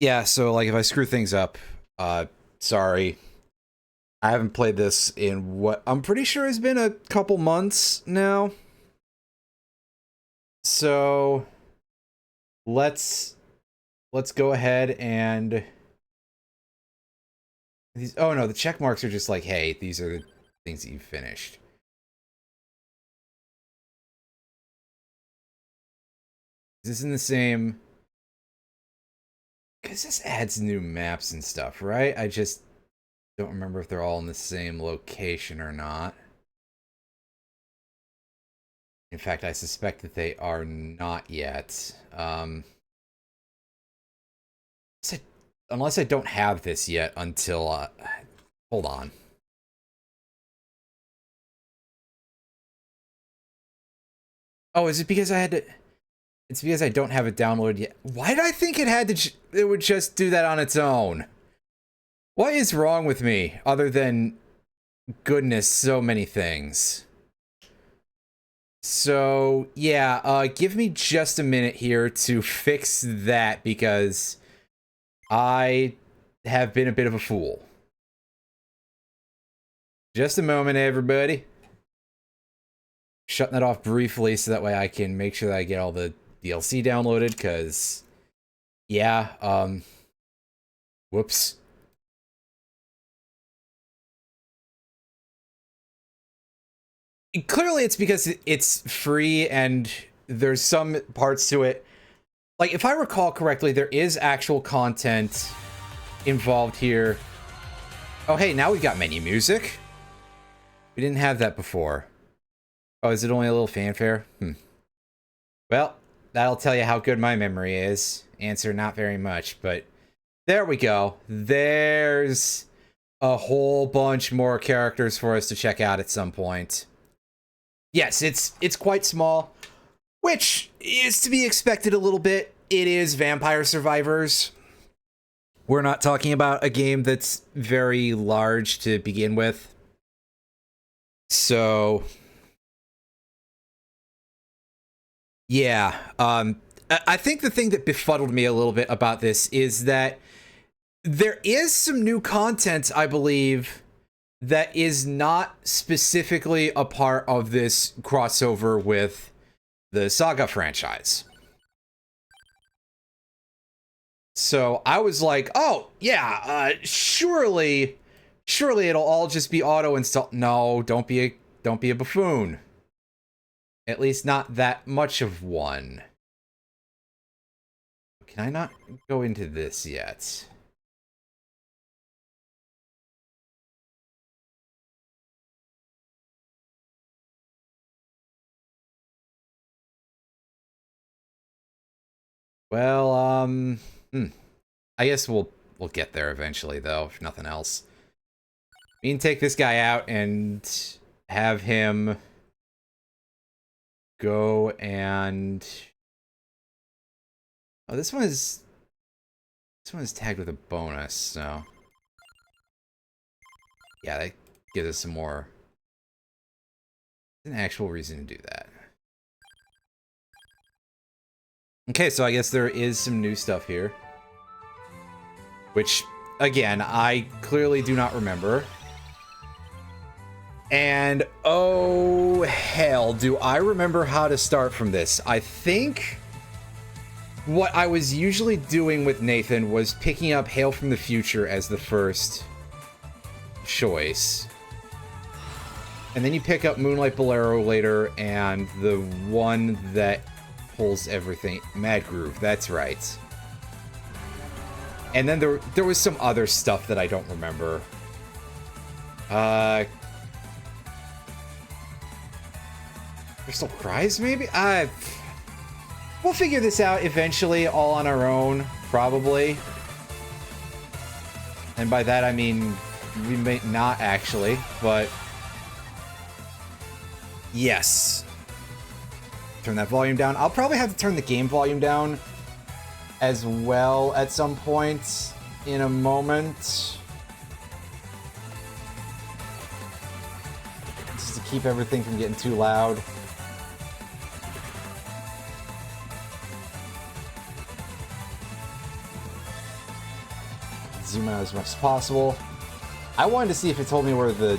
Yeah, so like if I screw things up, sorry. I haven't played this in what I'm pretty sure has been a couple months now. So let's go ahead and these, oh no, the check marks are just like, hey, these are the things that you finished. This is in the same, because this adds new maps and stuff, right? I just don't remember if they're all in the same location or not. In fact, I suspect that they are not yet. Unless I don't have this yet until, hold on. Oh, is it because I had to... It's because I don't have it downloaded yet. Why did I think it had to... It would just do that on its own? What is wrong with me, other than... Goodness, so many things. So, yeah, give me just a minute here to fix that, because... I have been a bit of a fool. Just a moment, everybody. Shutting that off briefly so that way I can make sure that I get all the DLC downloaded, because... Yeah, whoops. Clearly it's because it's free and there's some parts to it. Like, if I recall correctly, there is actual content involved here. Oh, hey, now we've got menu music. We didn't have that before. Oh, is it only a little fanfare? Well, that'll tell you how good my memory is. Answer, not very much, but there we go. There's a whole bunch more characters for us to check out at some point. Yes, it's quite small, which is to be expected a little bit. It is Vampire Survivors. We're not talking about a game that's very large to begin with. So, yeah, I think the thing that befuddled me a little bit about this is that there is some new content, I believe, that is not specifically a part of this crossover with the SaGa franchise. So I was like, oh, yeah, surely it'll all just be auto install. No, don't be a buffoon. At least not that much of one. Can I not go into this yet? Well, I guess we'll get there eventually, though, if nothing else. We can take this guy out and have him go and... Oh, this one is tagged with a bonus, so... Yeah, that gives us some more... an actual reason to do that. Okay, so I guess there is some new stuff here. Which, again, I clearly do not remember. And, oh, hell, do I remember how to start from this. I think what I was usually doing with Nathan was picking up Hail from the Future as the first choice. And then you pick up Moonlight Bolero later, and the one that pulls everything, Mad Groove, that's right. And then there was some other stuff that I don't remember. Crystal Cries, maybe? We'll figure this out eventually, all on our own, probably. And by that I mean, we may not actually, but... Yes. Turn that volume down. I'll probably have to turn the game volume down as well at some point in a moment. Just to keep everything from getting too loud. zoom out as much as possible. I wanted to see if it told me where the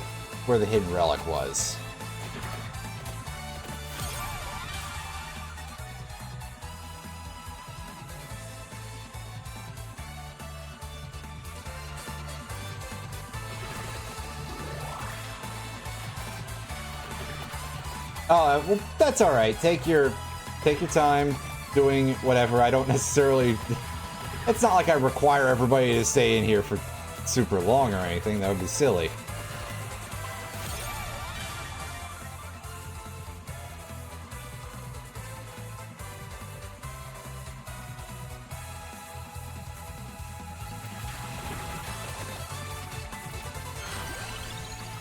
hidden relic was. Oh, well, that's all right. Take your time doing whatever. I don't necessarily. It's not like I require everybody to stay in here for super long or anything. That would be silly.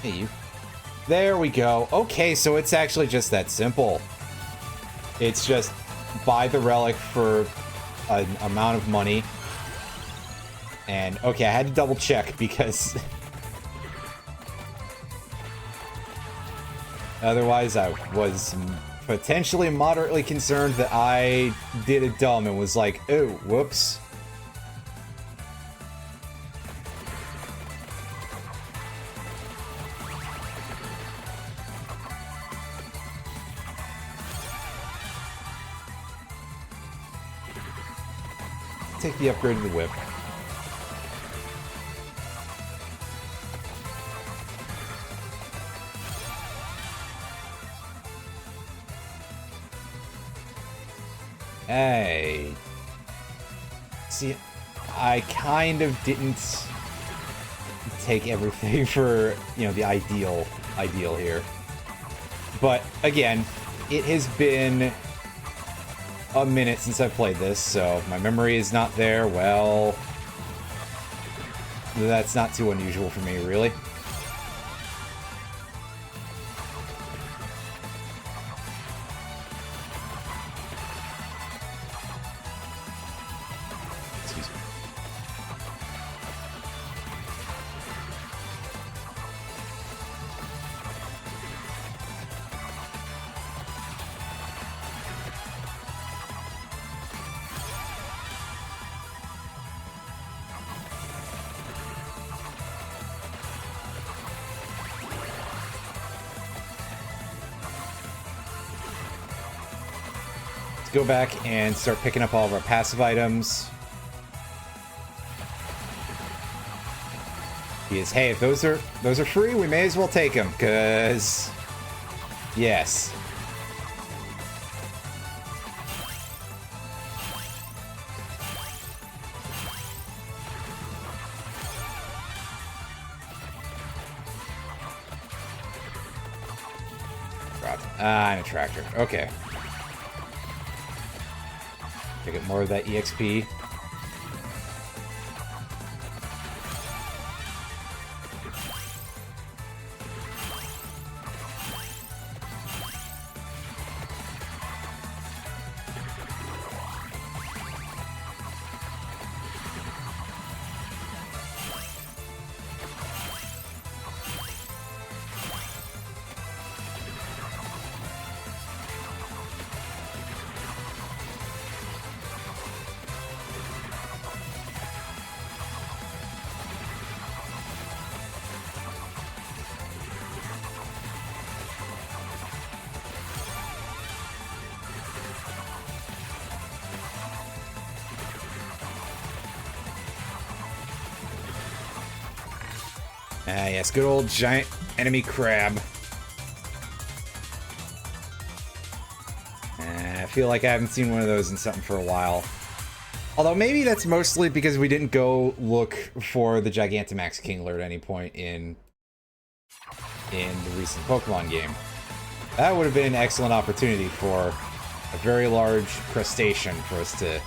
Hey, you. There we go. Okay, so it's actually just that simple. It's just buy the relic for an amount of money. And, okay, I had to double check because... otherwise, I was potentially moderately concerned that I did it dumb and was like, oh, whoops. Take the upgrade to the whip. Hey. See, I kind of didn't take everything for, you know, the ideal here. But again, it has been a minute since I've played this, so my memory is not there. Well, that's not too unusual for me, really. Excuse me. Go back and start picking up all of our passive items. Because, hey, if those are free, we may as well take them, because yes. And a tractor. Okay. To get more of that EXP. Ah, yes, good old giant enemy crab. I feel like I haven't seen one of those in something for a while. Although maybe that's mostly because we didn't go look for the Gigantamax Kingler at any point in the recent Pokemon game. That would have been an excellent opportunity for a very large crustacean for us to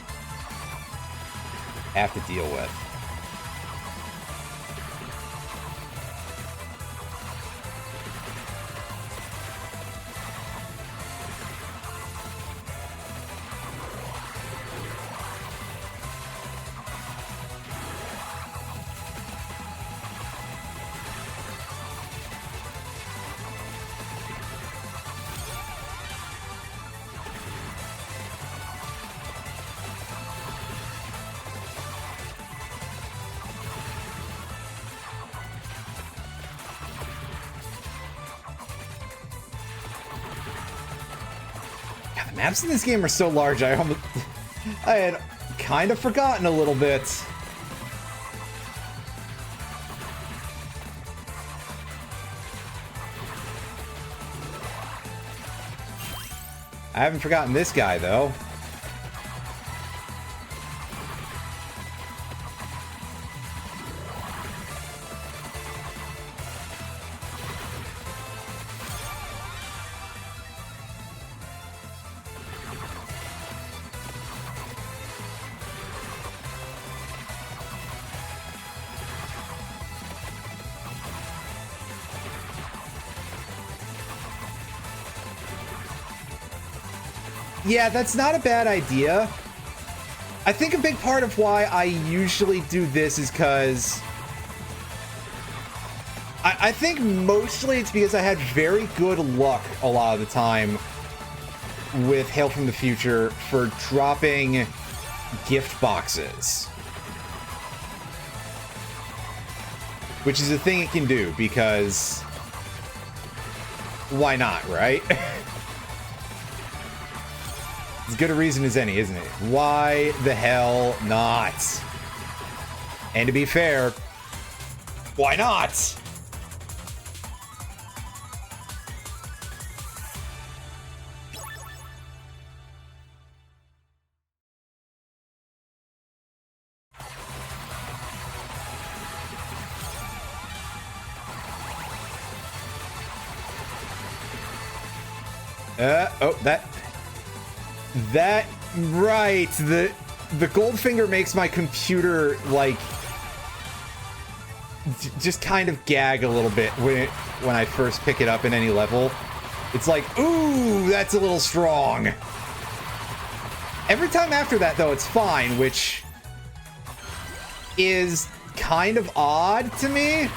have to deal with. Maps in this game are so large, I had kind of forgotten a little bit. I haven't forgotten this guy, though. Yeah, that's not a bad idea. I think a big part of why I usually do this is because I think mostly it's because I had very good luck a lot of the time with Hail from the Future for dropping gift boxes. Which is a thing it can do, because why not, right? As good a reason as any, isn't it? Why the hell not? And to be fair, why not? Oh, that, right, the Goldfinger makes my computer, like, just kind of gag a little bit when I first pick it up in any level. It's like, ooh, that's a little strong. Every time after that, though, it's fine, which is kind of odd to me.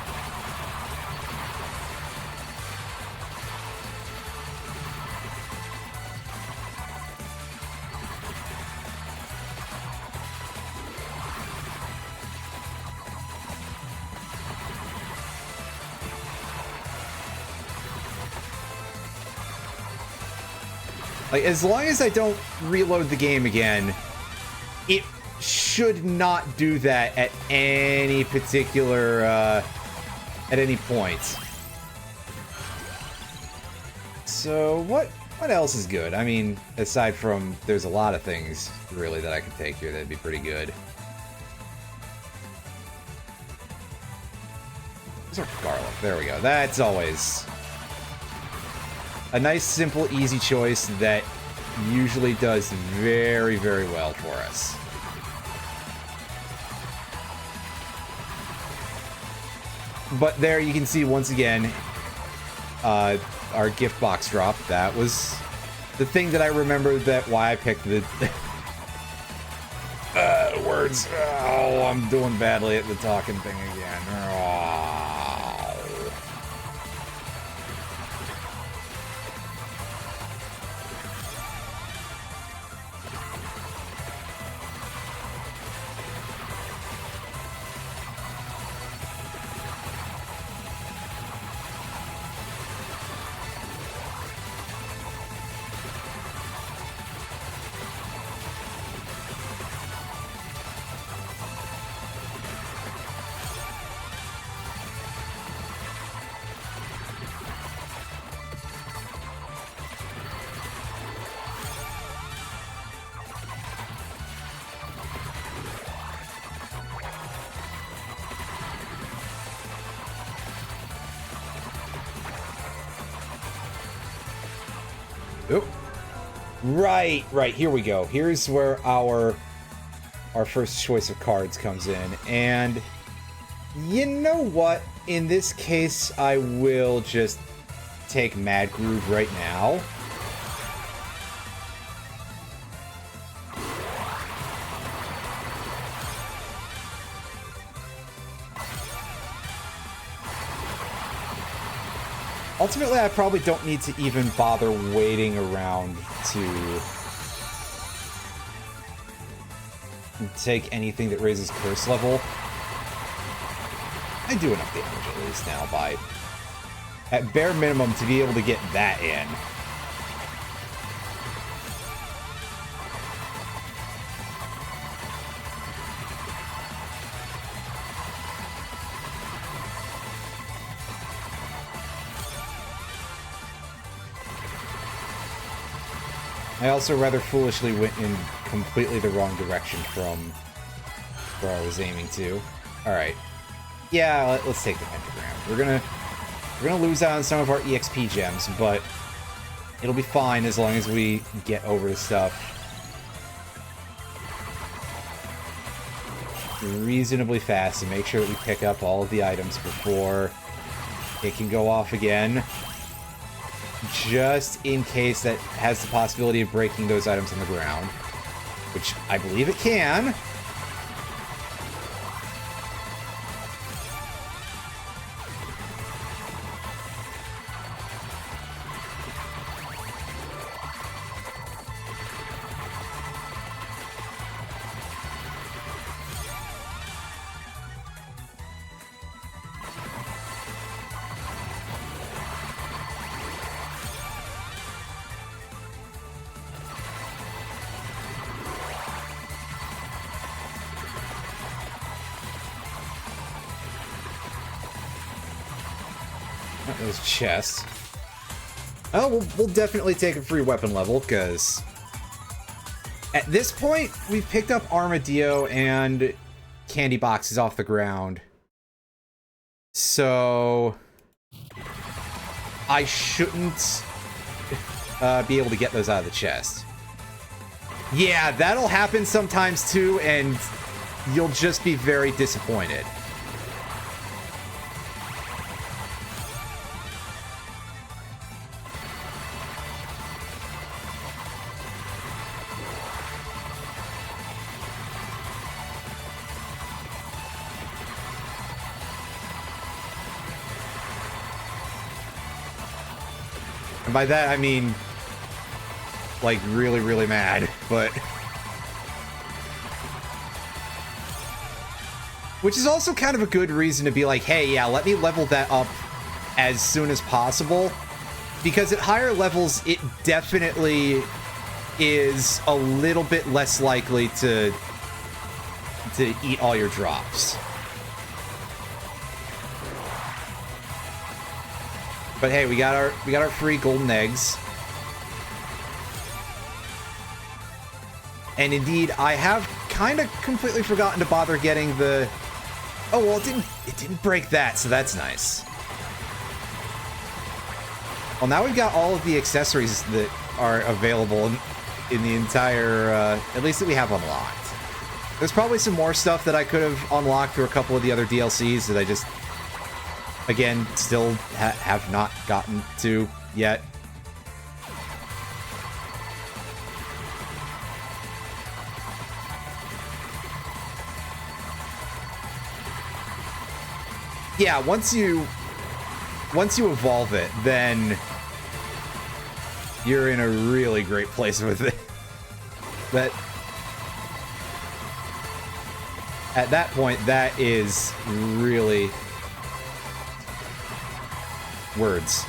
Like, as long as I don't reload the game again, it should not do that at any particular, at any point. So, what else is good? I mean, aside from, there's a lot of things, really, that I could take here that'd be pretty good. Where's our garlic? There we go. That's always a nice, simple, easy choice that usually does very, very well for us. But there you can see, once again, our gift box drop. That was the thing that I remember, that why I picked the words. Oh, I'm doing badly at the talking thing again. Oh. Oh. Right, here we go. Here's where our first choice of cards comes in. And you know what? In this case, I will just take Mad Groove right now. Ultimately, I probably don't need to even bother waiting around to take anything that raises curse level. I do enough damage at least now by, at bare minimum, to be able to get that in. I also rather foolishly went in completely the wrong direction from where I was aiming to. Alright. Yeah, let's take the pentagram. We're gonna lose out on some of our EXP gems, but it'll be fine as long as we get over the stuff reasonably fast and make sure that we pick up all of the items before it can go off again. Just in case that has the possibility of breaking those items on the ground, which I believe it can. Those chests. Oh, we'll definitely take a free weapon level, because at this point, we've picked up Armadillo and candy boxes off the ground. So I shouldn't be able to get those out of the chest. Yeah, that'll happen sometimes too, and you'll just be very disappointed. By that, I mean, like, really, really mad, but... Which is also kind of a good reason to be like, hey, yeah, let me level that up as soon as possible. Because at higher levels, it definitely is a little bit less likely to eat all your drops. But hey, we got our free golden eggs. And indeed, I have kind of completely forgotten to bother getting the... Oh, well, it didn't break that, so that's nice. Well, now we've got all of the accessories that are available in the entire, at least that we have unlocked. There's probably some more stuff that I could have unlocked through a couple of the other DLCs that I just... Again, still have not gotten to yet. Yeah, once you evolve it, then you're in a really great place with it. But at that point, that is really... words.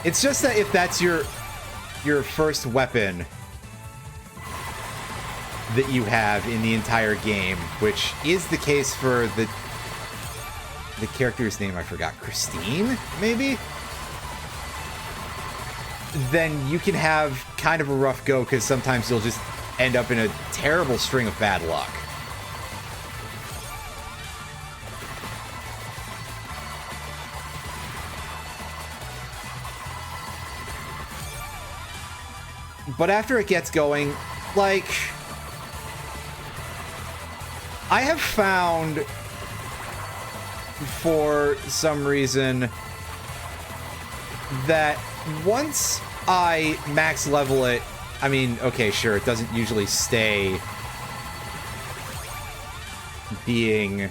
It's just that if that's your first weapon that you have in the entire game, which is the case for the character's name I forgot, Christine, maybe? Then you can have kind of a rough go, because sometimes you'll just end up in a terrible string of bad luck. But after it gets going, like... I have found, for some reason, that once I max level it, I mean, okay, sure, it doesn't usually stay being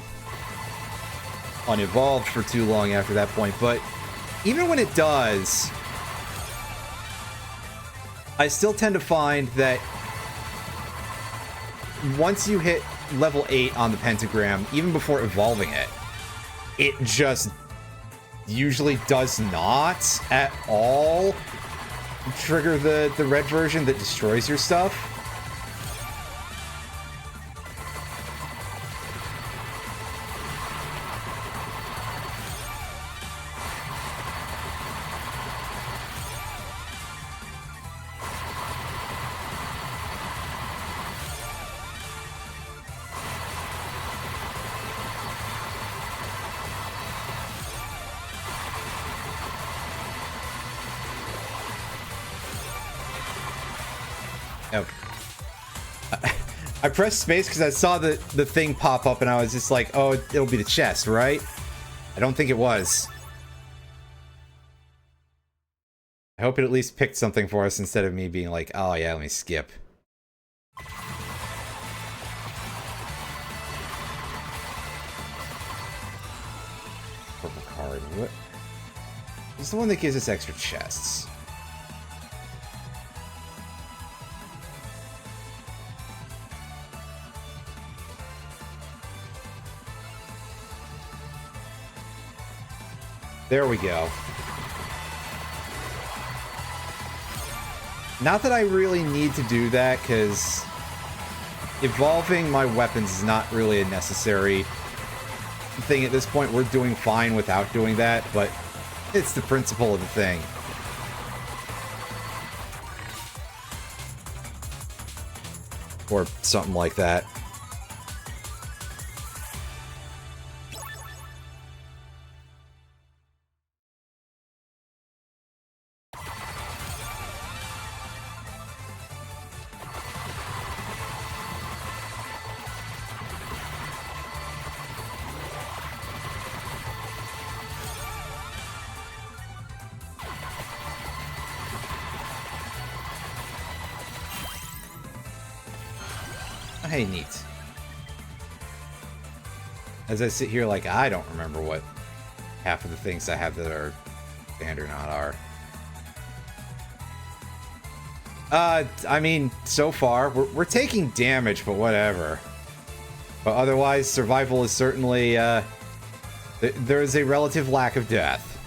unevolved for too long after that point, but even when it does, I still tend to find that once you hit level 8 on the pentagram, even before evolving it, it just usually does not at all trigger the red version that destroys your stuff. Oh. I pressed space because I saw the thing pop up and I was just like, oh, it'll be the chest, right? I don't think it was. I hope it at least picked something for us instead of me being like, oh yeah, let me skip. Purple card. What? It's the one that gives us extra chests. There we go. Not that I really need to do that, because evolving my weapons is not really a necessary thing at this point. We're doing fine without doing that, but it's the principle of the thing. Or something like that. Hey, neat. As I sit here, like, I don't remember what half of the things I have that are standard or not are. I mean, so far, we're taking damage, but whatever. But otherwise, survival is certainly, there is a relative lack of death.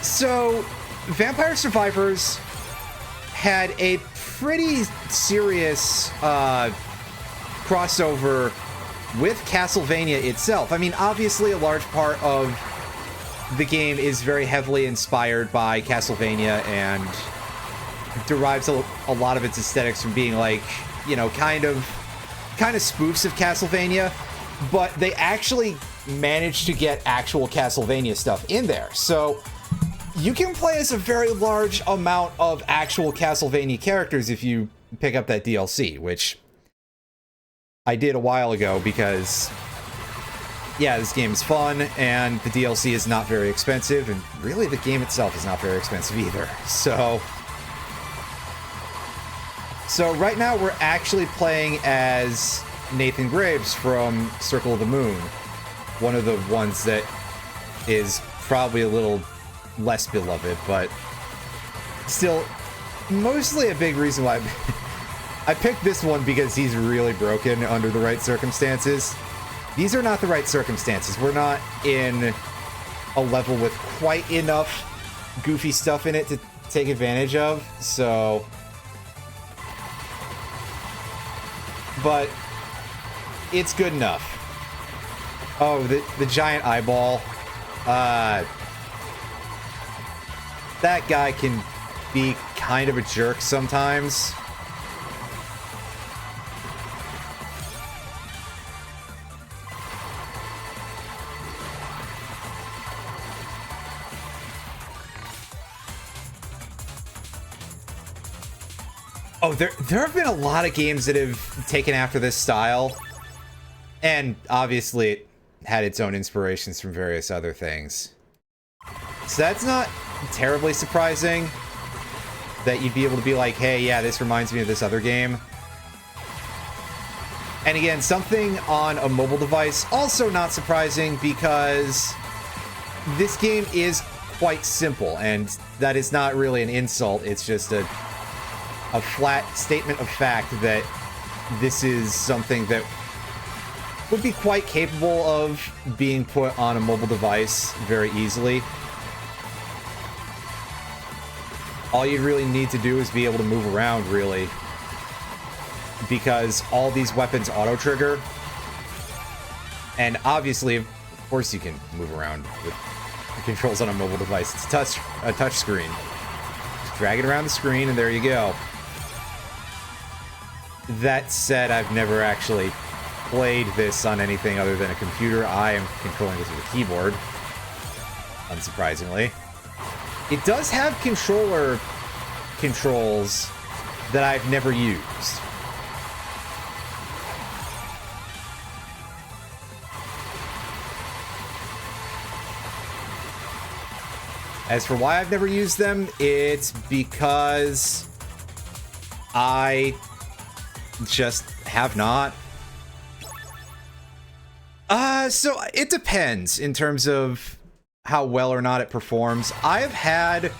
So, Vampire Survivors had a pretty serious crossover with Castlevania itself. I mean, obviously a large part of the game is very heavily inspired by Castlevania and derives a lot of its aesthetics from being like, you know, kind of spoofs of Castlevania, but they actually managed to get actual Castlevania stuff in there. So you can play as a very large amount of actual Castlevania characters if you pick up that DLC, which I did a while ago because, yeah, this game is fun, and the DLC is not very expensive, and really the game itself is not very expensive either. So right now we're actually playing as Nathan Graves from Circle of the Moon, one of the ones that is probably a little less beloved, but still mostly a big reason why I picked this one, because he's really broken under the right circumstances. These are not the right circumstances. We're not in a level with quite enough goofy stuff in it to take advantage of, so... But it's good enough. Oh, the giant eyeball. That guy can be kind of a jerk sometimes. Oh, there have been a lot of games that have taken after this style, and obviously it had its own inspirations from various other things. So that's not terribly surprising that you'd be able to be like, hey, yeah, this reminds me of this other game. And again, something on a mobile device, also not surprising, because this game is quite simple, and that is not really an insult, it's just a flat statement of fact that this is something that would be quite capable of being put on a mobile device very easily. All you really need to do is be able to move around, really, because all these weapons auto-trigger, and obviously, of course you can move around with the controls on a mobile device. It's a touch screen. Just drag it around the screen, and there you go. That said, I've never actually played this on anything other than a computer. I am controlling this with a keyboard, unsurprisingly. It does have controller controls that I've never used. As for why I've never used them, it's because I just have not. So it depends in terms of how well or not it performs. I've had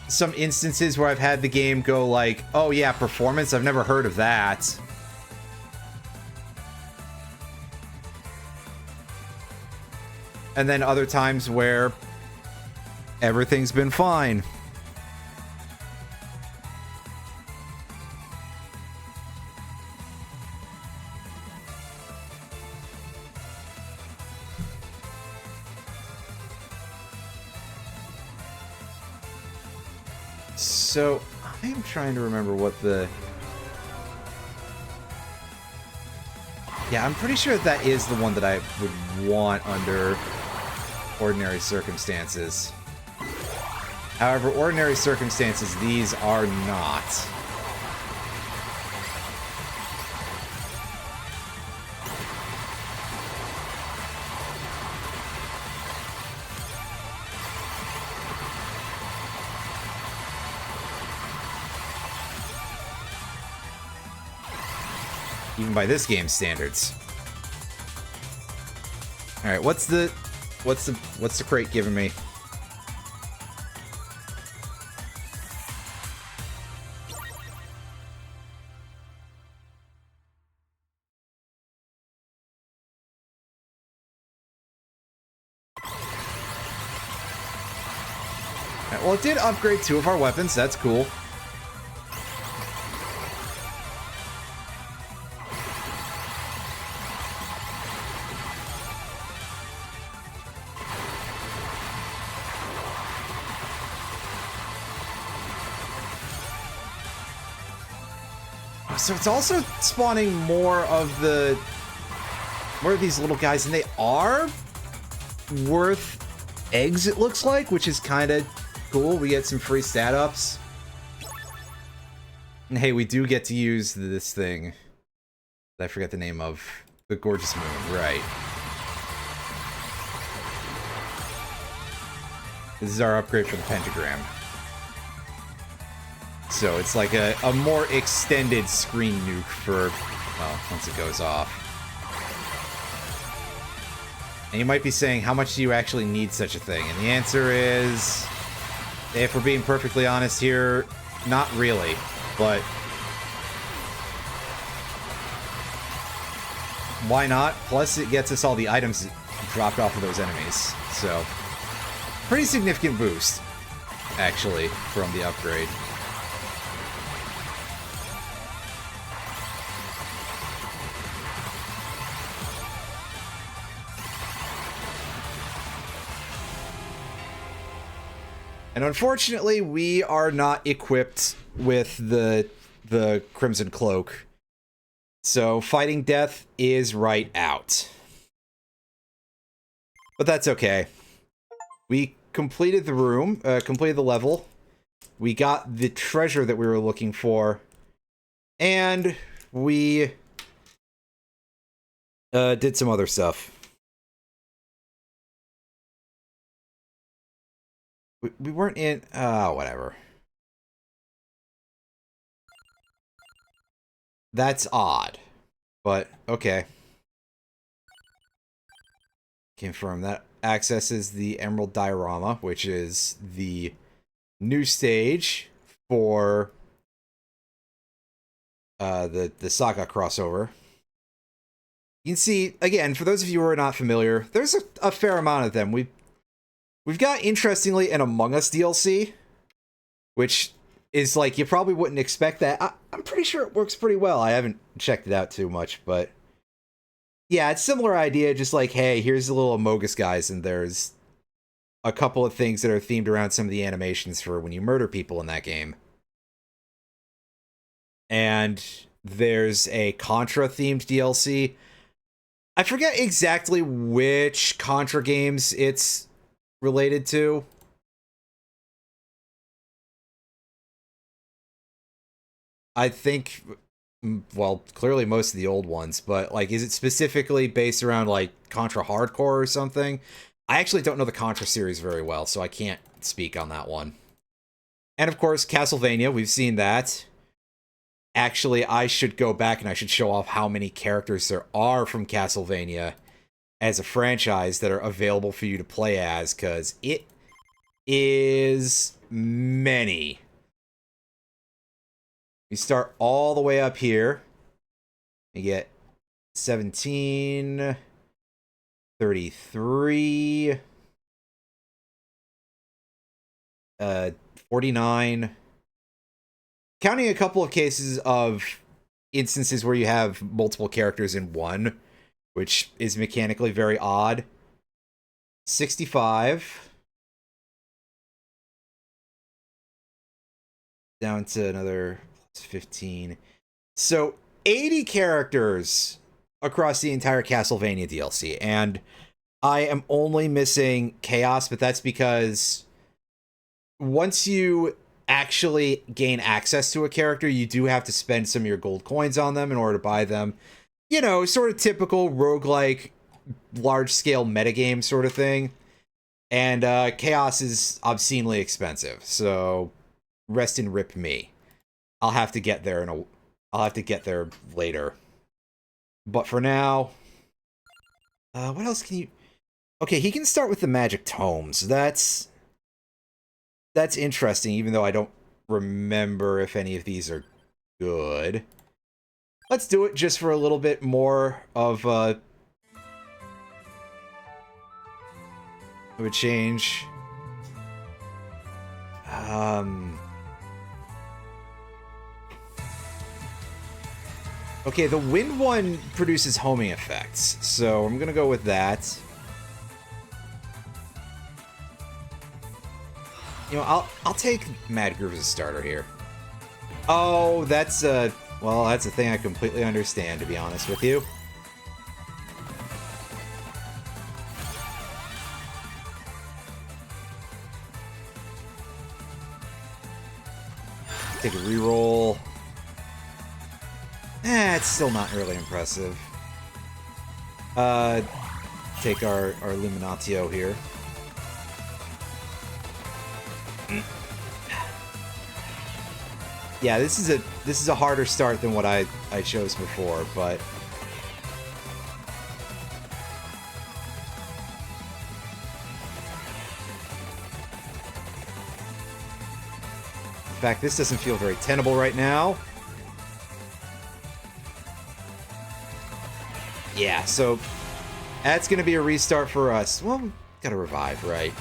some instances where I've had the game go like, oh yeah, performance, I've never heard of that. And then other times where everything's been fine. So, I am trying to remember what the... Yeah, I'm pretty sure that is the one that I would want under ordinary circumstances. However, ordinary circumstances, these are not. Even by this game's standards. All right, what's the crate giving me? All right, well, it did upgrade 2 of our weapons. That's cool. So it's also spawning more of these little guys, and they are worth eggs, it looks like, which is kind of cool. We get some free stat ups. And hey, we do get to use this thing that I forget the name of. The Gorgeous Moon, right. This is our upgrade for the pentagram. So it's like a more extended screen nuke for, well, once it goes off. And you might be saying, how much do you actually need such a thing? And the answer is, if we're being perfectly honest here, not really. But why not? Plus it gets us all the items dropped off of those enemies. So, pretty significant boost, actually, from the upgrade. And unfortunately, we are not equipped with the Crimson Cloak. So fighting death is right out. But that's okay. We completed the room, completed the level. We got the treasure that we were looking for. And we did some other stuff. We weren't in... whatever. That's odd. But, okay. Confirm that accesses the Emerald Diorama, which is the new stage for the SaGa crossover. You can see, again, for those of you who are not familiar, there's a fair amount of them. We've got, interestingly, an Among Us DLC, which is like, you probably wouldn't expect that. I'm pretty sure it works pretty well. I haven't checked it out too much, but yeah, it's a similar idea, just like, hey, here's the little Among Us guys, and there's a couple of things that are themed around some of the animations for when you murder people in that game. And there's a Contra-themed DLC. I forget exactly which Contra games it's related to. I think, well, clearly most of the old ones, but like, is it specifically based around like Contra Hardcore or something? I actually don't know the Contra series very well, so I can't speak on that one. And of course, Castlevania, we've seen that. Actually, I should go back and I should show off how many characters there are from Castlevania as a franchise that are available for you to play as, because it is many. We start all the way up here. You get 17, 33, 49. Counting a couple of cases of instances where you have multiple characters in one, which is mechanically very odd. 65. Down to another 15. So 80 characters across the entire Castlevania DLC. And I am only missing Chaos, but that's because once you actually gain access to a character, you do have to spend some of your gold coins on them in order to buy them. You know, sort of typical roguelike, large-scale metagame sort of thing. And Chaos is obscenely expensive, so rest in rip me. I'll have to get there I'll have to get there later. But for now, what else can you... Okay, he can start with the magic tomes. That's interesting, even though I don't remember if any of these are good. Let's do it just for a little bit more of a change. Okay, the wind one produces homing effects, so I'm gonna go with that. You know, I'll take Mad Groove as a starter here. Oh, that's well, that's a thing I completely understand, to be honest with you. Take a reroll. It's still not really impressive. Take our Illuminatio here. Yeah, this is a harder start than what I chose before, but in fact, this doesn't feel very tenable right now. Yeah, so that's gonna be a restart for us. Well, gotta revive, right?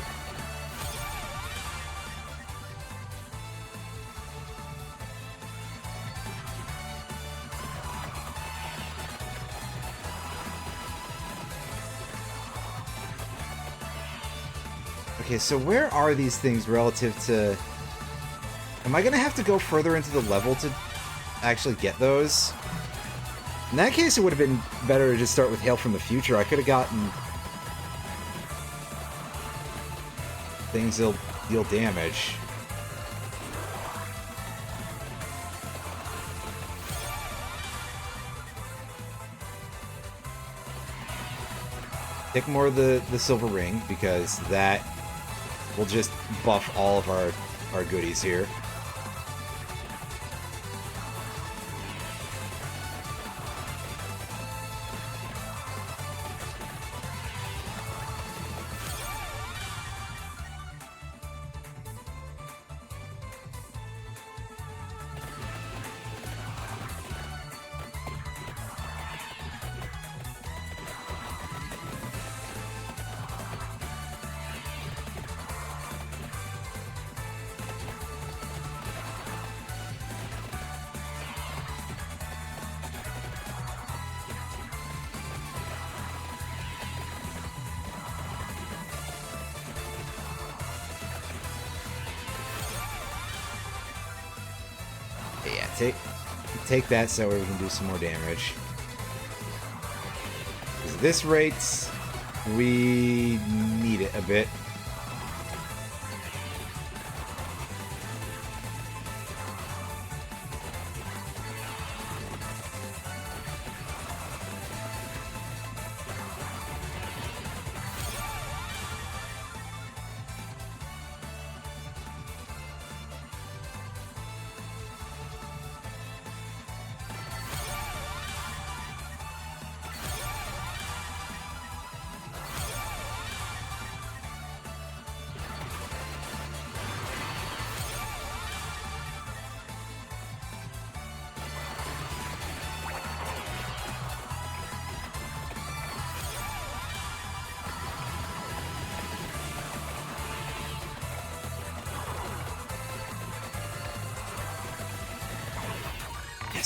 Okay, so where are these things relative to... Am I gonna have to go further into the level to actually get those? In that case, it would have been better to just start with Hail from the Future. I could have gotten things that'll deal damage. Take more of the Silver Ring, because that will just buff all of our goodies here. Take that so we can do some more damage. Because at this rate, we need it a bit.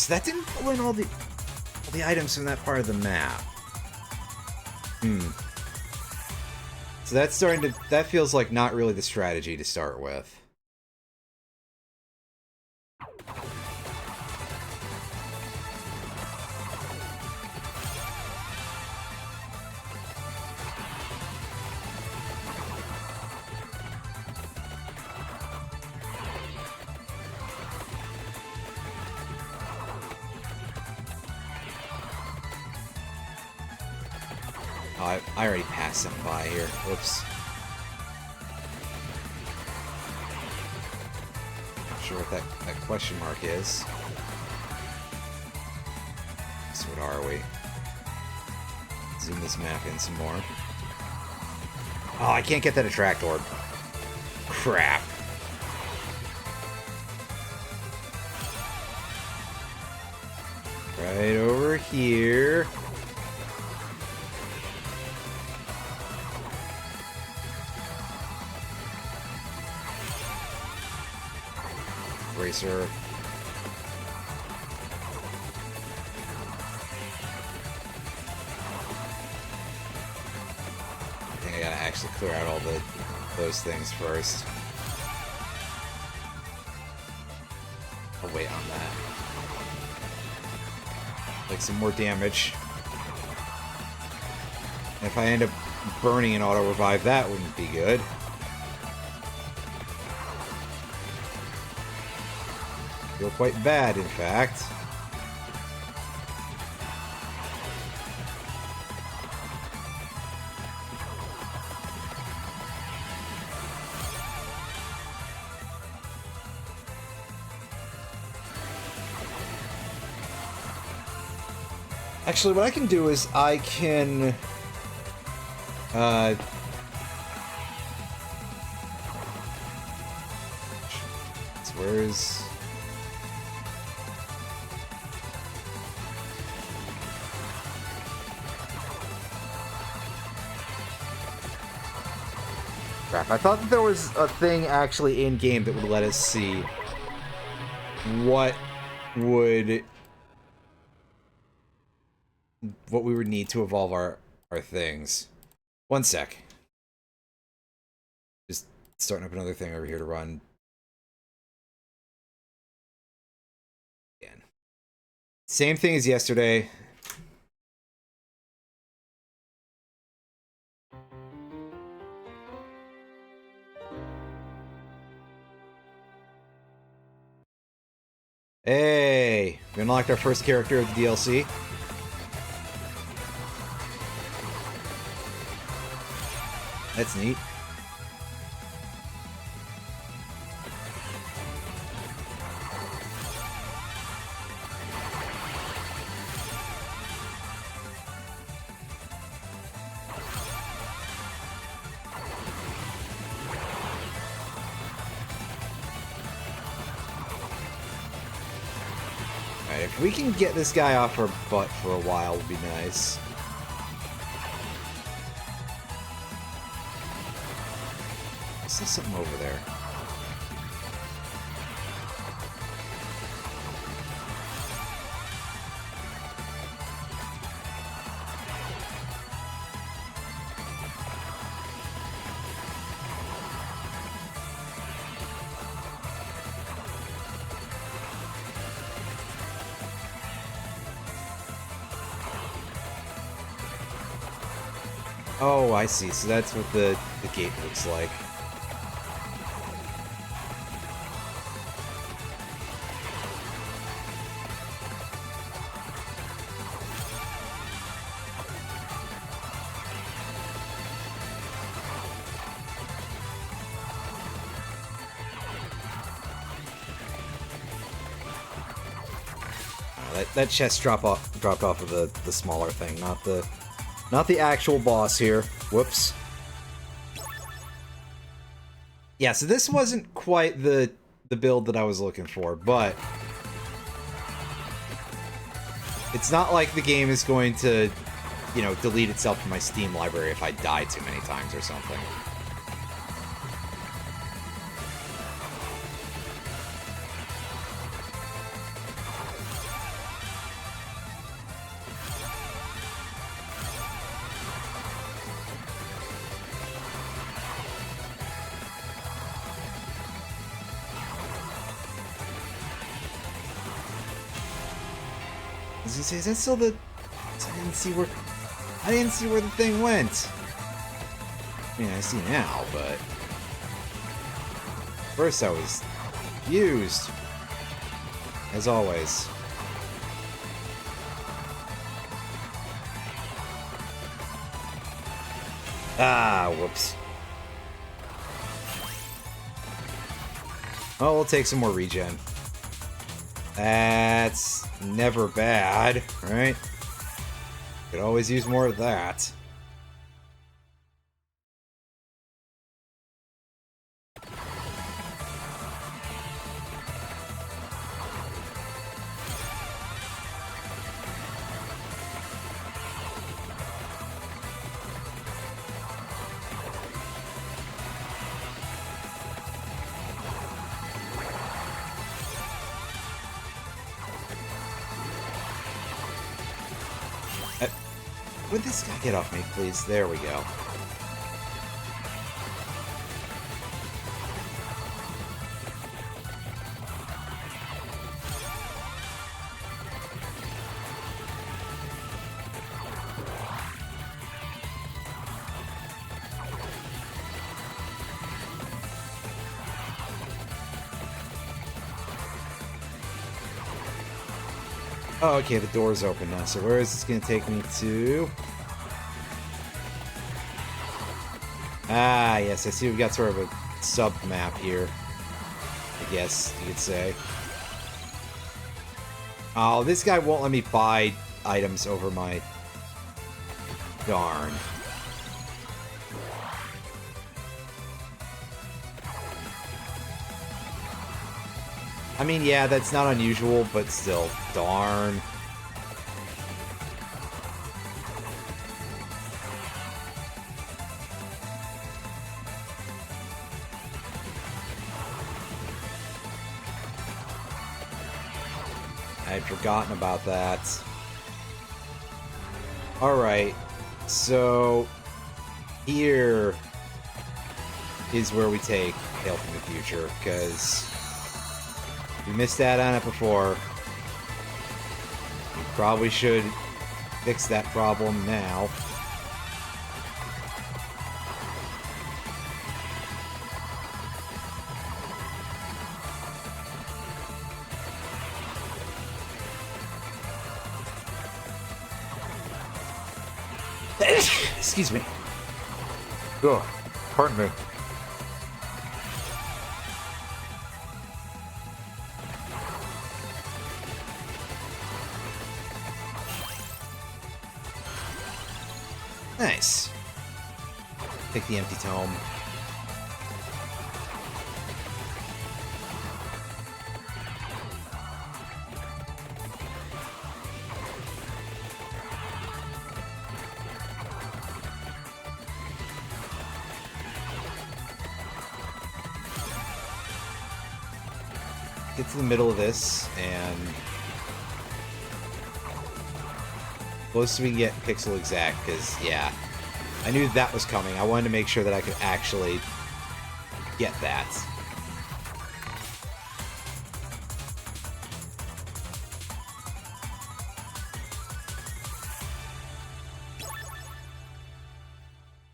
so that didn't pull in all the items from that part of the map. So that's starting to... That feels like not really the strategy to start with. Oh, I already passed something by here. Whoops. Not sure what that question mark is. So what are we? Zoom this map in some more. Oh, I can't get that attract orb. Crap. Right over here. Bracer. I think I gotta actually clear out all those things first. I'll wait on that. Like some more damage. And if I end up burning an auto revive, that wouldn't be good. Feel quite bad, in fact. Actually, what I can do is I can... Where's... Crap, I thought that there was a thing actually in-game that would let us see what we would need to evolve our things. One sec. Just starting up another thing over here to run. Again. Same thing as yesterday. Hey, we unlocked our first character of the DLC. That's neat. Alright, if we can get this guy off our butt for a while, would be nice. There's something over there. Oh, I see. So that's what the gate looks like. That chest dropped off of the smaller thing, not the actual boss here. Whoops. Yeah, so this wasn't quite the build that I was looking for, but it's not like the game is going to, you know, delete itself from my Steam library if I die too many times or something. was gonna say, is that still the... I didn't see where the thing went. I mean, I see now, but... First I was confused. As always. Ah, whoops. Oh, we'll take some more regen. That's never bad, right? Could always use more of that. Would this guy get off me, please? There we go. Oh, okay, the door's open now. So where is this going to take me to? Ah, yes, I see we've got sort of a sub-map here. I guess you could say. Oh, this guy won't let me buy items over my... Darn. I mean, yeah, that's not unusual, but still, darn. I'd forgotten about that. Alright, so here is where we take Hail from the Future, because we missed out on it before. We probably should fix that problem now. Excuse me. Oh, pardon me. Nice. Take the empty tome. Get to the middle of this, and close as we can get pixel exact, because, yeah, I knew that was coming. I wanted to make sure that I could actually get that.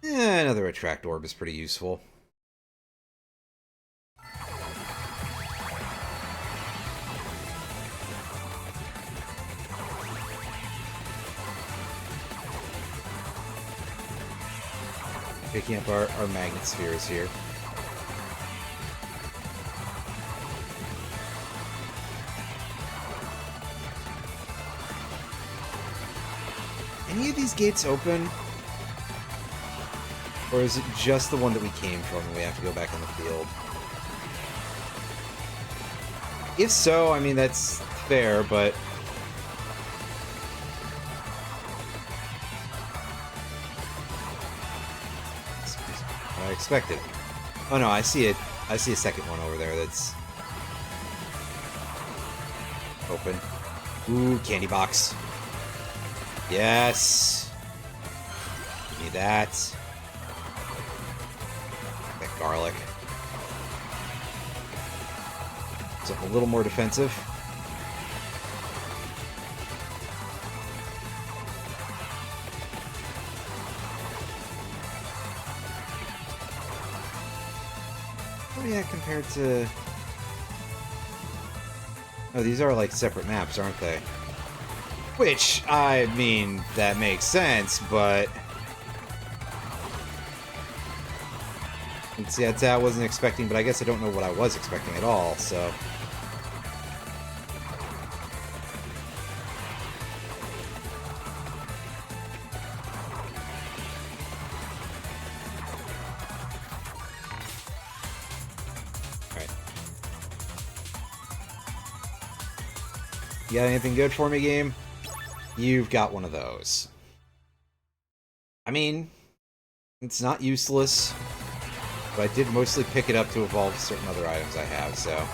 Another attract orb is pretty useful. Picking up our magnet spheres here. Any of these gates open? Or is it just the one that we came from and we have to go back on the field? If so, I mean, that's fair, but... I expected. Oh no, I see it. I see a second one over there that's open. Ooh, candy box. Yes. Give me that. That garlic. So a little more defensive. Oh yeah, compared to... Oh, these are like separate maps, aren't they? Which, I mean, that makes sense, but... See, that's I wasn't expecting, but I guess I don't know what I was expecting at all, so... Alright. You got anything good for me, game? You've got one of those. I mean, it's not useless, but I did mostly pick it up to evolve certain other items I have, so...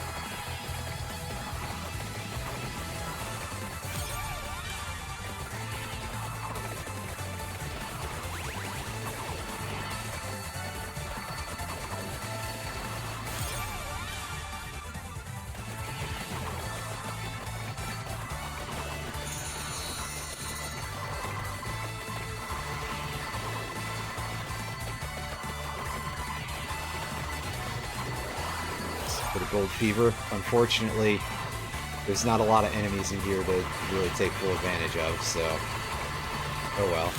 Bit of gold fever. Unfortunately, there's not a lot of enemies in here to really take full advantage of, so... Oh well.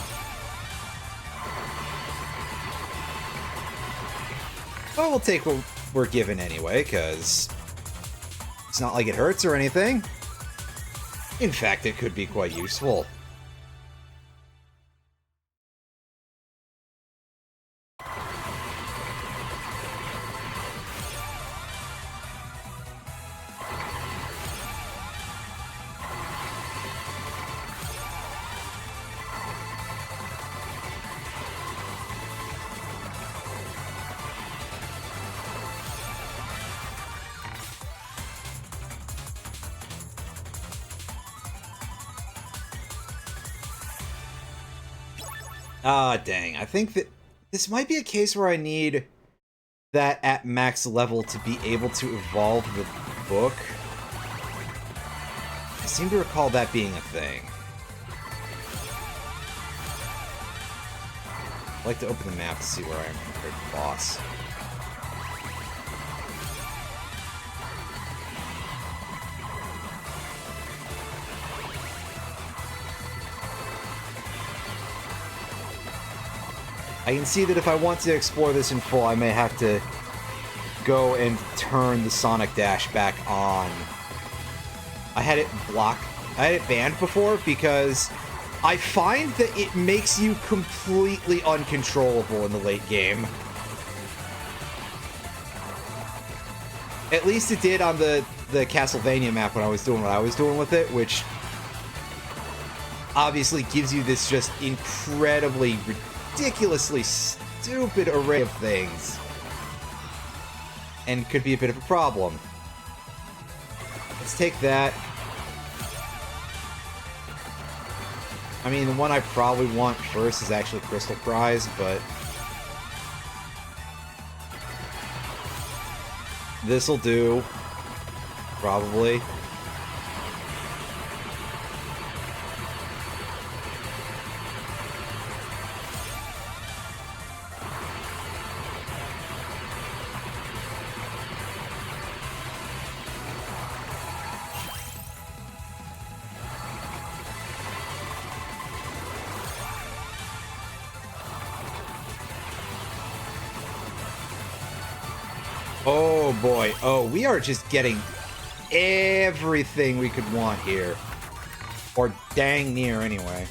Well, we'll take what we're given anyway, because... it's not like it hurts or anything. In fact, it could be quite useful. Ah, dang. I think that this might be a case where I need that at max level to be able to evolve the book. I seem to recall that being a thing. I'd like to open the map to see where I am compared to the boss. I can see that if I want to explore this in full, I may have to go and turn the Sonic Dash back on. I had it banned before because I find that it makes you completely uncontrollable in the late game. At least it did on the Castlevania map when I was doing what I was doing with it, which obviously gives you this just incredibly ridiculously stupid array of things. And could be a bit of a problem. Let's take that. I mean, the one I probably want first is actually Crystal Prize, but... this'll do. Probably. Oh boy. Oh, we are just getting everything we could want here. Or dang near, anyway.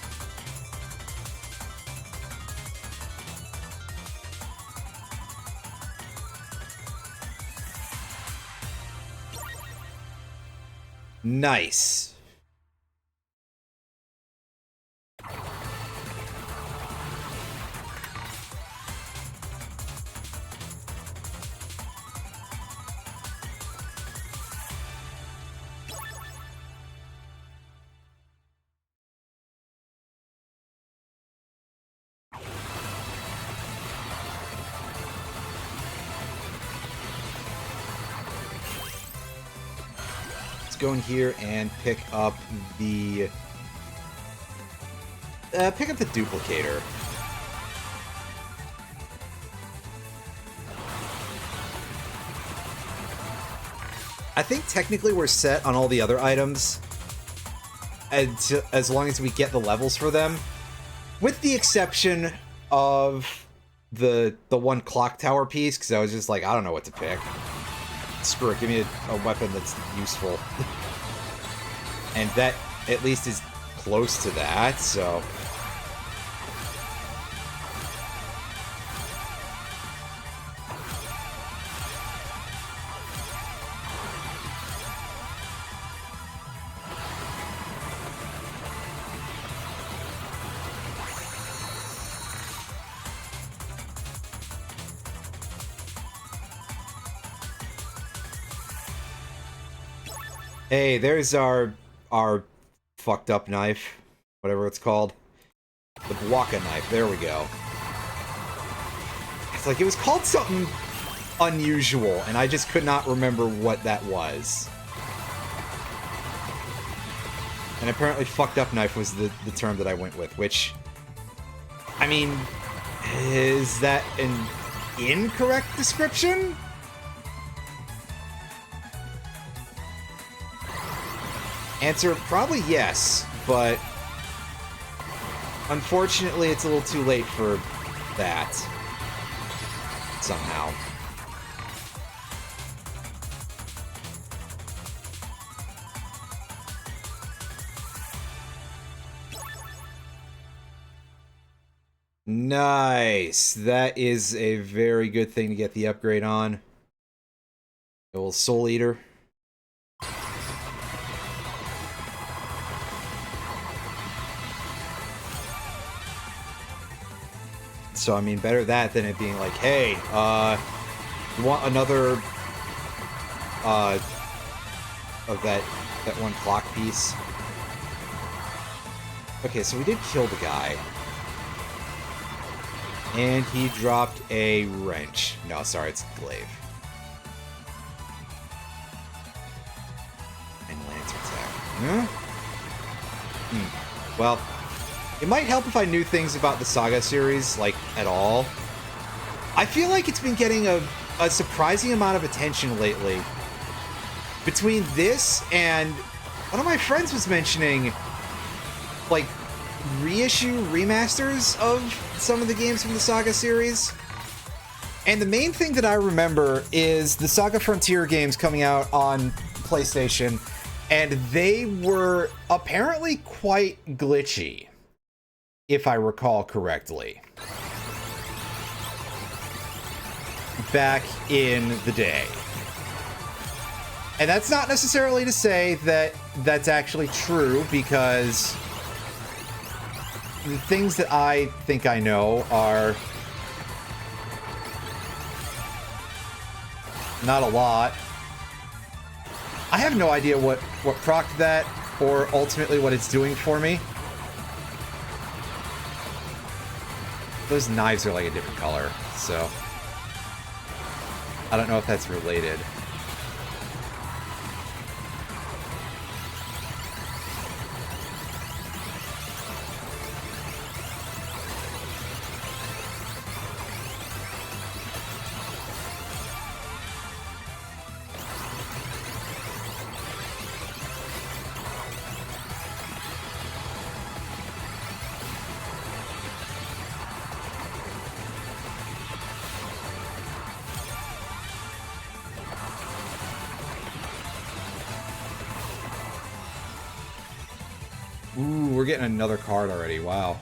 Nice. Go in here and pick up the duplicator. I think technically we're set on all the other items, as long as we get the levels for them, with the exception of the one clock tower piece, because I was just like, I don't know what to pick. Screw it, give me a weapon that's useful. And that at least is close to that, so... Hey, there's our fucked up knife, whatever it's called. The Waka knife, there we go. It's like, it was called something unusual, and I just could not remember what that was. And apparently fucked up knife was the term that I went with, which, I mean, is that an incorrect description? Answer, probably yes, but unfortunately it's a little too late for that, somehow. Nice! That is a very good thing to get the upgrade on. A little Soul Eater. So, I mean, better that than it being like, hey, you want another, of that one clock piece? Okay, so we did kill the guy. And he dropped a wrench. No, sorry, it's a glaive. And Lance attack. Huh? Well... It might help if I knew things about the SaGa series, like, at all. I feel like it's been getting a surprising amount of attention lately. Between this and... One of my friends was mentioning, like, remasters of some of the games from the SaGa series. And the main thing that I remember is the SaGa Frontier games coming out on PlayStation, and they were apparently quite glitchy, if I recall correctly, back in the day. And that's not necessarily to say that that's actually true, because the things that I think I know are not a lot. I have no idea what procced that, or ultimately what it's doing for me. Those knives are like a different color, so I don't know if that's related. Ooh, we're getting another card already. Wow.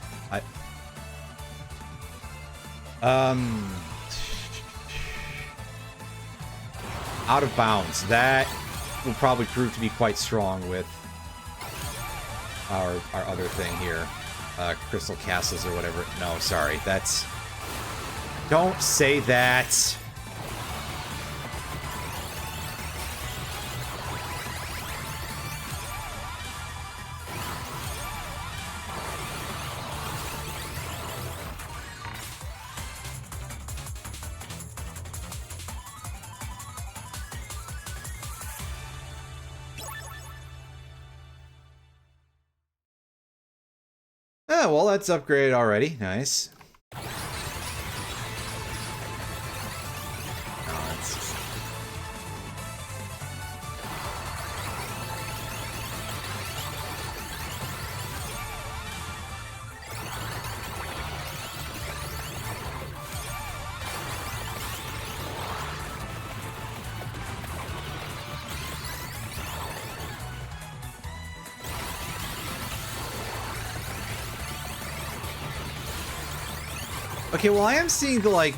Out of bounds. That will probably prove to be quite strong with our other thing here. Crystal Castles or whatever. No, sorry. That's... Don't say that. Oh, well, that's upgraded already. Nice. Okay, well, I am seeing the, like,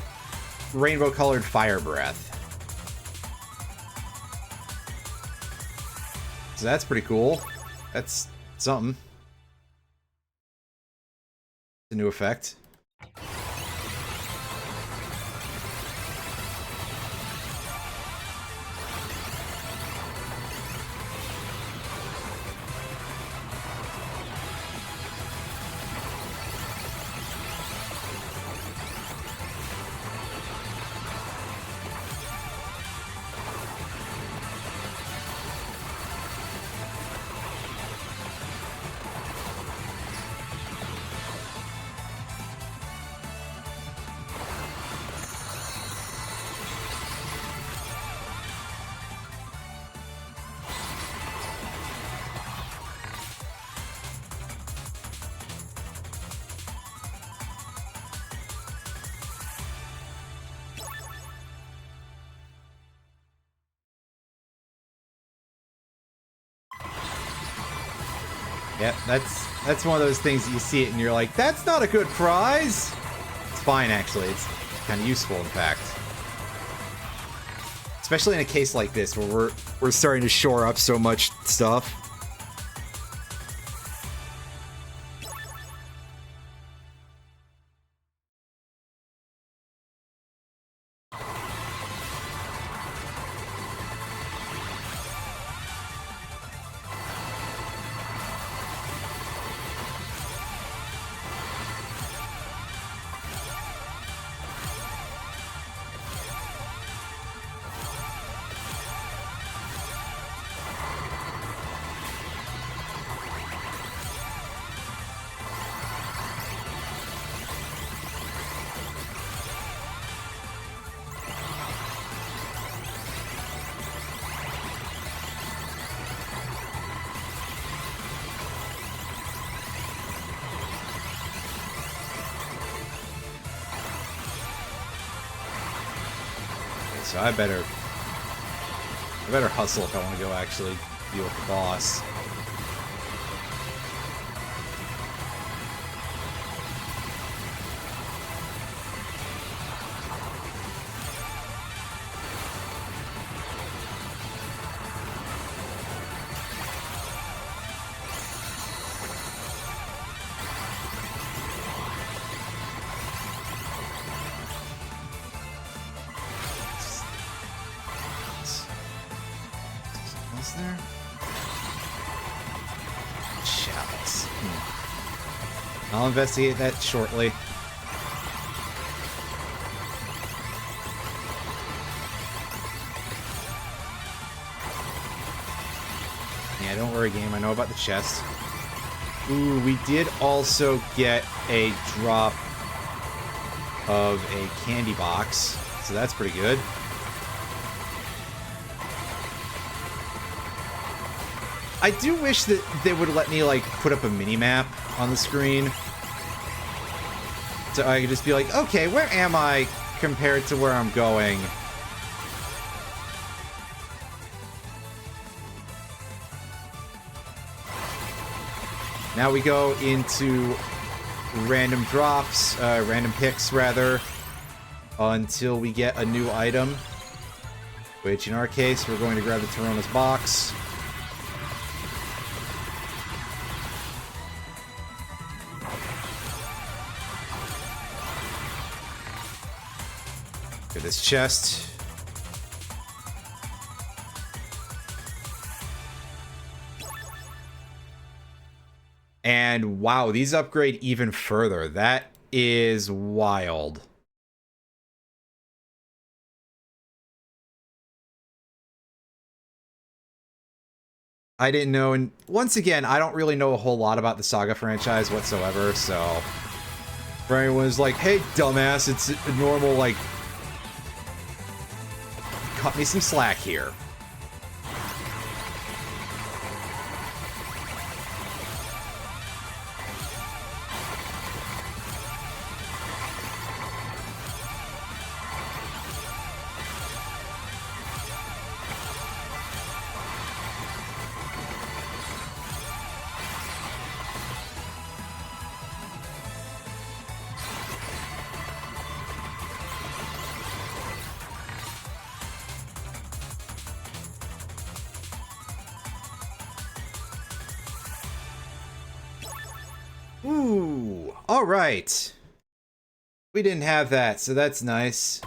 rainbow-colored fire breath. So that's pretty cool. That's something. It's a new effect. Yep, that's one of those things that you see it and you're like, that's not a good prize! It's fine, actually. It's kind of useful, in fact. Especially in a case like this, where we're starting to shore up so much stuff. So I better hustle if I want to go actually deal with the boss. There? Chalice. I'll investigate that shortly. Yeah, don't worry, game. I know about the chest. Ooh, we did also get a drop of a candy box, so that's pretty good. I do wish that they would let me, like, put up a mini-map on the screen. So I could just be like, okay, where am I compared to where I'm going? Now we go into random drops, random picks, rather, until we get a new item. Which, in our case, we're going to grab the Torona's box. This chest. And wow, these upgrade even further. That is wild. I didn't know, and once again, I don't really know a whole lot about the SaGa franchise whatsoever, so for anyone who's like, hey, dumbass, it's a normal, like, cut me some slack here. Ooh, all right. We didn't have that, so that's nice.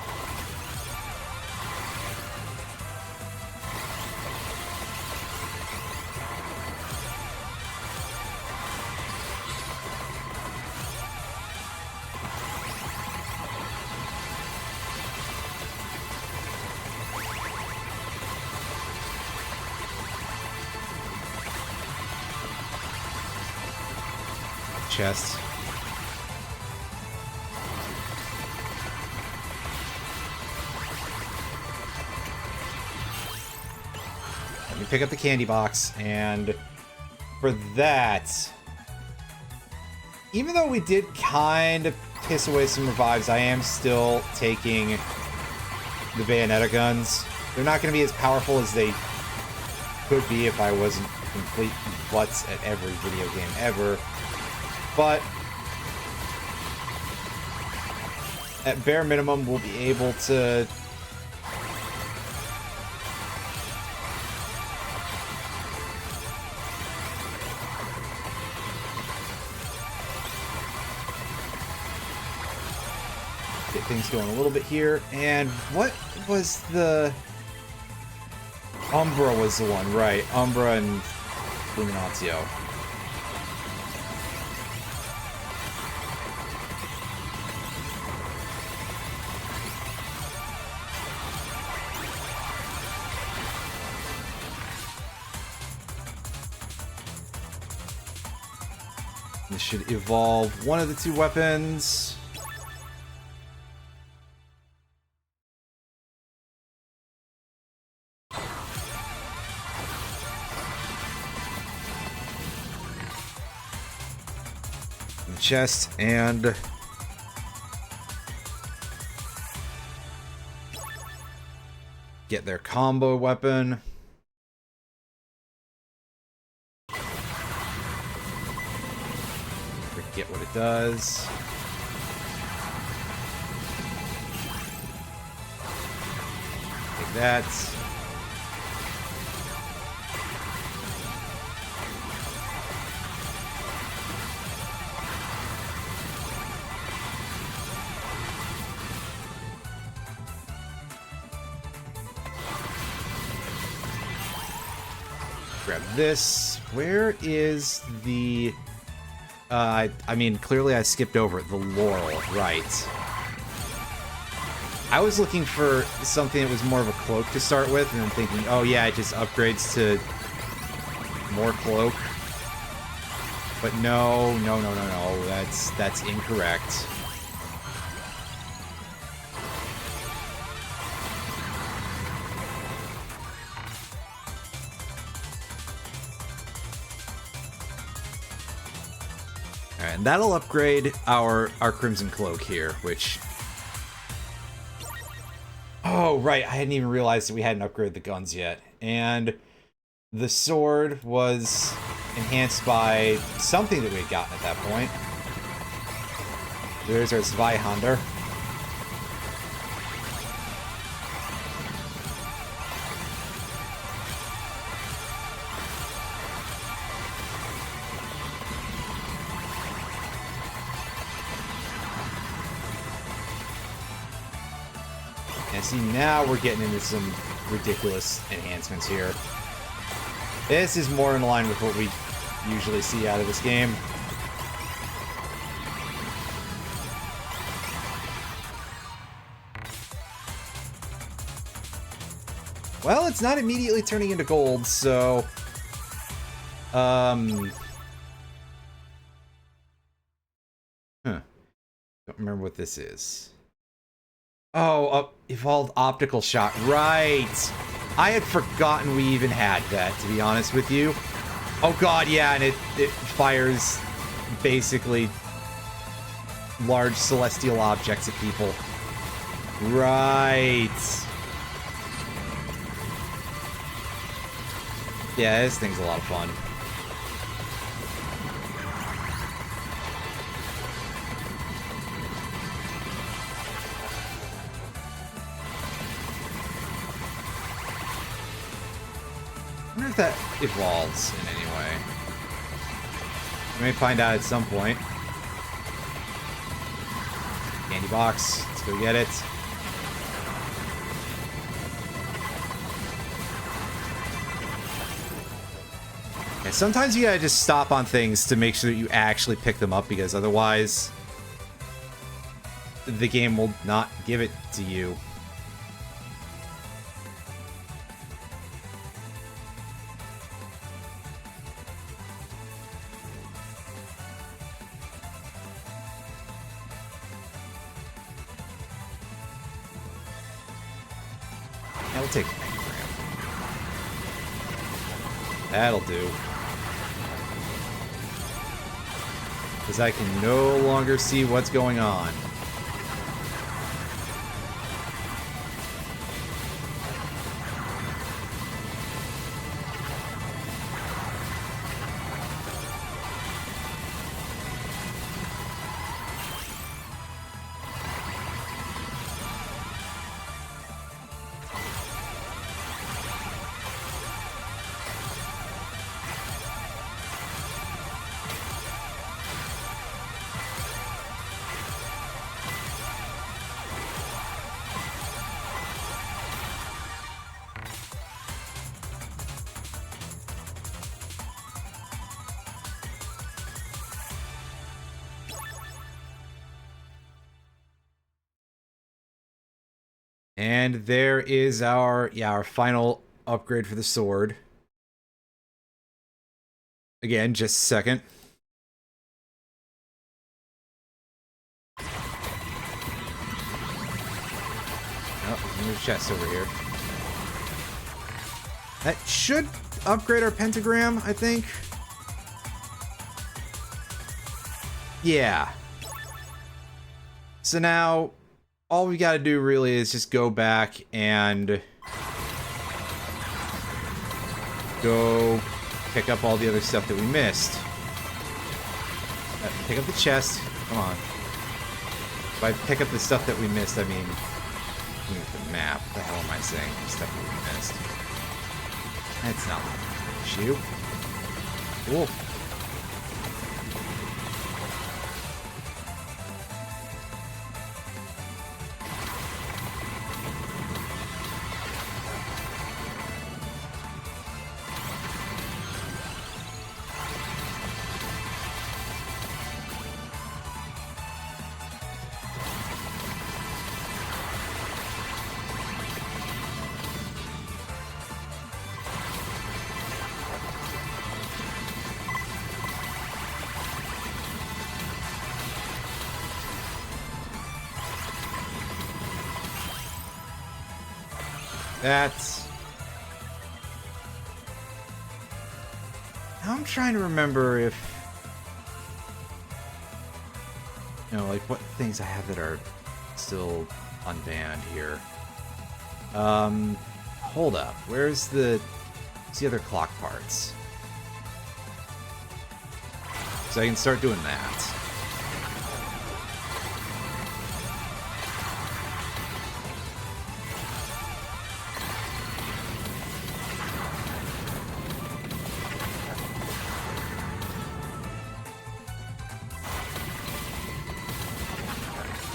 Chest. Let me pick up the candy box, and for that, even though we did kind of piss away some revives, I am still taking the Bayonetta guns. They're not going to be as powerful as they could be if I wasn't complete butts at every video game ever. But at bare minimum, we'll be able to get things going a little bit here. And what was the... Umbra was the one, right? Umbra and Illuminatio. This should evolve one of the two weapons. The chest and get their combo weapon. Get what it does. Take that. Grab this. Where is the... I mean, clearly I skipped over it. The Laurel, right. I was looking for something that was more of a cloak to start with, and I'm thinking, oh yeah, it just upgrades to more cloak. But no, that's incorrect. And that'll upgrade our Crimson Cloak here, which... Oh, right, I hadn't even realized that we hadn't upgraded the guns yet. And the sword was enhanced by something that we had gotten at that point. There's our Zweihander. And see, now we're getting into some ridiculous enhancements here. This is more in line with what we usually see out of this game. Well, it's not immediately turning into gold, so... Don't remember what this is. Oh, evolved optical shot. Right. I had forgotten we even had that, to be honest with you. Oh god, yeah, and it fires basically large celestial objects at people. Right. Yeah, this thing's a lot of fun. I wonder if that evolves in any way. We may find out at some point. Candy box. Let's go get it. Yeah, sometimes you gotta just stop on things to make sure that you actually pick them up, because otherwise the game will not give it to you. I'll take the pentagram. That'll do. Because I can no longer see what's going on. And there is our final upgrade for the sword. Again, just a second. Oh, there's another chest over here. That should upgrade our pentagram, I think. Yeah. So now all we got to do really is just go back and go pick up all the other stuff that we missed. Pick up the chest. Come on. By pick up the stuff that we missed, I mean the map. What the hell am I saying? The stuff that we missed. That's not an issue. Cool. That's... I'm trying to remember if... You know, like what things I have that are still unbanned here. Hold up. Where's the other clock parts? So I can start doing that.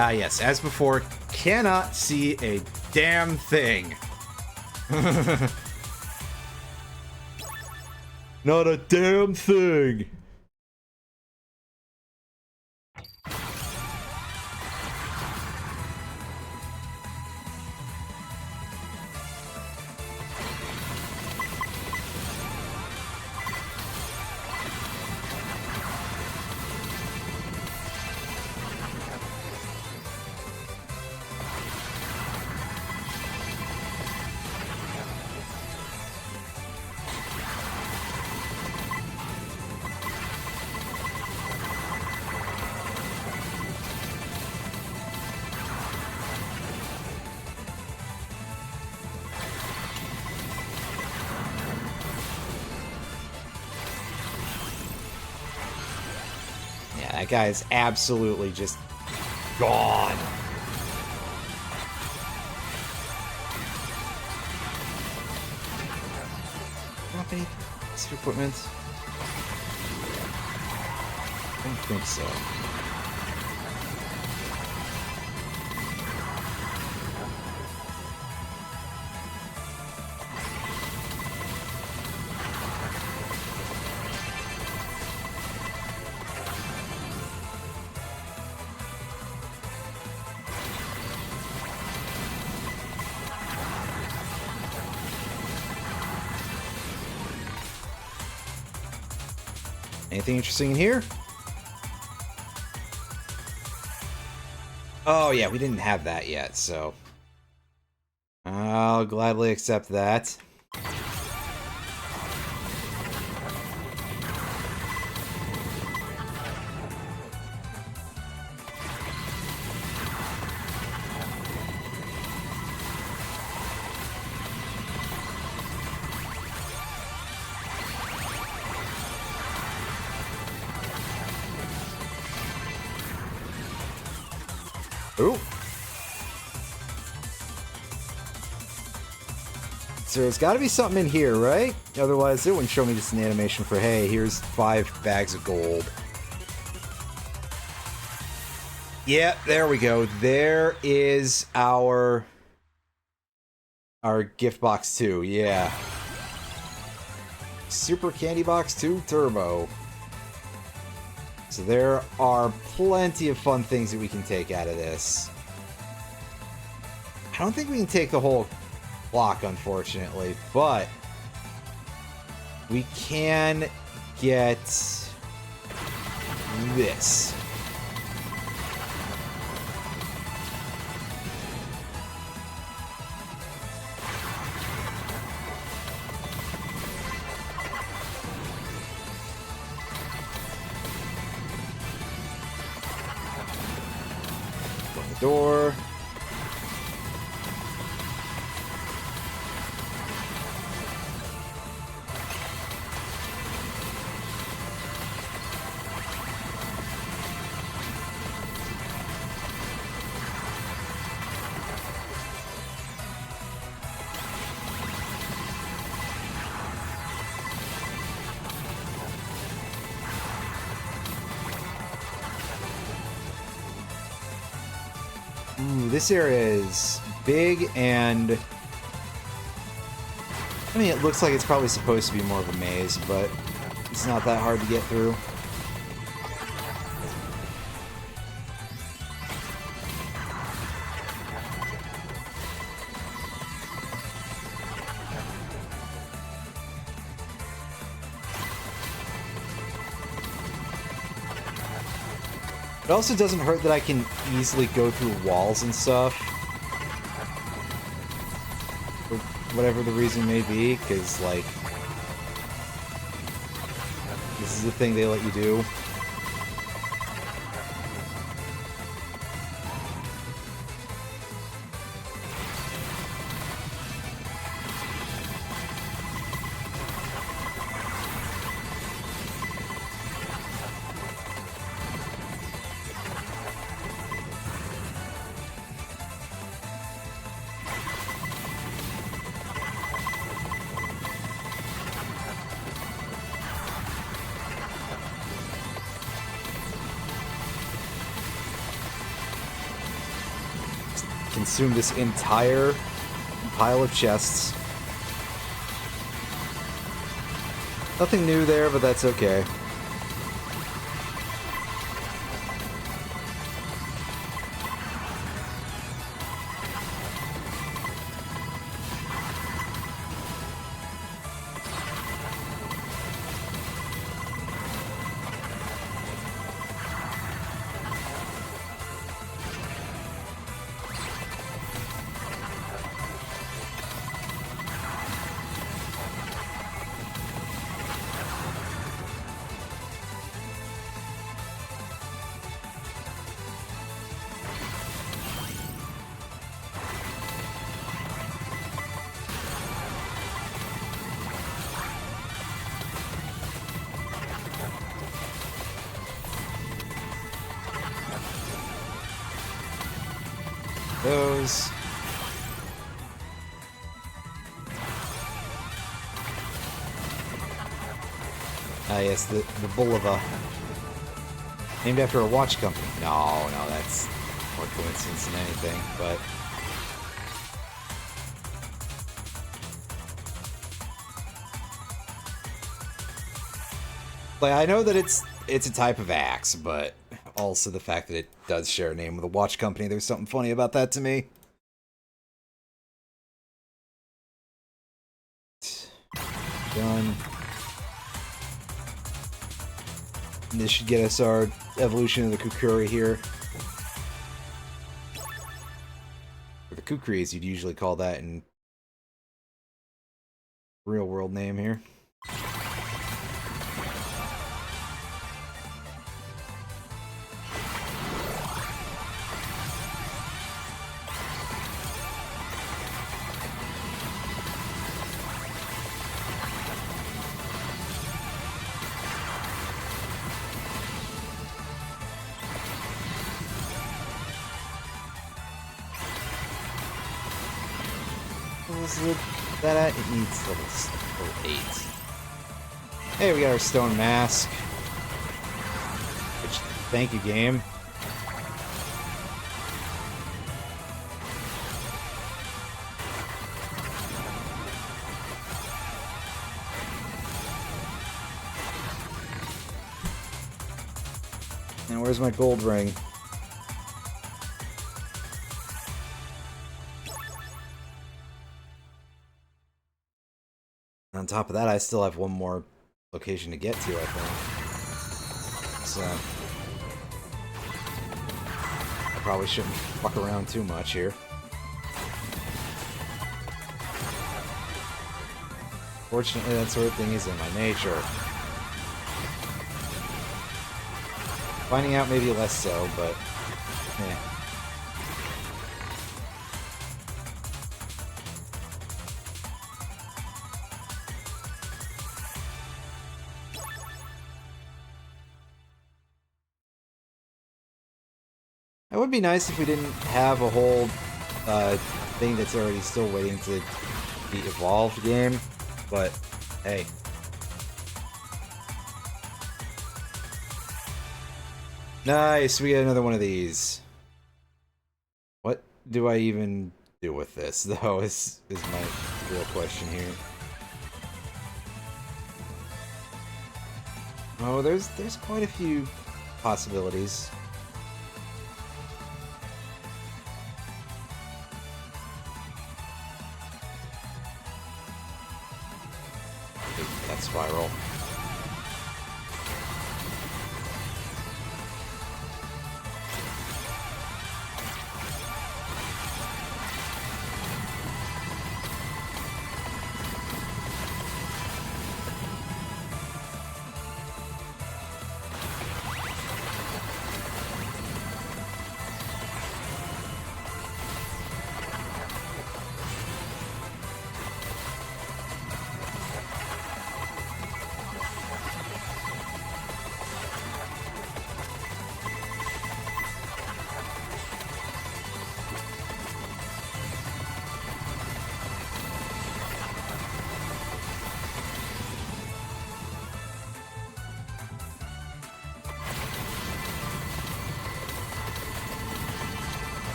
Ah, yes, as before, cannot see a damn thing. Not a damn thing. That guy is absolutely just gone. Drop any piece of equipment. I don't think so. Anything interesting in here? Oh yeah, we didn't have that yet, so I'll gladly accept that. Ooh. So there's got to be something in here, right? Otherwise, it wouldn't show me just an animation for, hey, here's 5 bags of gold. Yeah, there we go. There is our gift box 2, yeah. Super Candy Box 2 Turbo. So there are plenty of fun things that we can take out of this. I don't think we can take the whole clock, unfortunately, but we can get this. Open the door. Ooh, this area is big and... I mean, it looks like it's probably supposed to be more of a maze, but it's not that hard to get through. It also doesn't hurt that I can easily go through walls and stuff. For whatever the reason may be, because, like, this is the thing they let you do. Consume this entire pile of chests. Nothing new there, but that's okay. Those. Ah, yes, the Boulevard. Named after a watch company. No, that's more coincidence than anything, but... Like, I know that it's a type of axe, but also the fact that it does share a name with a watch company, there's something funny about that to me. Done. And this should get us our evolution of the Kukuri here. Or the Kukri, as you'd usually call that in real world name here. That at? It needs level 8. Hey, we got our stone mask. Which, thank you, game. And where's my gold ring? On top of that, I still have one more location to get to, I think. So... I probably shouldn't fuck around too much here. Fortunately, that sort of thing is in my nature. Finding out maybe less so, but... eh. It would be nice if we didn't have a whole thing that's already still waiting to be evolved game, but hey. Nice, we get another one of these. What do I even do with this, though, is my real question here. Oh, there's quite a few possibilities. That spiral.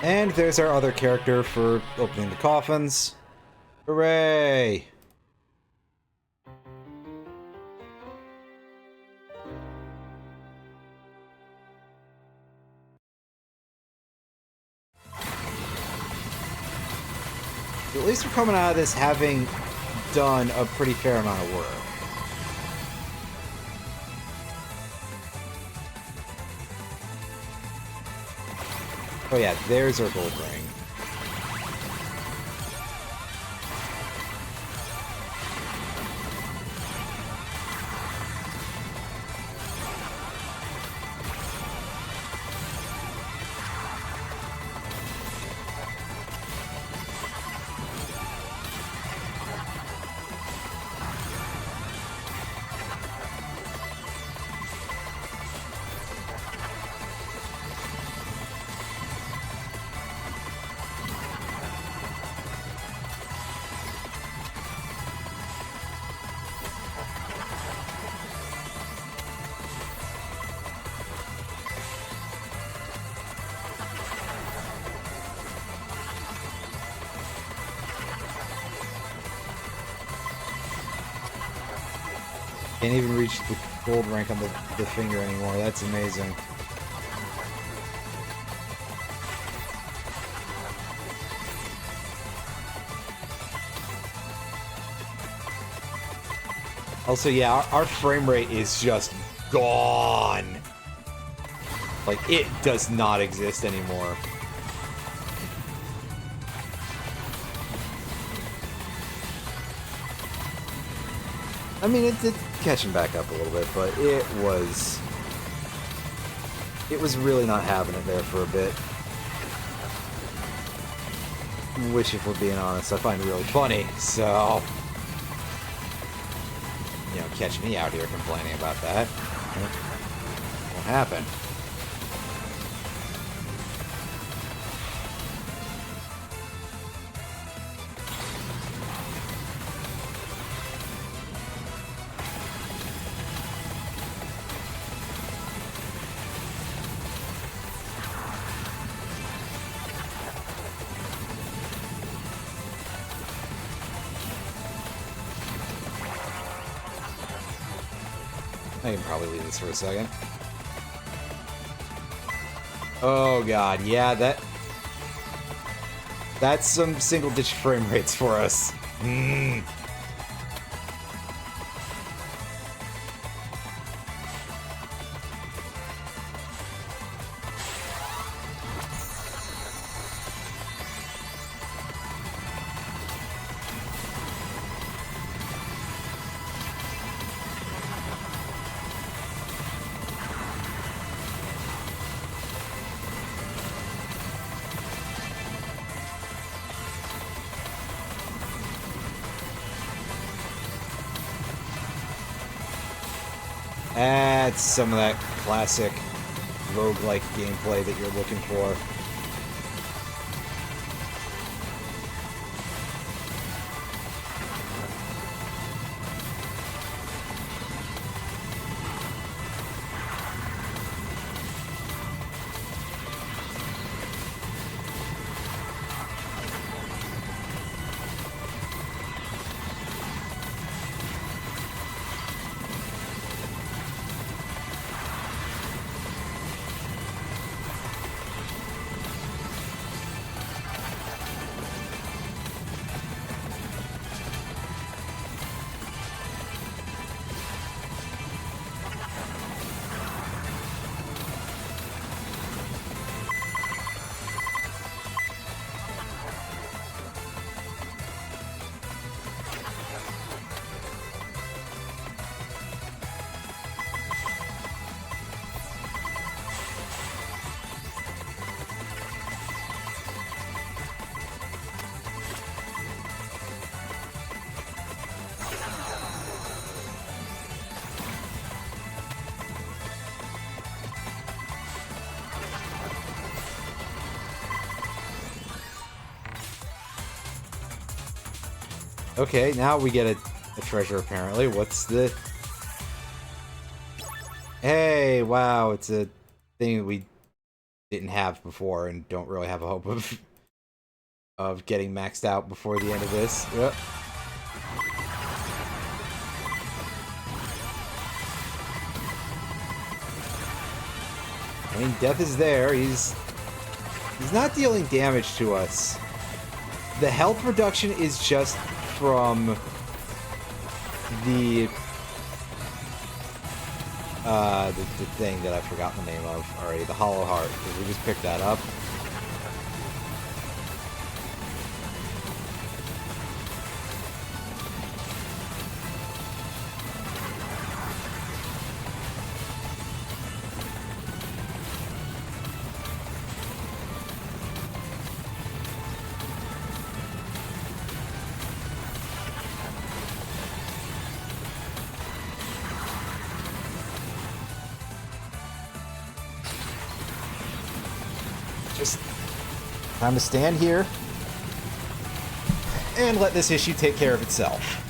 And there's our other character for opening the coffins. Hooray! At least we're coming out of this having done a pretty fair amount of work. Oh yeah, there's our gold ring. Can't even reach the gold rank on the finger anymore. That's amazing. Also, yeah, our frame rate is just gone. Like, it does not exist anymore. I mean, it's catching back up a little bit, but it was really not having it there for a bit. Which, if we're being honest, I find really funny, so... You know, catch me out here complaining about that. Won't happen. I can probably leave this for a second. Oh god, yeah, that's some single-digit frame rates for us. That's some of that classic roguelike gameplay that you're looking for. Okay, now we get a treasure, apparently. What's the... Hey, wow, it's a thing we didn't have before and don't really have a hope of getting maxed out before the end of this. Yep. I mean, death is there. He's not dealing damage to us. The health reduction is just from the thing that I've forgotten the name of already, the Hollow Heart, because we just picked that up. Just time to stand here and let this issue take care of itself.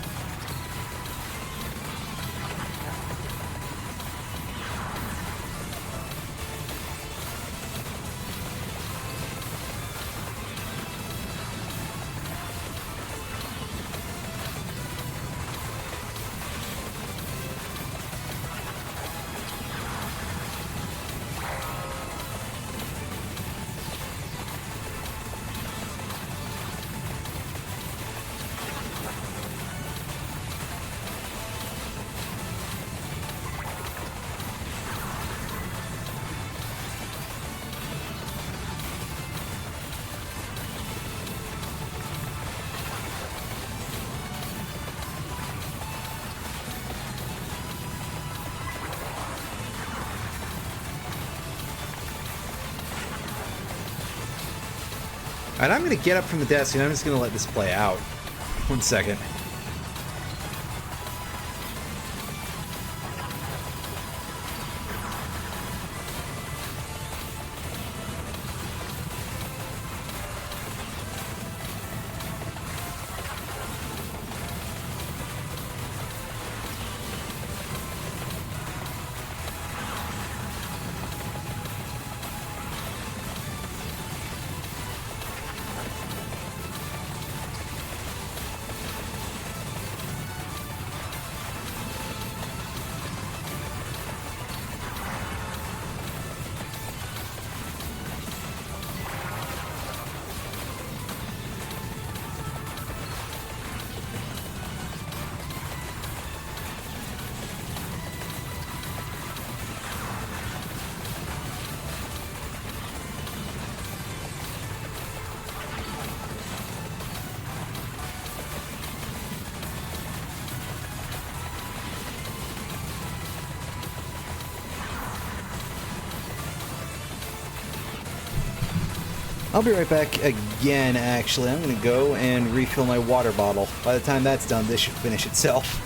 Alright, I'm going to get up from the desk and I'm just going to let this play out. 1 second. I'll be right back again, actually. I'm going to go and refill my water bottle. By the time that's done, this should finish itself.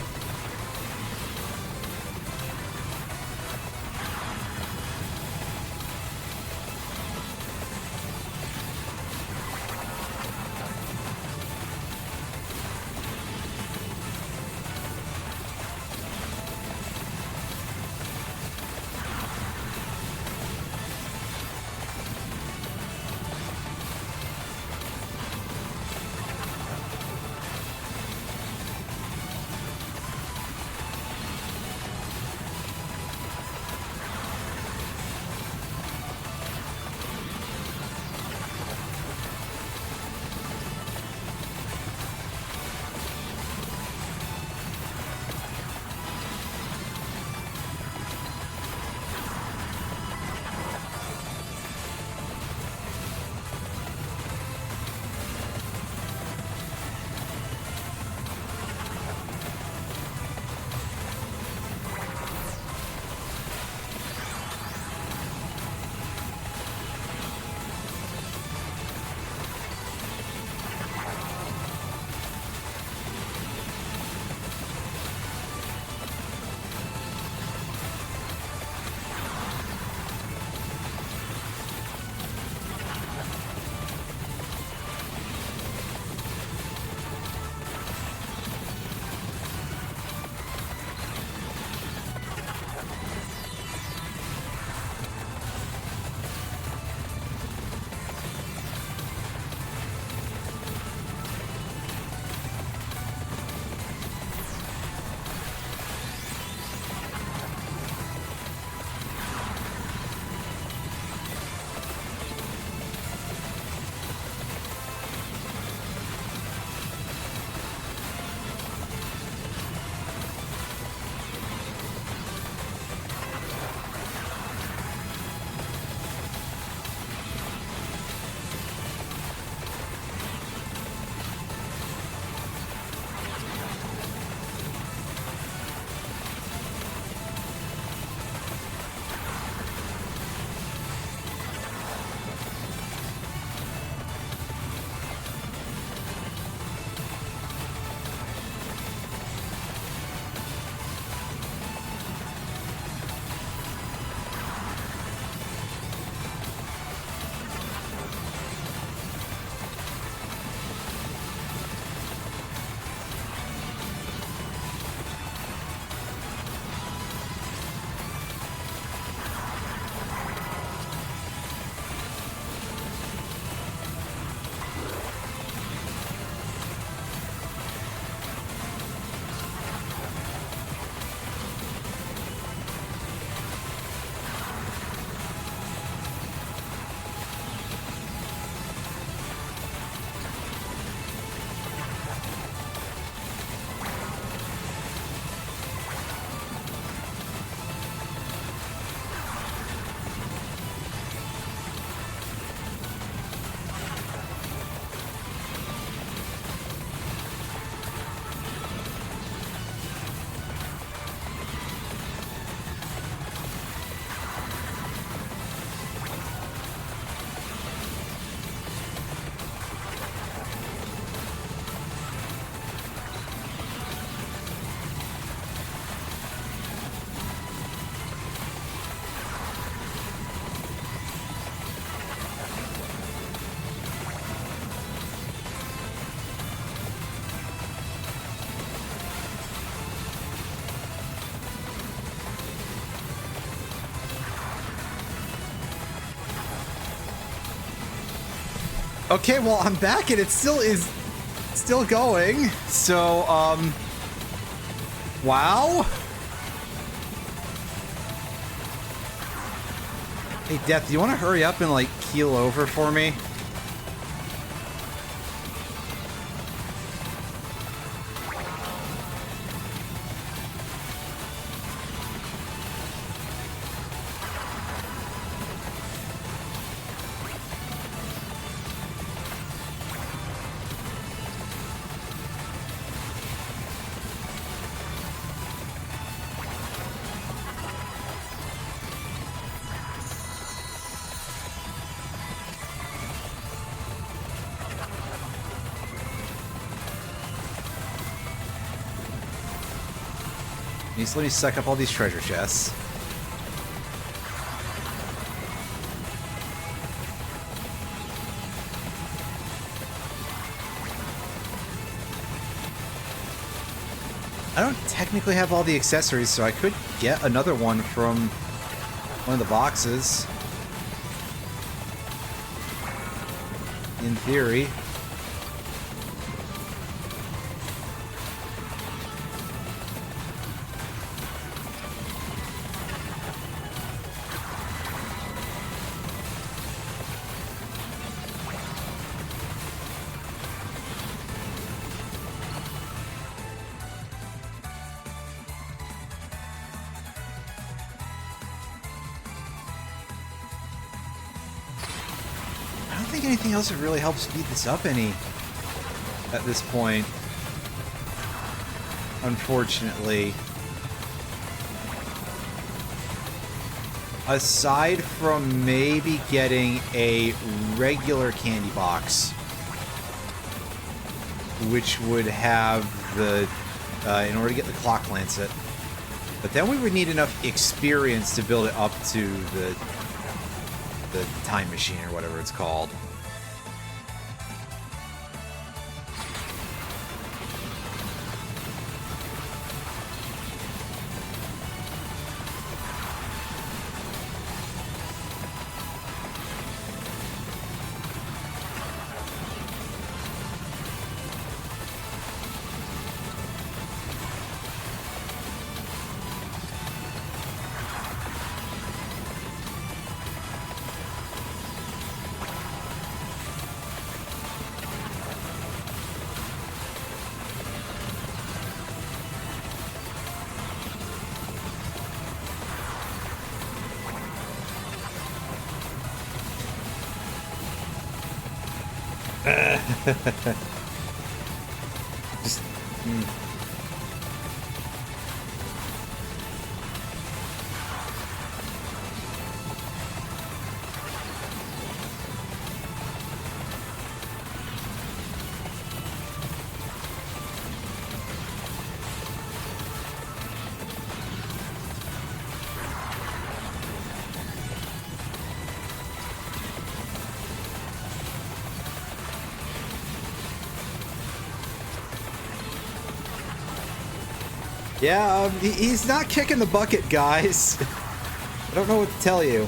Okay, well, I'm back and it still is going. So, wow. Hey, Death, do you want to hurry up and, like, keel over for me? Let me suck up all these treasure chests. I don't technically have all the accessories, so I could get another one from one of the boxes. In theory. Anything else that really helps speed this up any at this point, unfortunately. Aside from maybe getting a regular candy box, which would have the, in order to get the clock lancet. But then we would need enough experience to build it up to the time machine or whatever it's called. Just, yeah, he's not kicking the bucket, guys. I don't know what to tell you.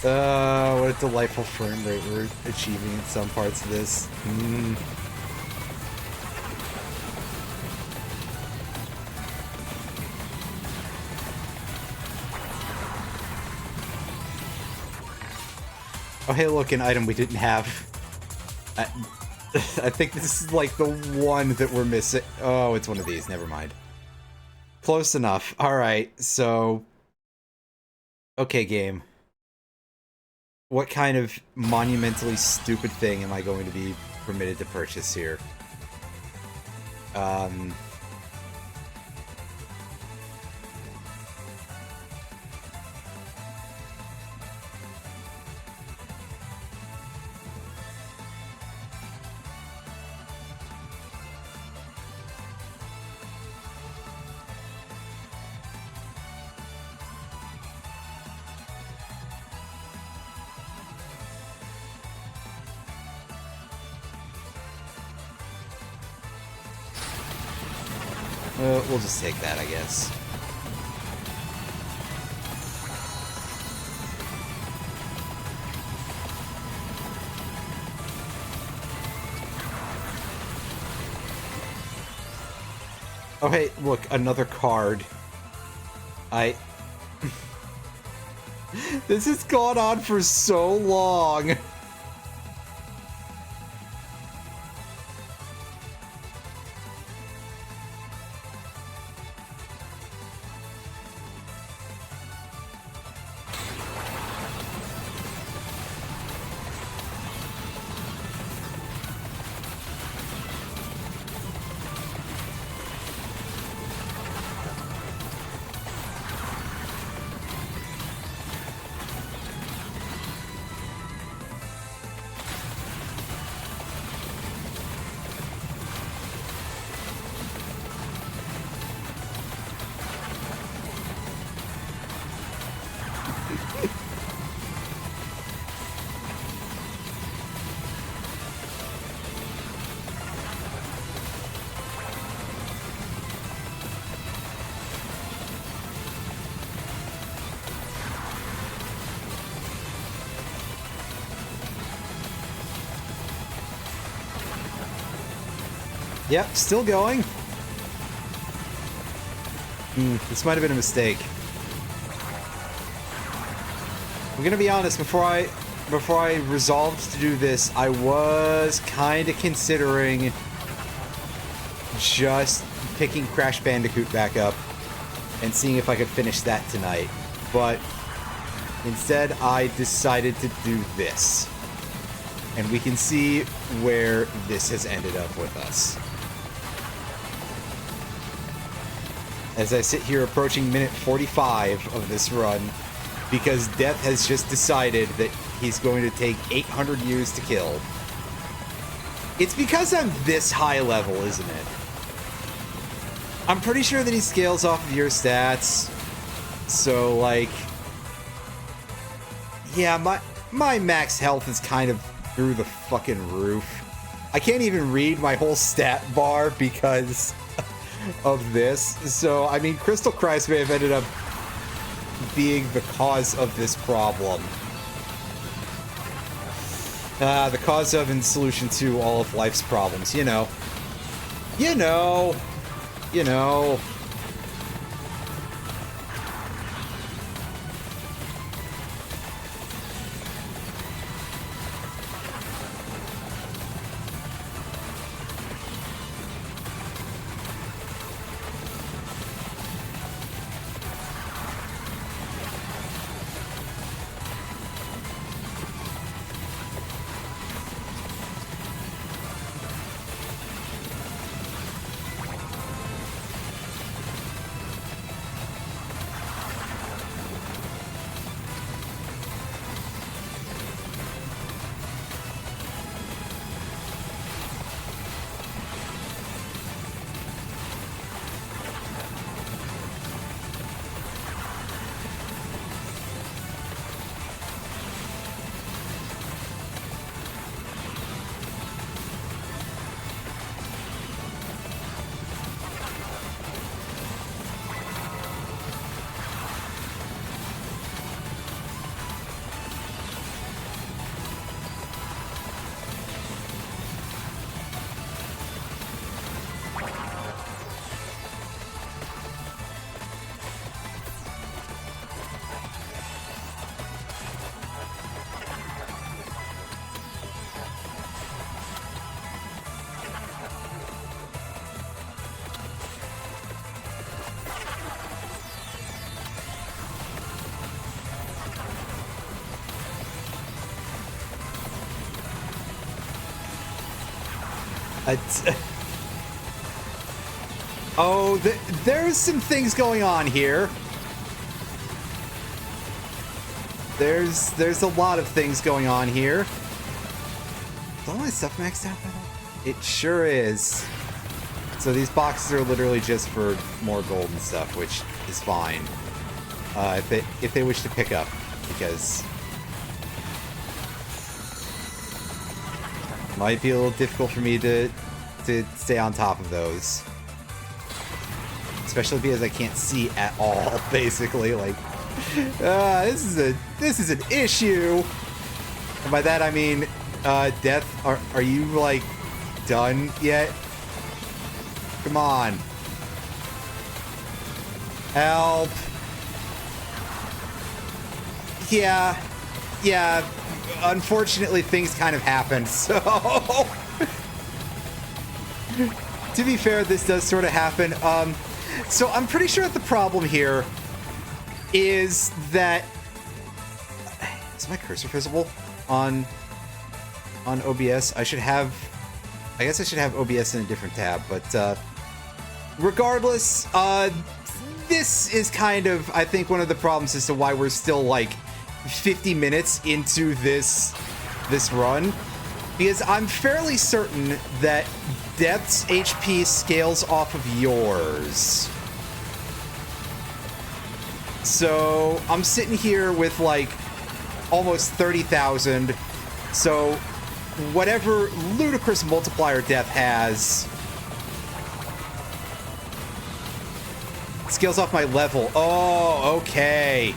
What a delightful frame rate we're achieving in some parts of this. Oh, hey, look, an item we didn't have. I think this is like the one that we're missing. Oh, it's one of these. Never mind. Close enough. Alright, so... Okay, game. What kind of monumentally stupid thing am I going to be permitted to purchase here? We'll just take that, I guess. Oh, hey, look, another card. This has gone on for so long. Yep, still going. This might have been a mistake. I'm gonna be honest, before I resolved to do this, I was kind of considering just picking Crash Bandicoot back up and seeing if I could finish that tonight. But instead, I decided to do this. And we can see where this has ended up with us. As I sit here approaching minute 45 of this run, because Death has just decided that he's going to take 800 years to kill. It's because I'm this high level, isn't it? I'm pretty sure that he scales off of your stats. So, like... yeah, my max health is kind of through the fucking roof. I can't even read my whole stat bar because of this. So, I mean, Crystal Christ may have ended up being the cause of this problem. The cause of and solution to all of life's problems, you know. You know. You know. Oh, there's some things going on here. There's a lot of things going on here. Is all my stuff maxed out by the way? It sure is. So these boxes are literally just for more gold and stuff, which is fine. If they wish to pick up, because it might be a little difficult for me to stay on top of those. Especially because I can't see at all, basically. Like, this is an issue. And by that I mean, Death, are you like done yet? Come on, help! Yeah. Unfortunately, things kind of happen. So, to be fair, this does sort of happen. So I'm pretty sure that the problem here is that... Is my cursor visible on OBS? I guess I should have OBS in a different tab, but regardless, this is kind of, I think, one of the problems as to why we're still like 50 minutes into this run, because I'm fairly certain that Death's HP scales off of yours. So I'm sitting here with like almost 30,000. So whatever ludicrous multiplier Death has scales off my level. Oh, okay.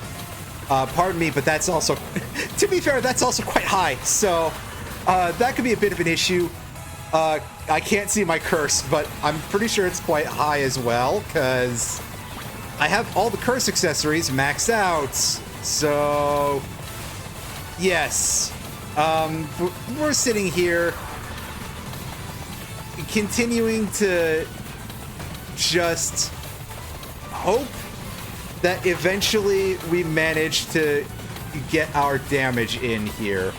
Pardon me, but that's also, to be fair, that's also quite high. So that could be a bit of an issue. I can't see my curse, but I'm pretty sure it's quite high as well, because I have all the curse accessories maxed out. So, yes. We're sitting here continuing to just hope that eventually we manage to get our damage in here.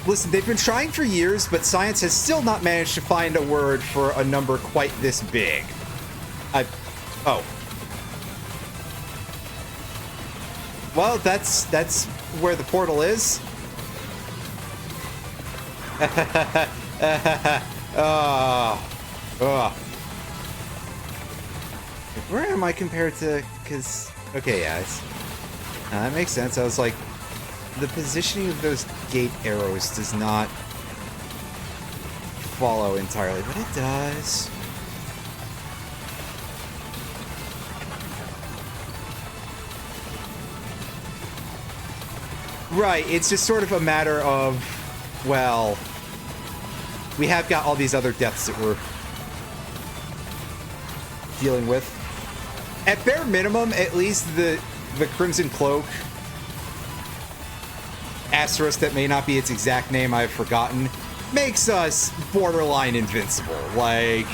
Listen, they've been trying for years, but science has still not managed to find a word for a number quite this big. Oh. Well, that's where the portal is. Where am I compared to? Because okay, yeah, that makes sense. I was like, the positioning of those gate arrows does not follow entirely, but it does. Right, it's just sort of a matter of, well, we have got all these other deaths that we're dealing with. At bare minimum, at least the Crimson Cloak asterisk, that may not be its exact name, I've forgotten, makes us borderline invincible. Like,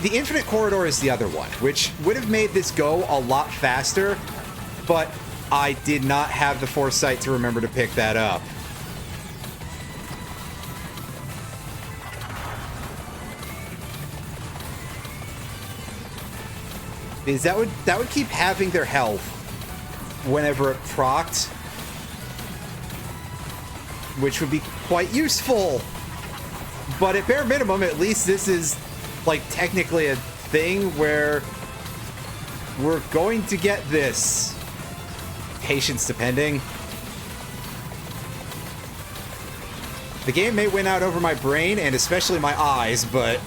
the Infinite Corridor is the other one, which would have made this go a lot faster, but I did not have the foresight to remember to pick that up. Because that would keep having their health whenever it procced, which would be quite useful. But at bare minimum, at least this is like technically a thing where we're going to get this. Patience depending. The game may win out over my brain, and especially my eyes, but...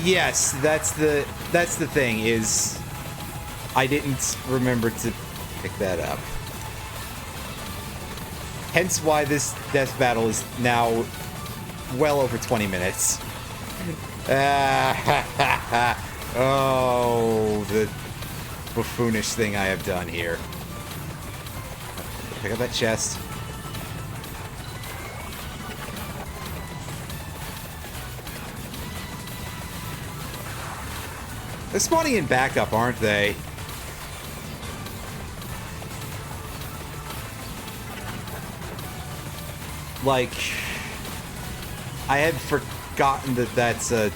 Yes, that's the thing, is I didn't remember to pick that up. Hence why this death battle is now well over 20 minutes. Oh, the buffoonish thing I have done here. Pick up that chest. They're spawning in backup, aren't they? Like, I had forgotten that that's a...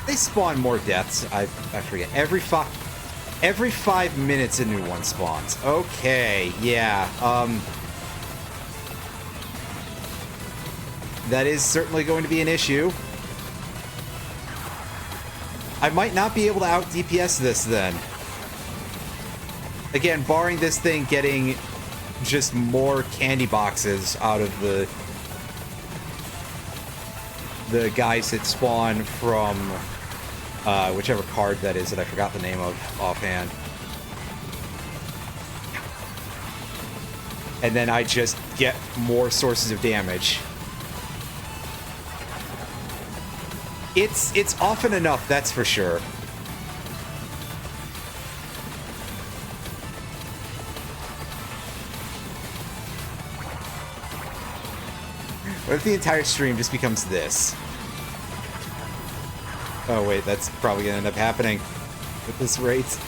They spawn more deaths. I forget. Every 5 minutes a new one spawns. Okay, yeah. That is certainly going to be an issue. I might not be able to out DPS this then. Again, barring this thing getting just more candy boxes out of the guys that spawn from whichever card that is that I forgot the name of offhand. And then I just get more sources of damage. It's often enough, that's for sure. What if the entire stream just becomes this? Oh wait, that's probably gonna end up happening at this rate.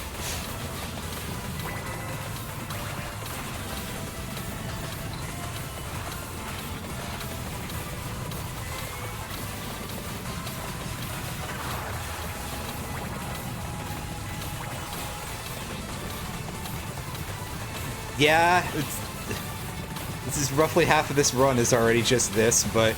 Yeah, this is roughly half of this run is already just this, but...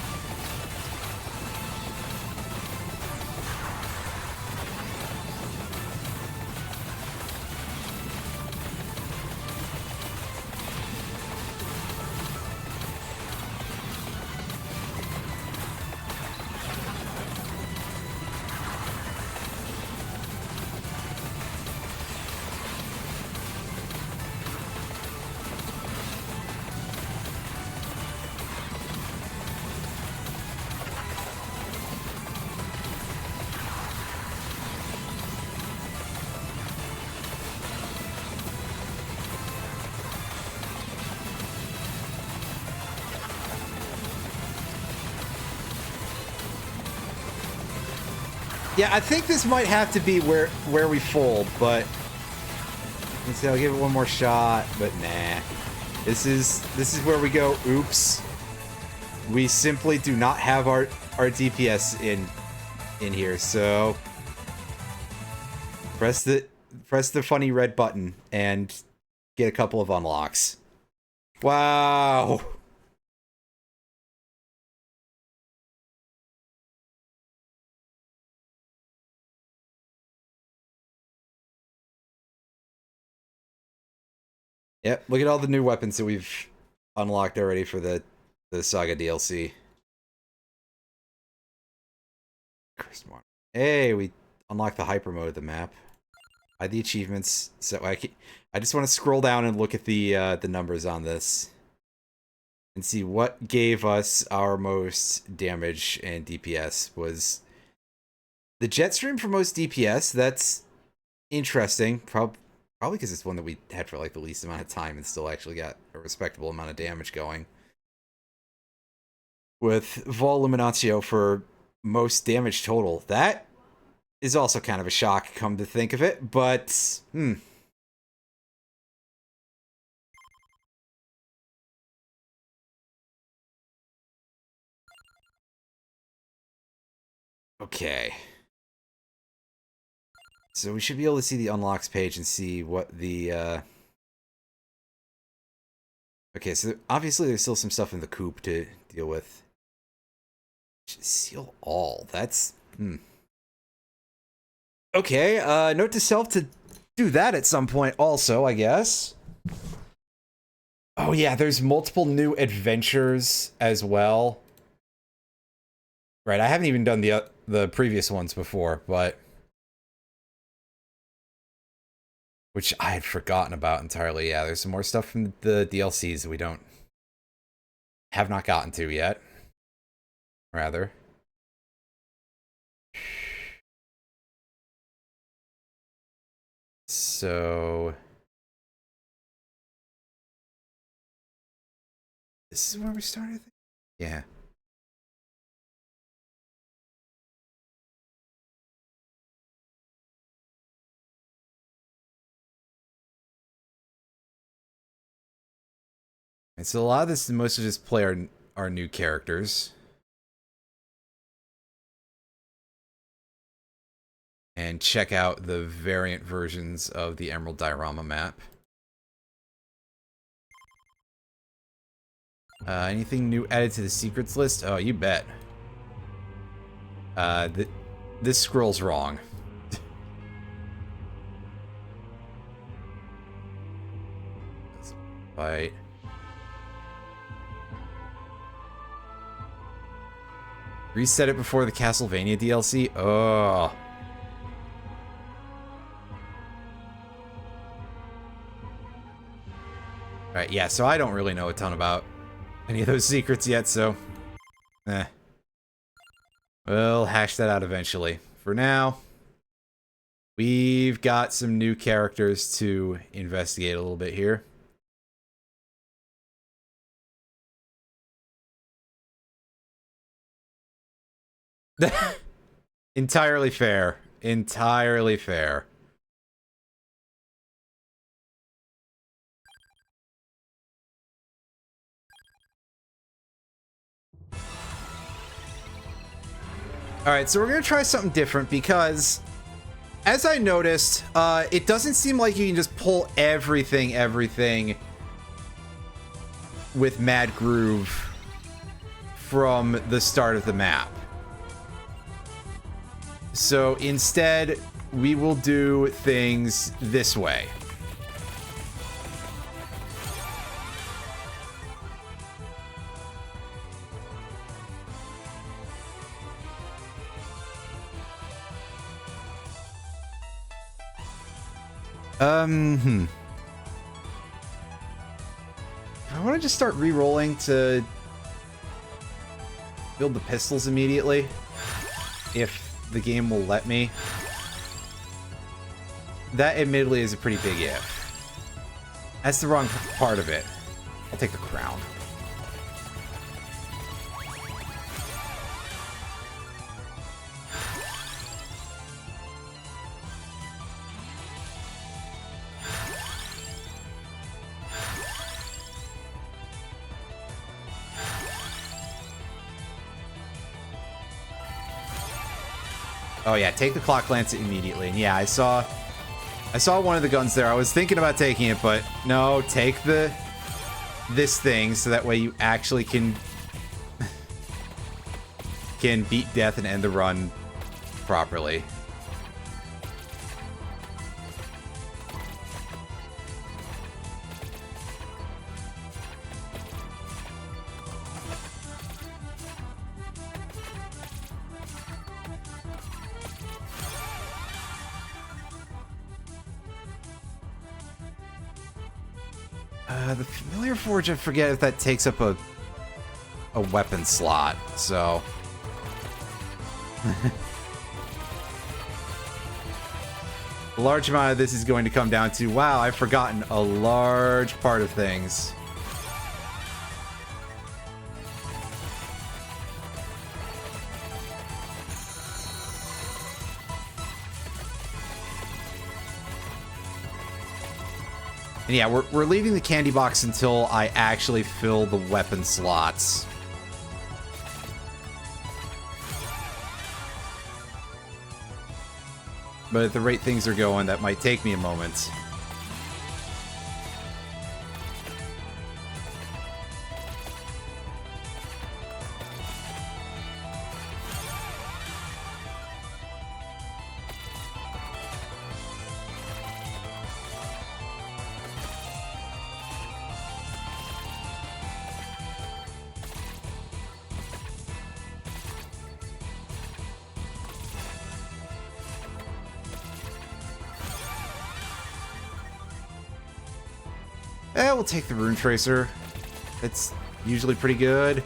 Yeah, I think this might have to be where we fold, but so I'll give it one more shot, but nah. This is where we go, oops. We simply do not have our DPS in here, so press the funny red button and get a couple of unlocks. Wow. Yep, look at all the new weapons that we've unlocked already for the SaGa DLC. Hey, we unlocked the hyper mode of the map. Hide the achievements. So I just want to scroll down and look at the numbers on this. and see what gave us our most damage and DPS. Was the jet stream for most DPS? That's interesting. Probably because it's one that we had for like the least amount of time and still actually got a respectable amount of damage going. With Vol Luminatio for most damage total. That is also kind of a shock, come to think of it, but okay. So we should be able to see the unlocks page and see what the okay, so obviously there's still some stuff in the Coop to deal with. Seal all. That's okay, note to self to do that at some point also, I guess. Oh yeah, there's multiple new adventures as well. Right, I haven't even done the previous ones before, but which I had forgotten about entirely. Yeah, there's some more stuff from the DLCs that we have not gotten to yet. Rather. So this is where we started? Yeah. And so a lot of this is mostly just play our new characters. And check out the variant versions of the Emerald Diorama map. Anything new added to the secrets list? Oh, you bet. This scroll's wrong. Fight. Reset it before the Castlevania DLC? Oh. Right, yeah, so I don't really know a ton about any of those secrets yet, so we'll hash that out eventually. For now, we've got some new characters to investigate a little bit here. Entirely fair. Entirely fair. Alright, so we're going to try something different because, as I noticed, it doesn't seem like you can just pull everything with Mad Groove from the start of the map. So instead, we will do things this way. I want to just start re-rolling to build the pistols immediately, if the game will let me. That admittedly is a pretty big if. That's the wrong part of it. I'll take the crown. Oh yeah, take the clock lance immediately. And yeah, I saw one of the guns there. I was thinking about taking it, but no, take this thing so that way you actually can beat death and end the run properly. The Familiar Forge, I forget if that takes up a a weapon slot, so... A large amount of this is going to come down to, wow, I've forgotten a large part of things. And yeah, we're leaving the candy box until I actually fill the weapon slots. But at the rate things are going, that might take me a moment. We'll take the Rune Tracer. It's usually pretty good.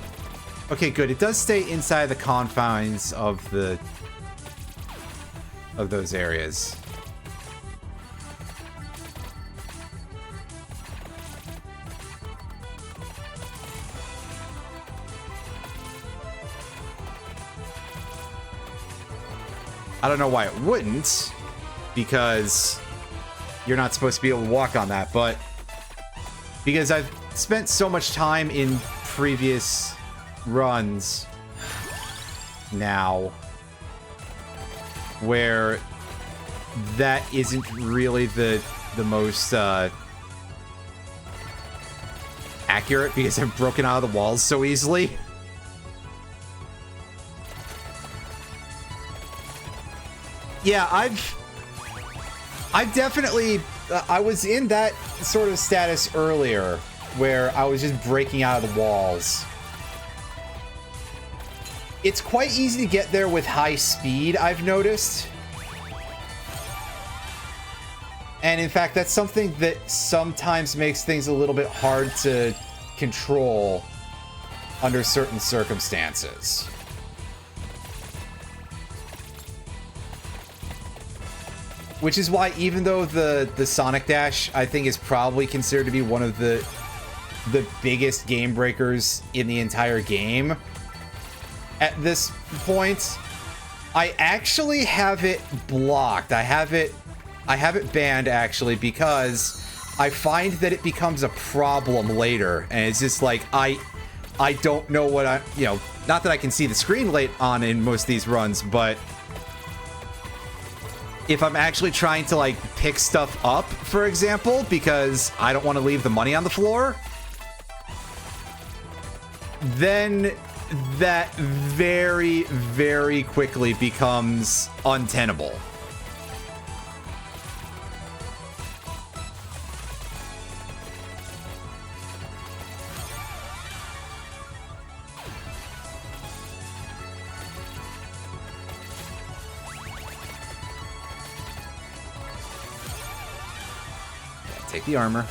Okay, good. It does stay inside the confines of those areas. I don't know why it wouldn't, because you're not supposed to be able to walk on that, but because I've spent so much time in previous runs now where that isn't really the most accurate, because I've broken out of the walls so easily. Yeah, I've definitely... I was in that sort of status earlier, where I was just breaking out of the walls. It's quite easy to get there with high speed, I've noticed. And in fact, that's something that sometimes makes things a little bit hard to control under certain circumstances. Which is why, even though the Sonic Dash, I think, is probably considered to be one of the biggest game breakers in the entire game at this point, I actually have it blocked. I have it banned, actually, because I find that it becomes a problem later, and it's just like, I don't know what not that I can see the screen late on in most of these runs, but if I'm actually trying to, like, pick stuff up, for example, because I don't want to leave the money on the floor, then that very, very quickly becomes untenable. Take the armor.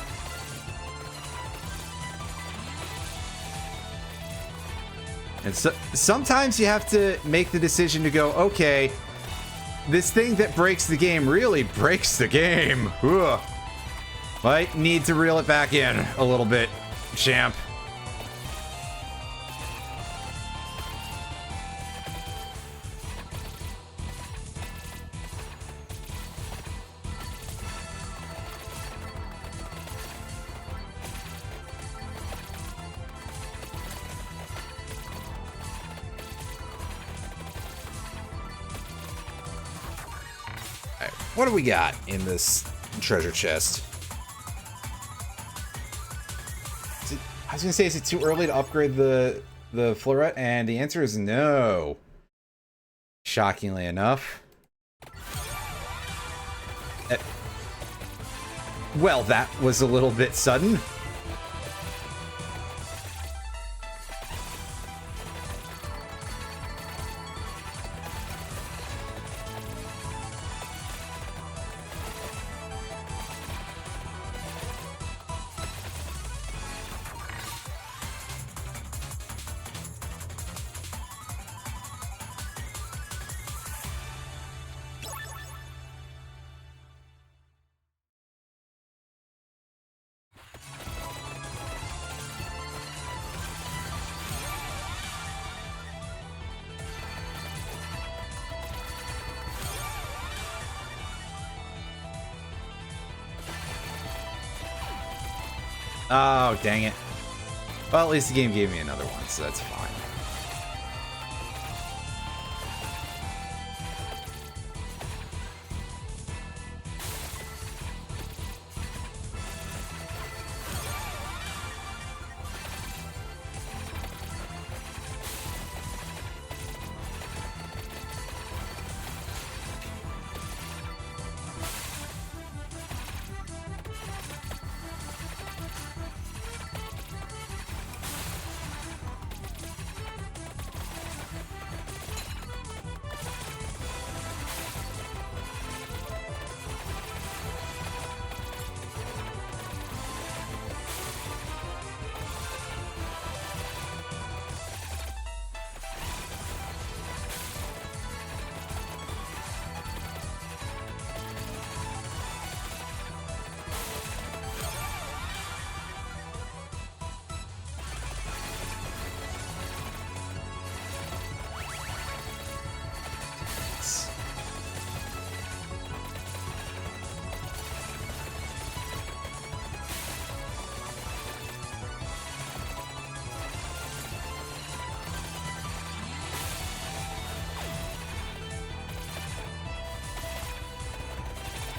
And so, sometimes you have to make the decision to go, okay, this thing that breaks the game really breaks the game. Ugh. Might need to reel it back in a little bit, champ. What do we got in this treasure chest? I was gonna say, is it too early to upgrade the floret? And the answer is no. Shockingly enough. Well, that was a little bit sudden. Oh, dang it. Well, at least the game gave me another one, so that's fine.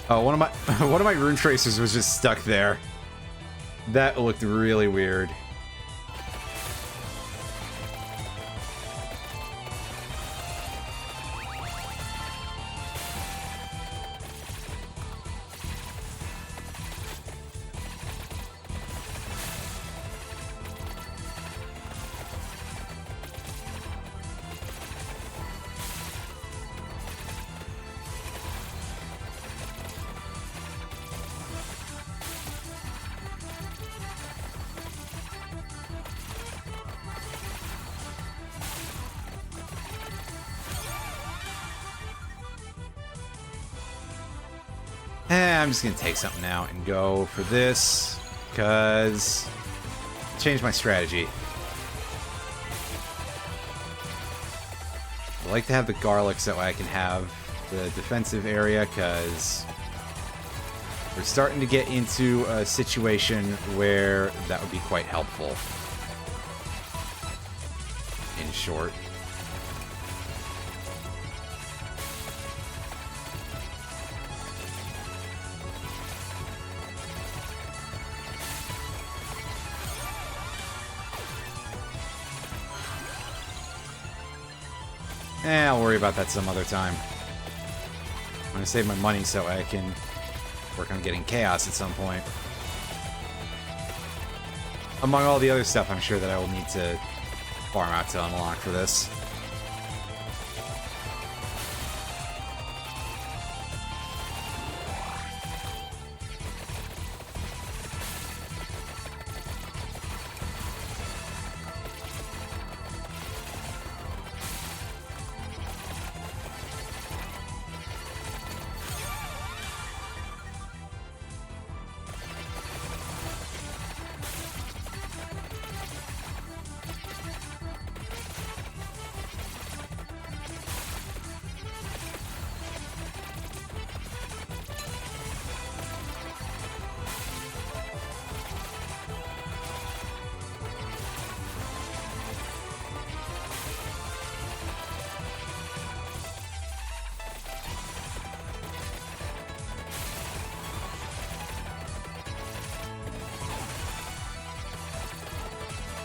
Oh, one of my one of my rune tracers was just stuck there. That looked really weird. I'm just gonna take something out and go for this, because change my strategy. I like to have the garlic so I can have the defensive area, because we're starting to get into a situation where that would be quite helpful. In short. I'll worry about that some other time. I'm gonna save my money so I can work on getting chaos at some point. Among all the other stuff I'm sure that I will need to farm out to unlock for this.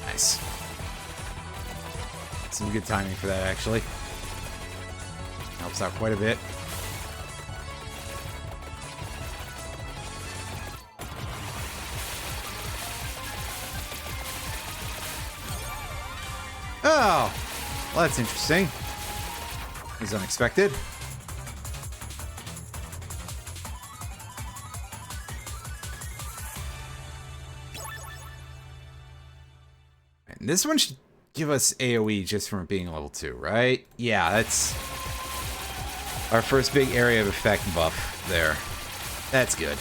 Nice. Some good timing for that, actually. Helps out quite a bit. Oh! Well, that's interesting. It was unexpected. This one should give us AoE just from it being level 2, right? Yeah, that's our first big area of effect buff there. That's good.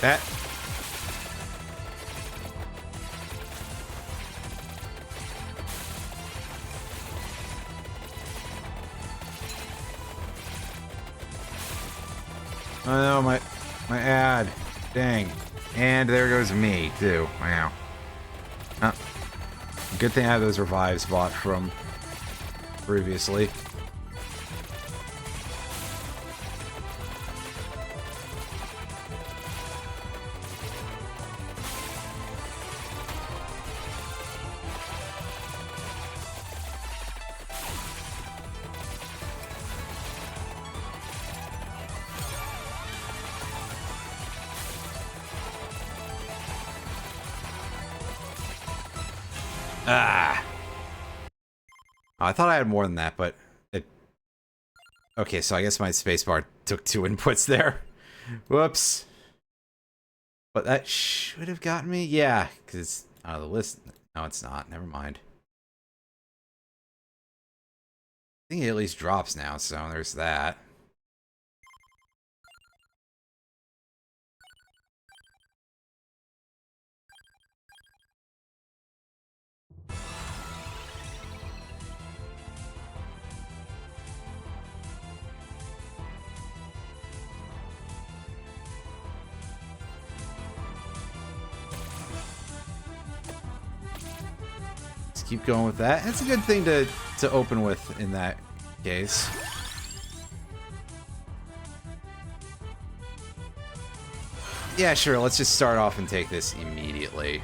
That. Oh no, my ad. Dang. And there goes me, too. Wow. Good thing I have those revives bought from previously. Ah. Oh, I thought I had more than that, but it... Okay, so I guess my spacebar took 2 inputs there. Whoops. But that should have gotten me? Yeah, because it's out of the list. No, it's not. Never mind. I think it at least drops now, so there's that. Keep going with that. It's a good thing to open with in that case. Yeah, sure. Let's just start off and take this immediately.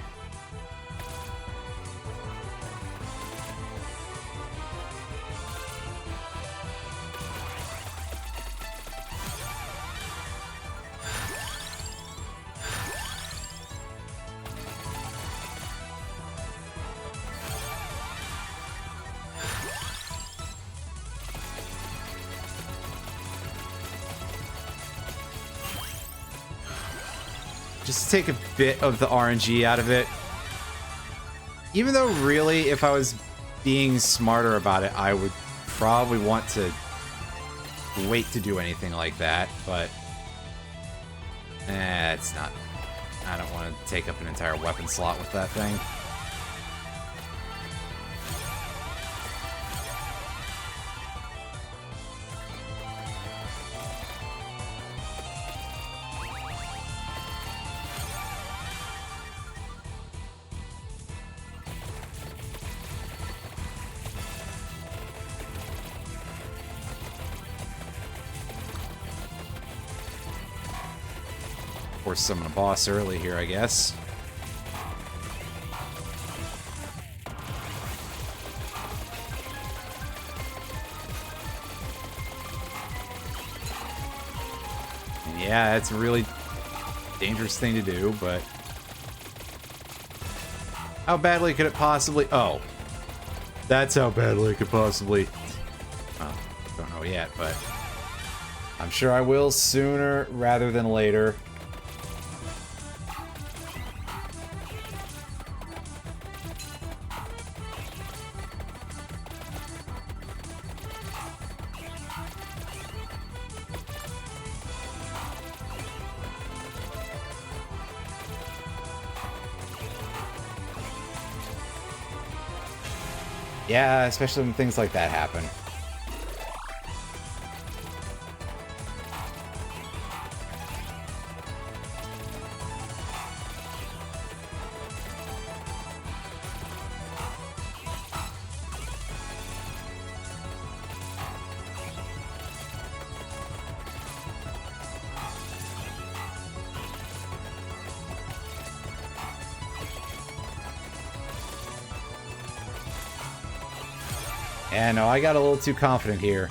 Just to take a bit of the RNG out of it. Even though, really, if I was being smarter about it, I would probably want to wait to do anything like that, but... it's not... I don't want to take up an entire weapon slot with that thing. Or summon a boss early here, I guess. And yeah, it's a really dangerous thing to do, but... How badly could it possibly... Oh. That's how badly it could possibly... Well, don't know yet, but... I'm sure I will sooner rather than later. Yeah, especially when things like that happen. Yeah, no, I got a little too confident here.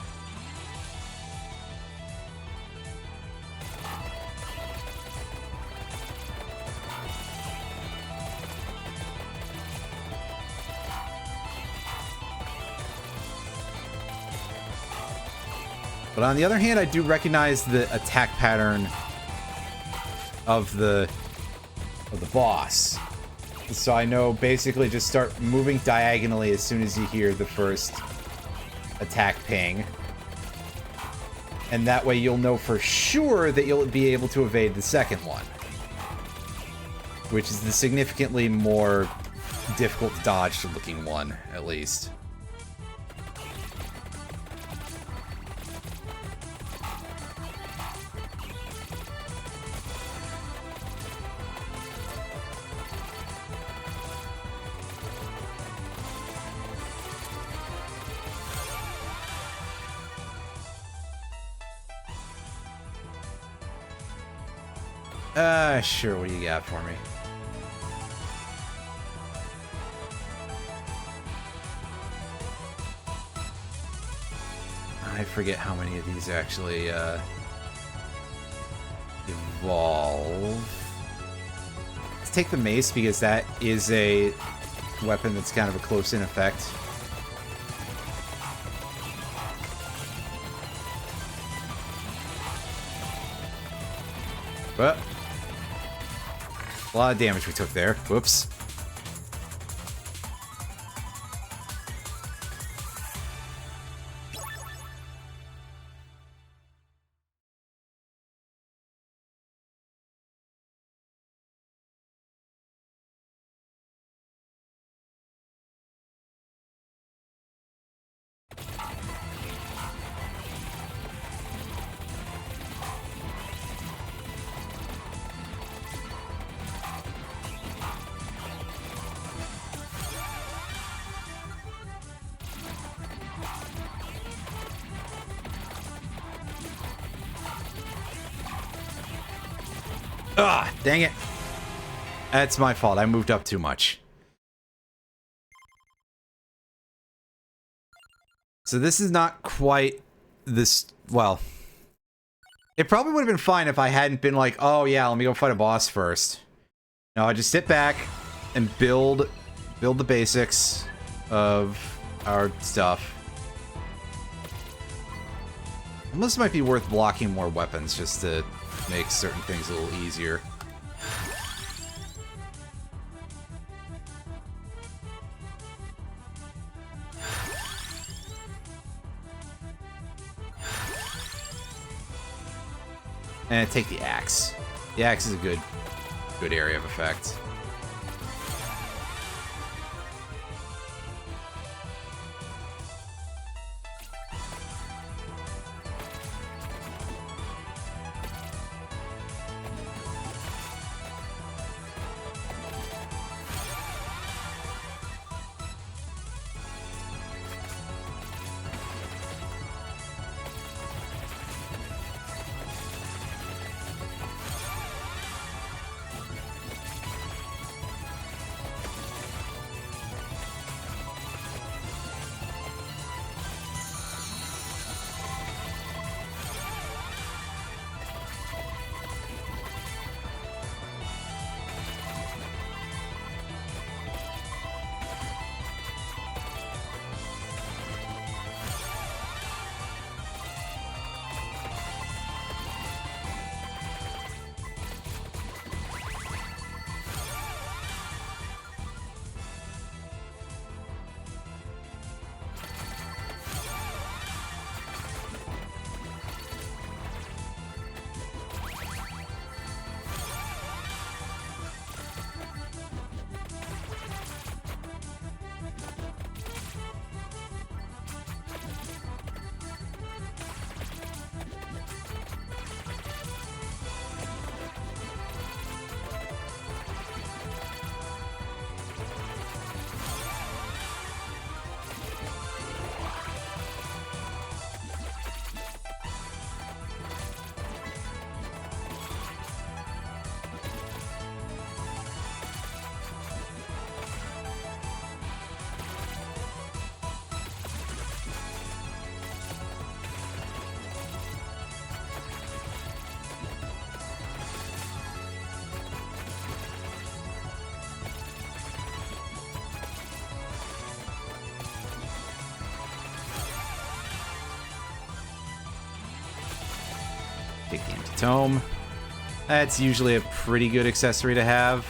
But on the other hand, I do recognize the attack pattern of the boss. So I know basically just start moving diagonally as soon as you hear the first attack ping. And that way you'll know for sure that you'll be able to evade the second one. which is the significantly more difficult to dodge looking one, at least. Sure, what do you got for me? I forget how many of these actually, evolve. Let's take the mace, because that is a weapon that's kind of a close-in effect. But a lot of damage we took there. Whoops. Ah, dang it. That's my fault. I moved up too much. So this is not quite this... Well, it probably would have been fine if I hadn't been like, oh yeah, let me go fight a boss first. No, I just sit back and build the basics of our stuff. Almost might be worth blocking more weapons just to make certain things a little easier. And take the axe. The axe is a good area of effect. Take the empty tome. That's usually a pretty good accessory to have.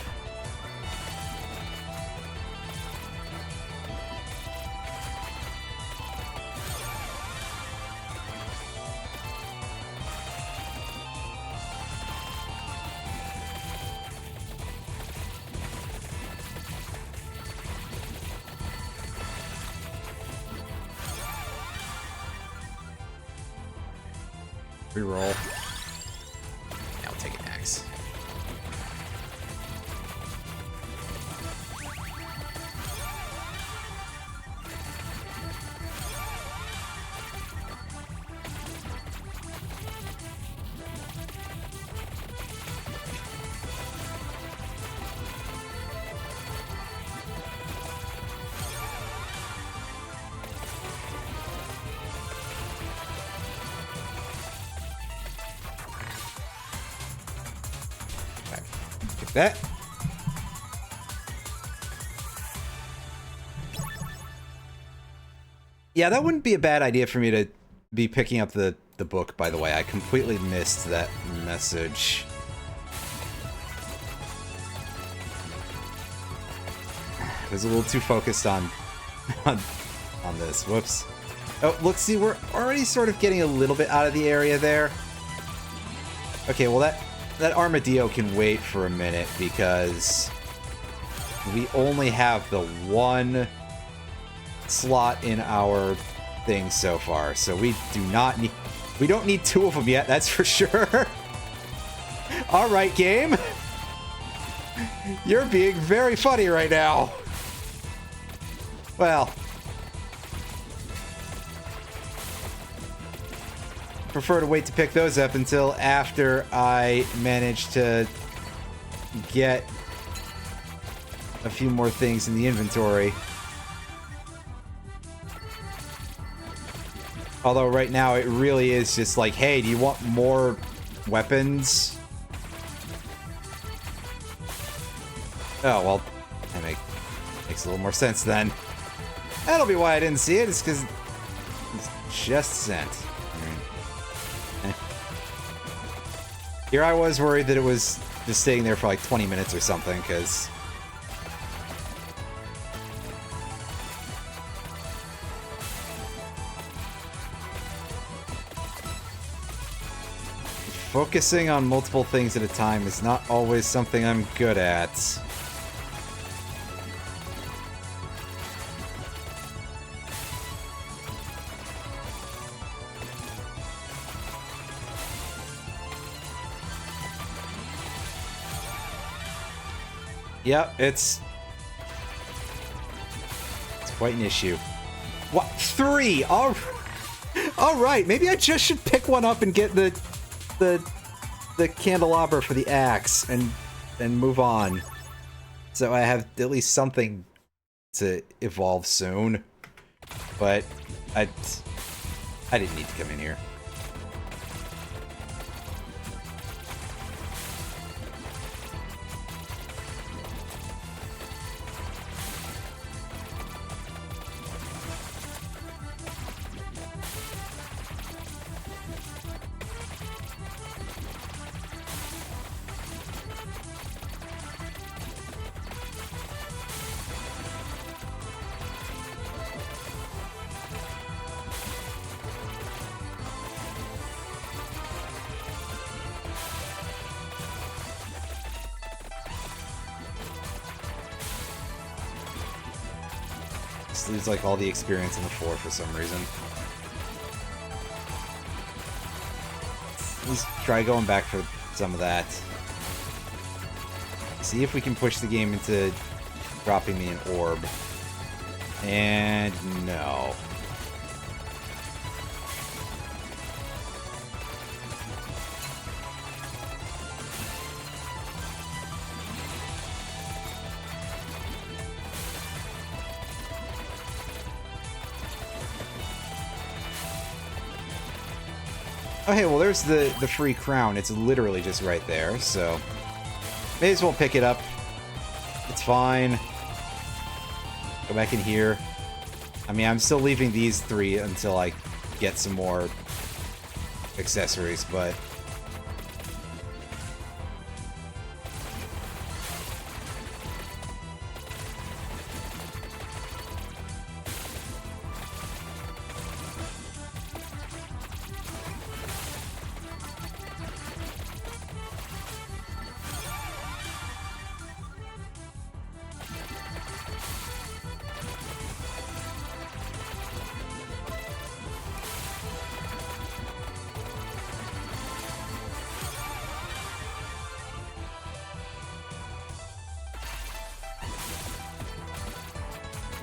Reroll. Yeah, I'll take an axe. That. Yeah, that wouldn't be a bad idea for me to be picking up the book, by the way. I completely missed that message. I was a little too focused on this. Whoops. Oh, look, see, we're already sort of getting a little bit out of the area there. Okay, well, that armadillo can wait for a minute because we only have the one slot in our thing so far, so we don't need two of them yet, that's for sure. All right, game. You're being very funny right now. Well, prefer to wait to pick those up until after I manage to get a few more things in the inventory. Although right now it really is just like, hey, do you want more weapons? Oh, well, that makes a little more sense then. That'll be why I didn't see it, it's because it's just sent. Here I was worried that it was just staying there for like 20 minutes or something, because... focusing on multiple things at a time is not always something I'm good at. Yep, it's quite an issue. What? 3! All right, maybe I just should pick one up and get the candelabra for the axe and move on. So I have at least something to evolve soon. But I didn't need to come in here. Lose like all the experience in the 4 for some reason. Let's try going back for some of that. See if we can push the game into dropping me an orb. And no. Oh, hey, well, there's the free crown. It's literally just right there, so... may as well pick it up. It's fine. Go back in here. I mean, I'm still leaving these 3 until I get some more accessories, but...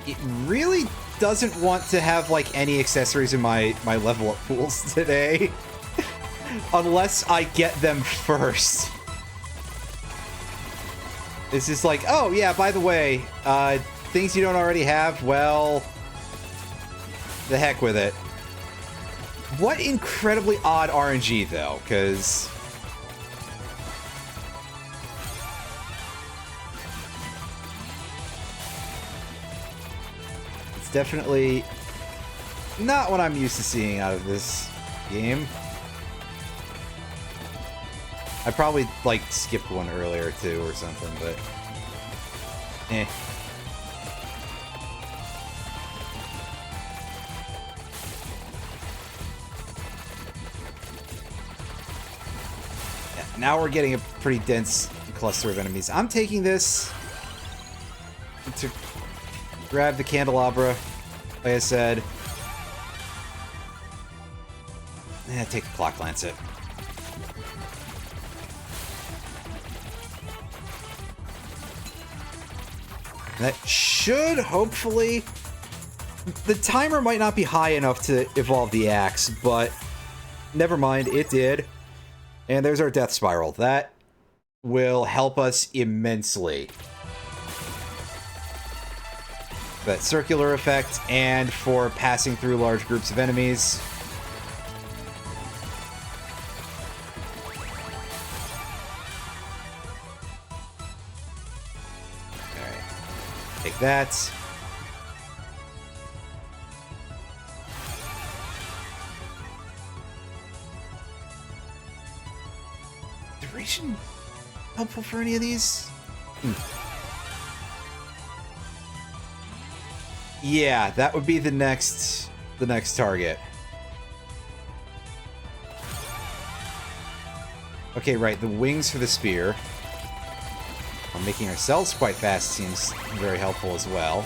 it really doesn't want to have, like, any accessories in my level up pools today. Unless I get them first. It's just like, oh, yeah, by the way, things you don't already have, well, the heck with it. What incredibly odd RNG, though, because... it's definitely not what I'm used to seeing out of this game. I probably, like, skipped one earlier, too, or something, but... eh. Yeah, now we're getting a pretty dense cluster of enemies. I'm taking this to grab the candelabra, like I said. Yeah, take the clock lancet. That should, hopefully... the timer might not be high enough to evolve the axe, but never mind, it did. And there's our death spiral. That will help us immensely. That circular effect, and for passing through large groups of enemies. Take that. Duration helpful for any of these? Yeah, that would be the next target. Okay, right, the wings for the spear. Making ourselves quite fast seems very helpful as well.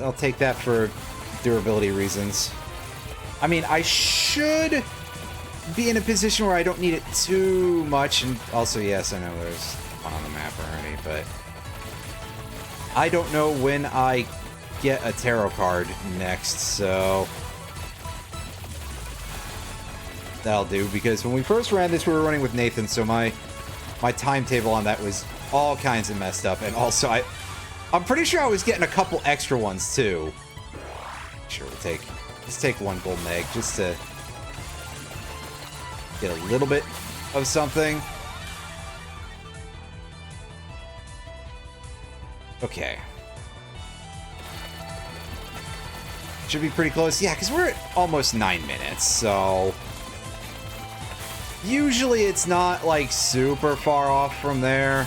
I'll take that for durability reasons. I mean, I should be in a position where I don't need it too much, and also, yes, I know there's one on the map already, but I don't know when I get a tarot card next, so that'll do, because when we first ran this, we were running with Nathan, so my timetable on that was all kinds of messed up, and also I'm pretty sure I was getting a couple extra ones, too. Sure, let's take one golden egg, just to get a little bit of something. Okay. Should be pretty close. Yeah, because we're at almost 9 minutes, so... usually it's not, like, super far off from there.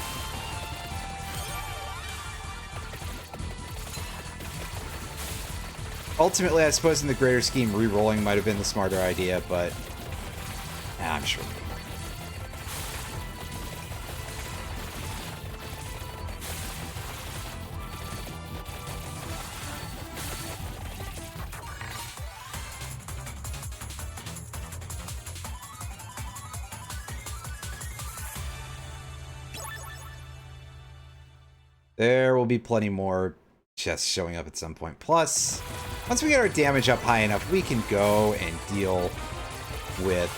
Ultimately, I suppose in the greater scheme, re-rolling might have been the smarter idea, but... I'm sure. There will be plenty more chests showing up at some point. Plus, once we get our damage up high enough, we can go and deal with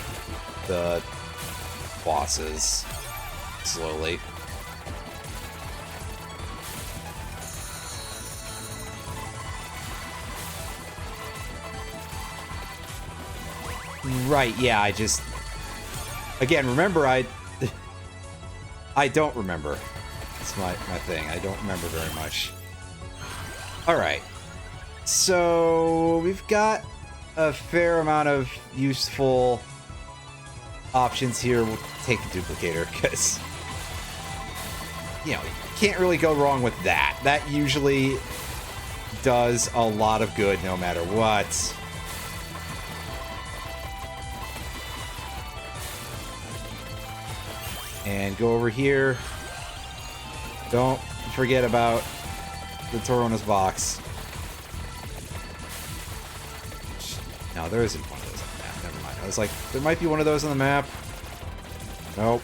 the bosses slowly. Right, yeah, I just... again, remember, I don't remember. That's my thing. I don't remember very much. Alright. So, we've got a fair amount of useful options here, we'll take the duplicator, because, you know, you can't really go wrong with that. That usually does a lot of good no matter what. And go over here. Don't forget about the Torona's box. No, there isn't one of those on the map. Never mind. I was like, there might be one of those on the map. Nope.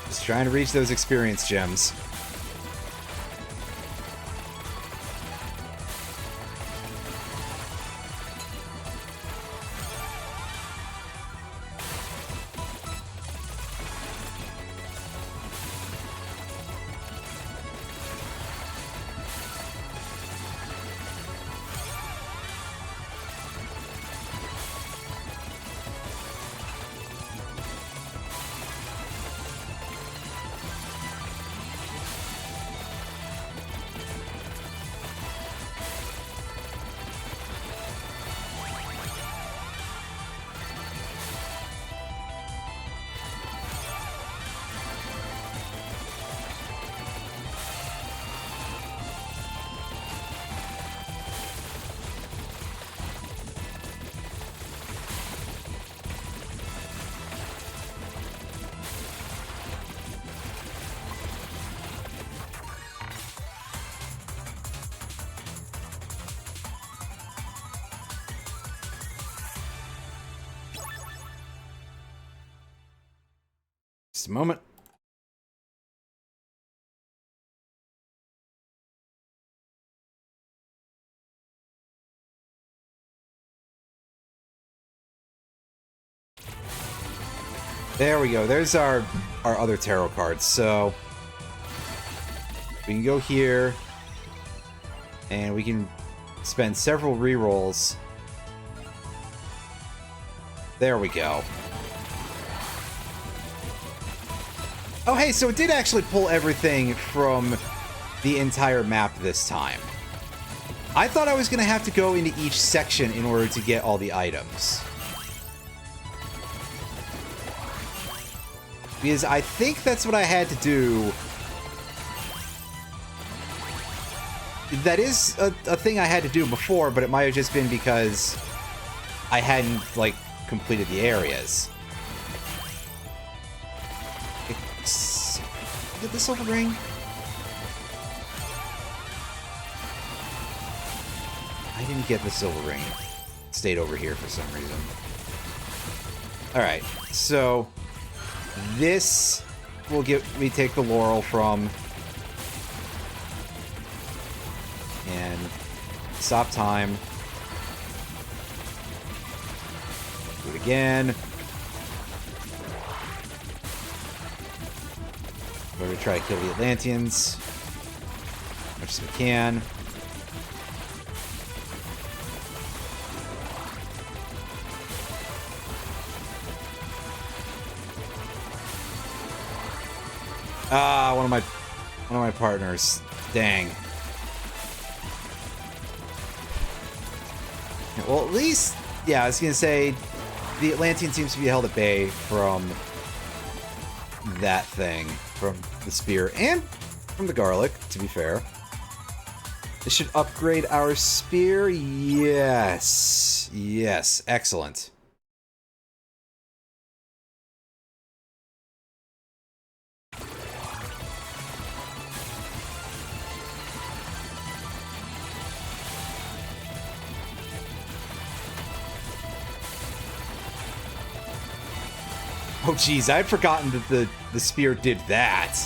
Just trying to reach those experience gems. Just a moment. There we go. There's our other tarot cards. So we can go here and we can spend several rerolls. There we go. Oh, hey, so it did actually pull everything from the entire map this time. I thought I was going to have to go into each section in order to get all the items. Because I think that's what I had to do. That is a thing I had to do before, but it might have just been because I hadn't, like, completed the areas. Get the silver ring? I didn't get the silver ring. It stayed over here for some reason. Alright, so this will get me take the laurel from. And stop time. Do it again. We're going to try to kill the Atlanteans as much as we can. Ah, one of my partners. Dang. Well, at least, yeah, I was gonna say the Atlantean seems to be held at bay from that thing, from the spear, and from the garlic, to be fair. This should upgrade our spear. Yes. Yes. Excellent. Oh, geez, I'd forgotten that the spear did that.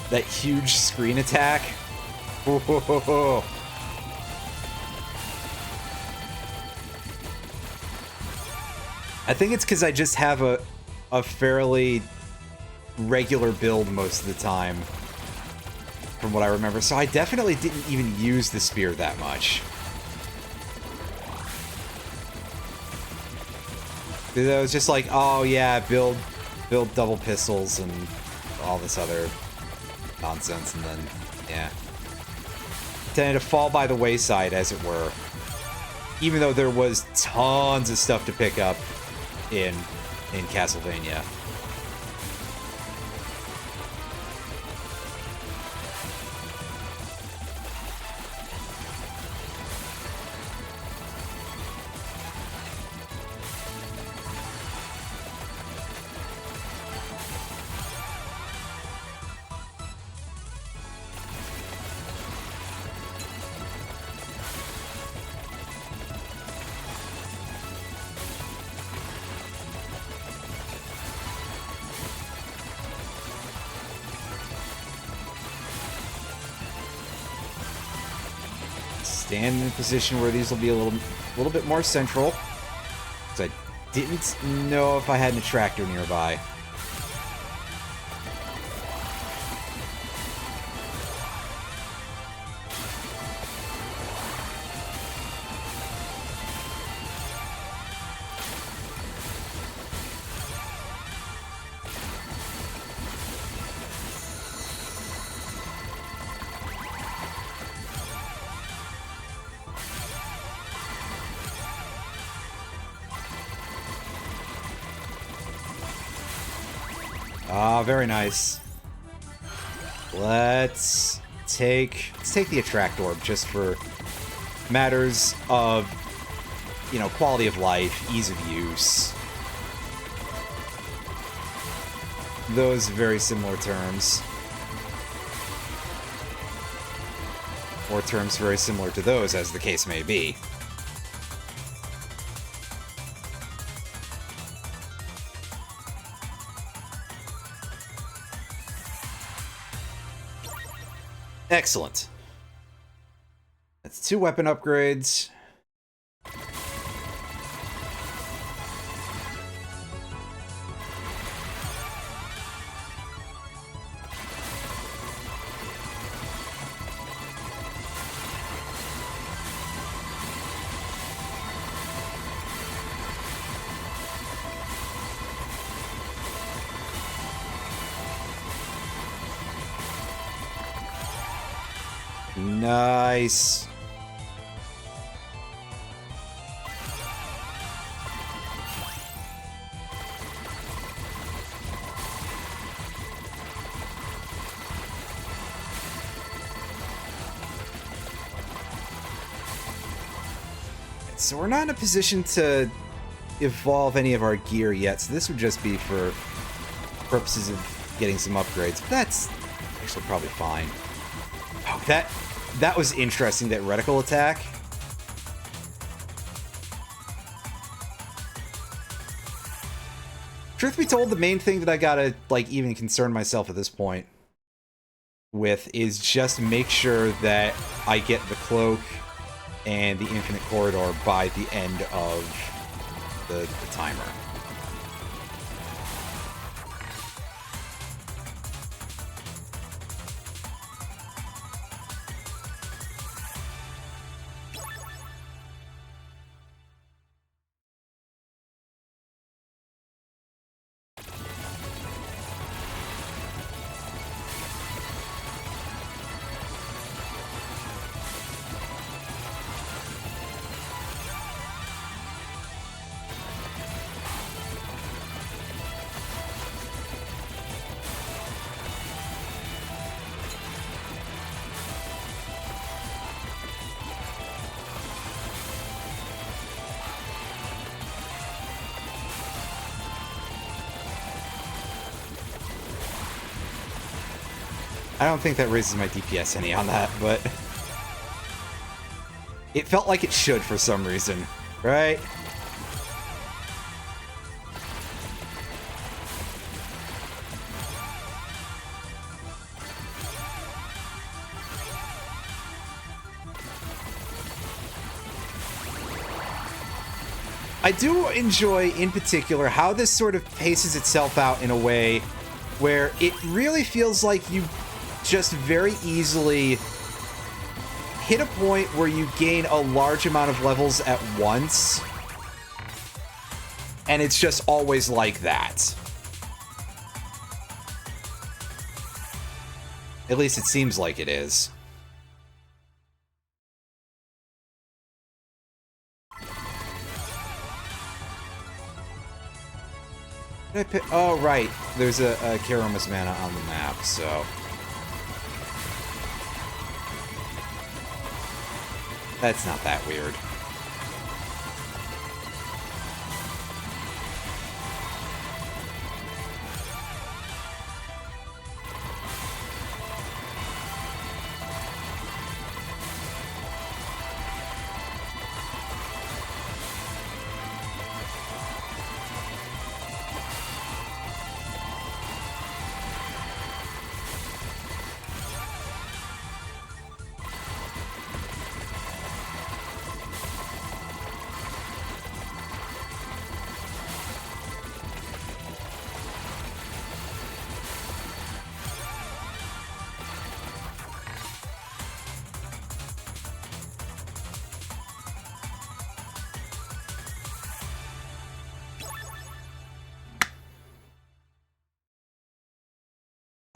That huge screen attack. Whoa. I think it's because I just have a fairly regular build most of the time, from what I remember. So I definitely didn't even use the spear that much. I was just like, oh yeah, build double pistols and all this other nonsense, and then, yeah. Tended to fall by the wayside, as it were. Even though there was tons of stuff to pick up in Castlevania. Stand in a position where these will be a little bit more central, because I didn't know if I had an attractor nearby. Ah, very nice. Let's take the attract orb just for matters of, you know, quality of life, ease of use. Those very similar terms. Or terms very similar to those, as the case may be. Excellent. That's 2 weapon upgrades. Nice. So we're not in a position to evolve any of our gear yet, so this would just be for purposes of getting some upgrades. But that's actually probably fine. Oh, that was interesting, that reticle attack. Truth be told, the main thing that I gotta, like, even concern myself at this point with is just make sure that I get the cloak and the infinite corridor by the end of the timer. I don't think that raises my DPS any on that, but it felt like it should for some reason, right? I do enjoy, in particular, how this sort of paces itself out in a way where it really feels like you just very easily hit a point where you gain a large amount of levels at once, and it's just always like that. At least it seems like it is. Did I pick? Oh, right. There's a Karamas mana on the map, so... That's not that weird.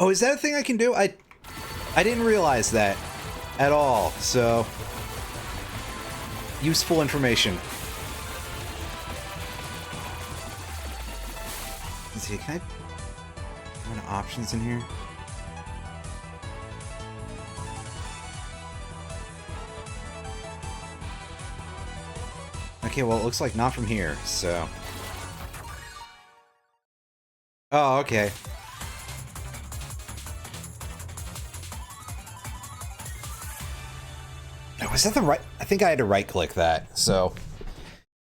Oh, is that a thing I can do? I didn't realize that at all, so... Useful information. Let's see, can I... Go to options in here? Okay, well, it looks like not from here, so... Oh, okay. Was that the right? I think I had to right-click that, so...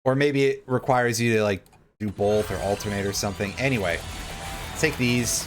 Or maybe it requires you to, like, do both or alternate or something. Anyway, take these.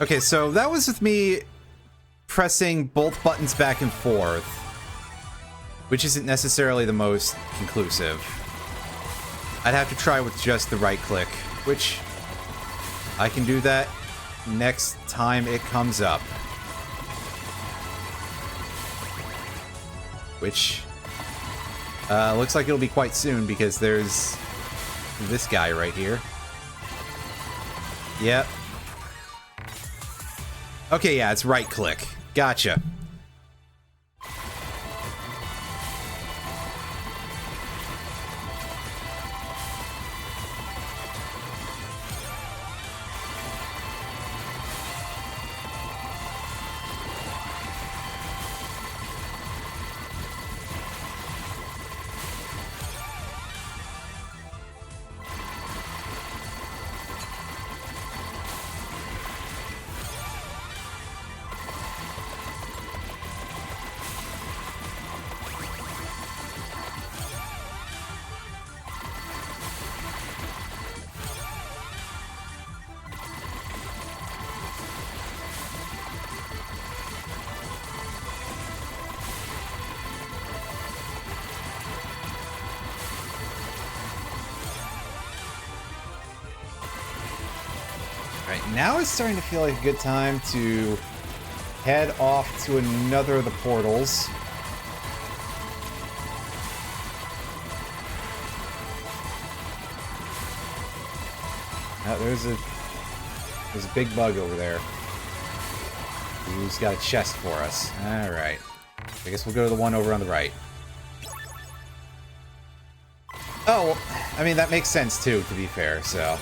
Okay, so that was with me pressing both buttons back and forth, which isn't necessarily the most conclusive. I'd have to try with just the right click, which I can do that next time it comes up. Which looks like it'll be quite soon because there's this guy right here. Yep. Okay, yeah, it's right click. Gotcha. Now it's starting to feel like a good time to head off to another of the portals. there's a big bug over there. Who's got a chest for us? All right. I guess we'll go to the one over on the right. Oh, well, I mean, that makes sense too, to be fair, so.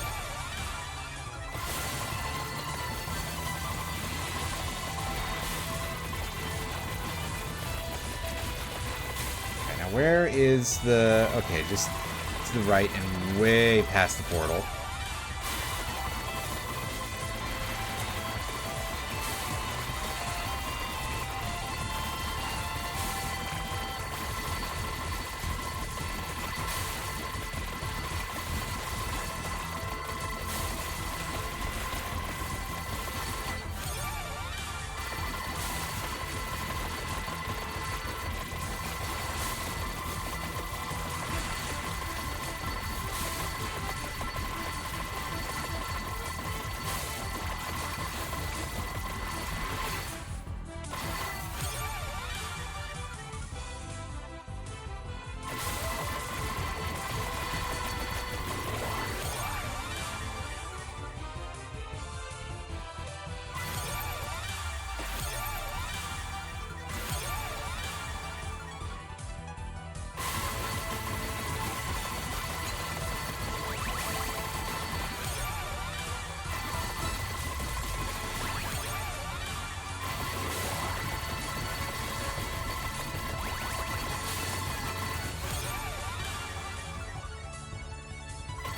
Okay, now where is the... Okay, just to the right and way past the portal.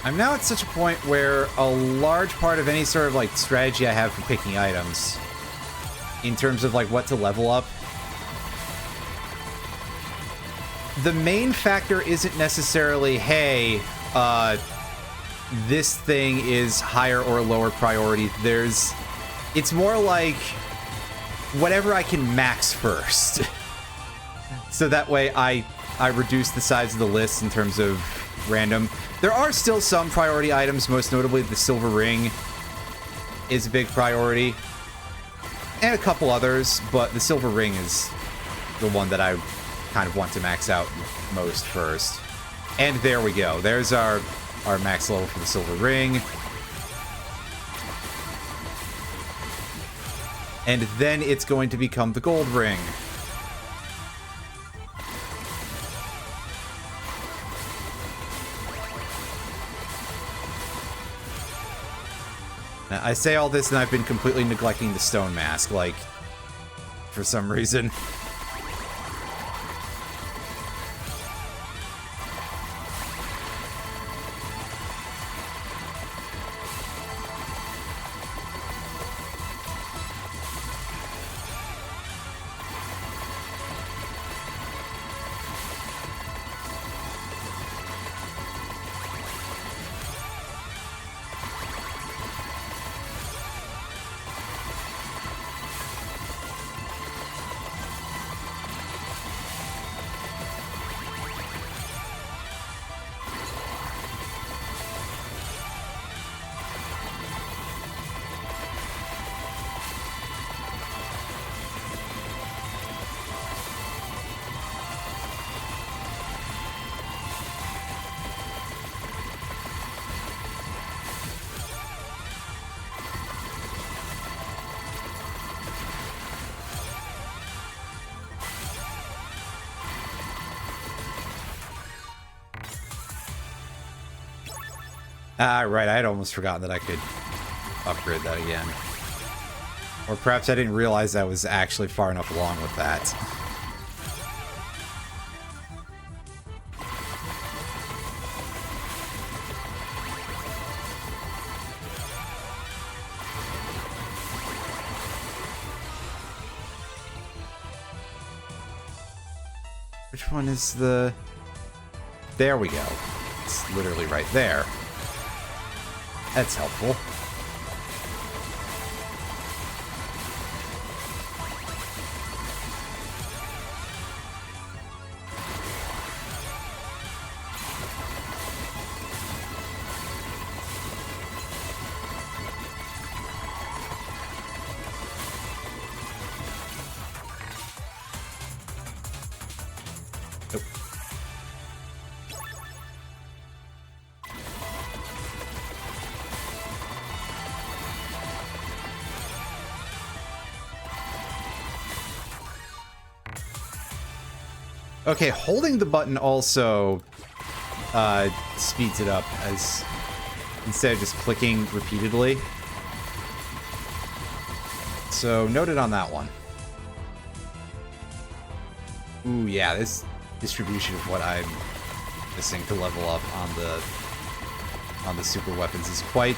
I'm now at such a point where a large part of any sort of, like, strategy I have for picking items, in terms of, like, what to level up, the main factor isn't necessarily, hey, this thing is higher or lower priority. It's more like, whatever I can max first. So that way I reduce the size of the list in terms of random. There are still some priority items, most notably the silver ring is a big priority. And a couple others, but the silver ring is the one that I kind of want to max out most first. And there we go. There's our max level for the silver ring. And then it's going to become the gold ring. Now, I say all this and I've been completely neglecting the stone mask, like, for some reason. Ah, right, I had almost forgotten that I could upgrade that again. Or perhaps I didn't realize I was actually far enough along with that. Which one is the... There we go. It's literally right there. That's helpful. Nope. Okay, holding the button also speeds it up as instead of just clicking repeatedly. So noted on that one. Ooh, yeah, this distribution of what I'm missing to level up on the super weapons is quite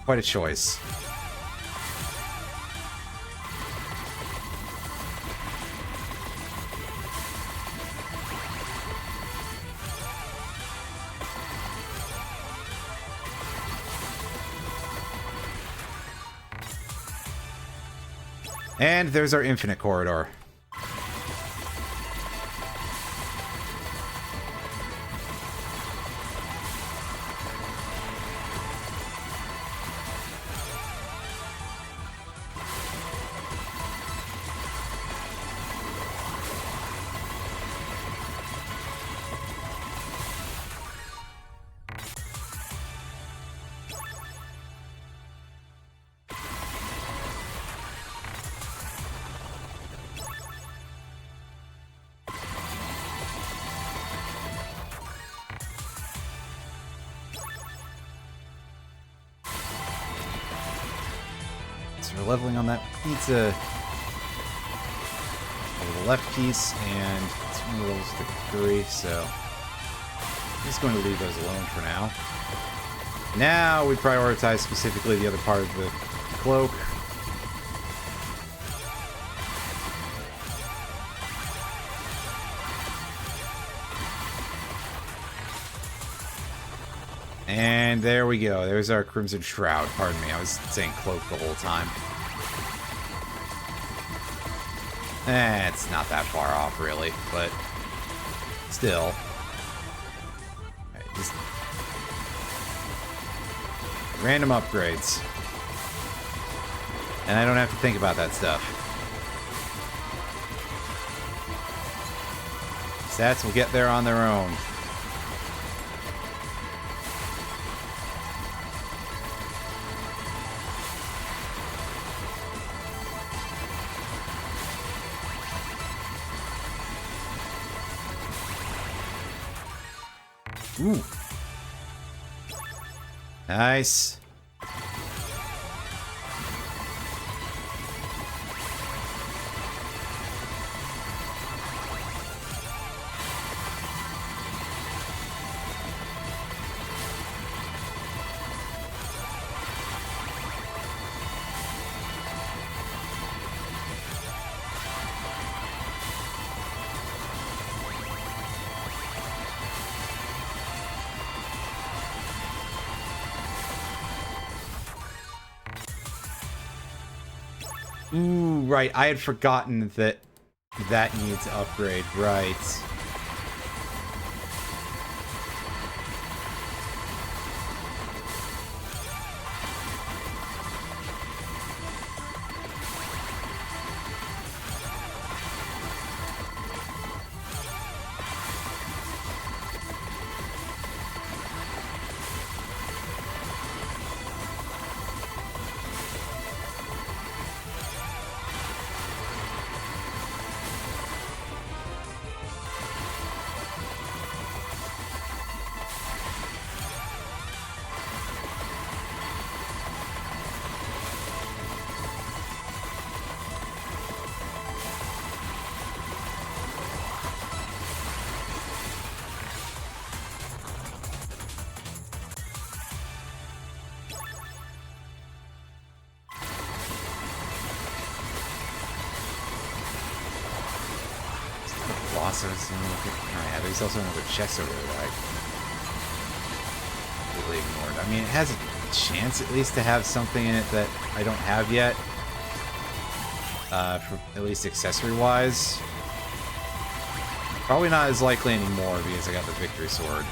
a choice. And there's our infinite corridor. So we're leveling on that pizza. Over the left piece, and it's one of those the curry, so I'm just going to leave those alone for now. Now we prioritize specifically the other part of the cloak. And there we go. There's our Crimson Shroud. Pardon me, I was saying cloak the whole time. It's not that far off, really, but still. Right, just random upgrades. And I don't have to think about that stuff. Stats will get there on their own. Ooh. Nice. Ooh, right. I had forgotten that that needs to upgrade. Right. So yeah, there's also another chest over there that I completely ignored. I mean, it has a chance at least to have something in it that I don't have yet. For at least accessory-wise. Probably not as likely anymore because I got the Victory Sword.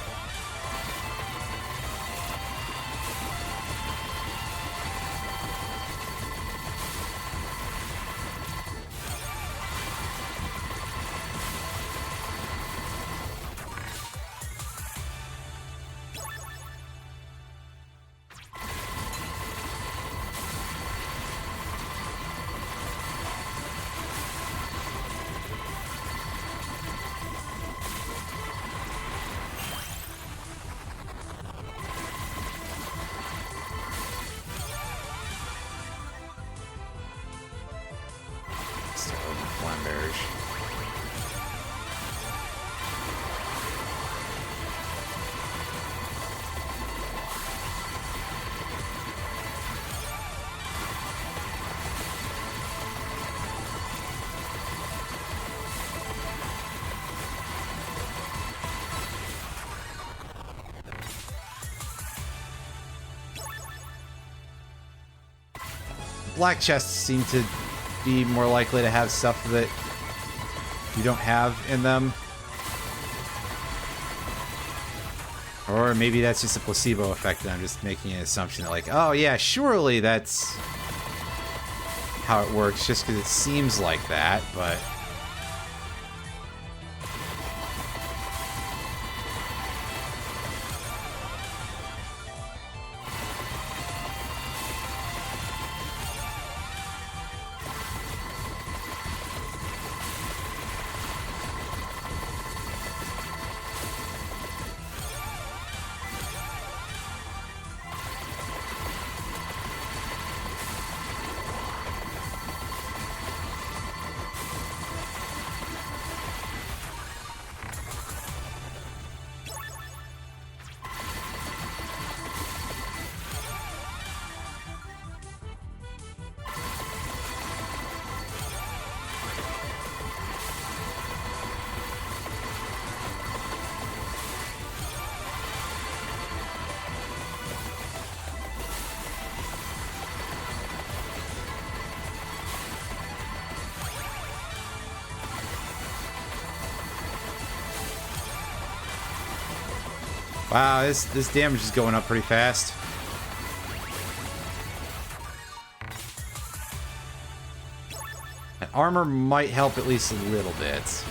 black chests seem to be more likely to have stuff that you don't have in them. Or maybe that's just a placebo effect and I'm just making an assumption that, like, oh yeah, surely that's how it works, just because it seems like that, but... Wow, this damage is going up pretty fast. And armor might help at least a little bit.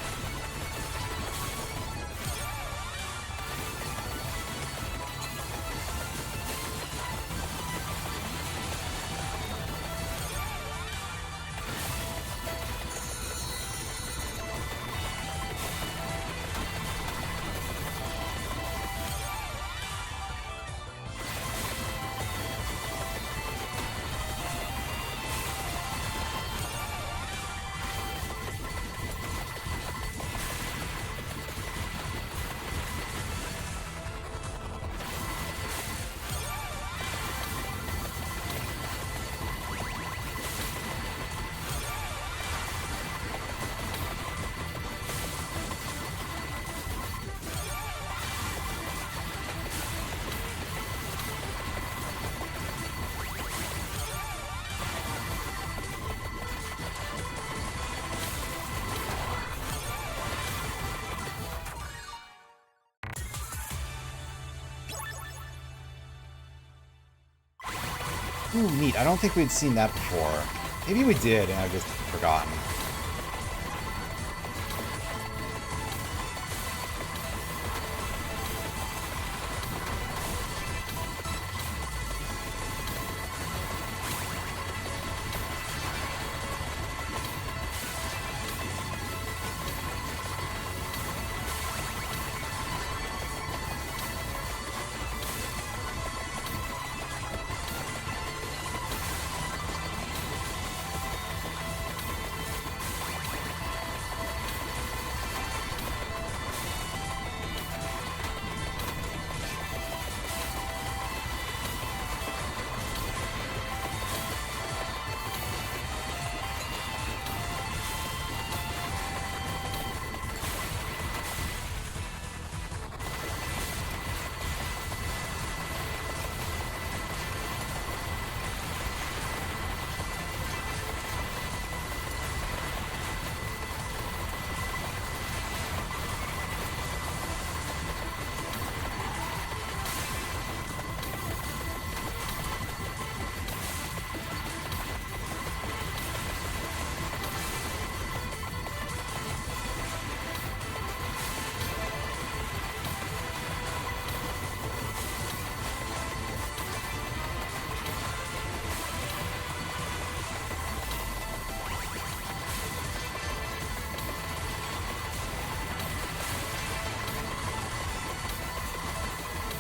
Ooh, neat. I don't think we'd seen that before. Maybe we did, and I've just forgotten.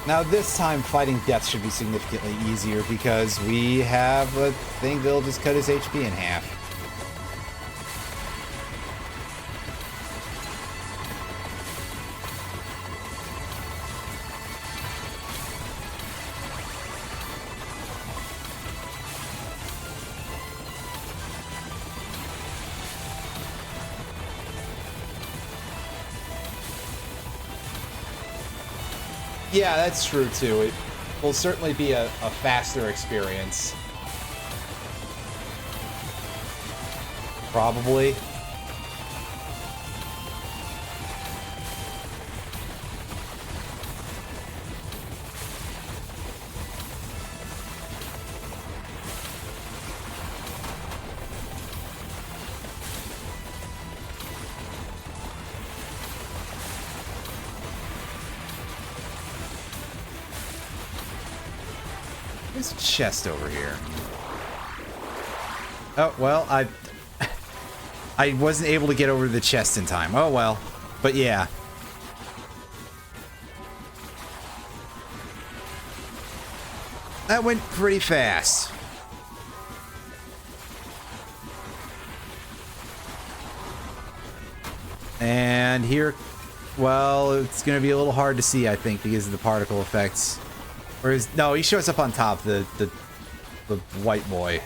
Now this time, fighting death should be significantly easier because we have a thing that'll just cut his HP in half. Yeah, that's true too. It will certainly be a faster experience. Probably. There's a chest over here. Oh, well, I wasn't able to get over to the chest in time. Oh, well. But yeah. That went pretty fast. And here, well, it's going to be a little hard to see, I think, because of the particle effects. Whereas, no, he shows up on top, the white boy.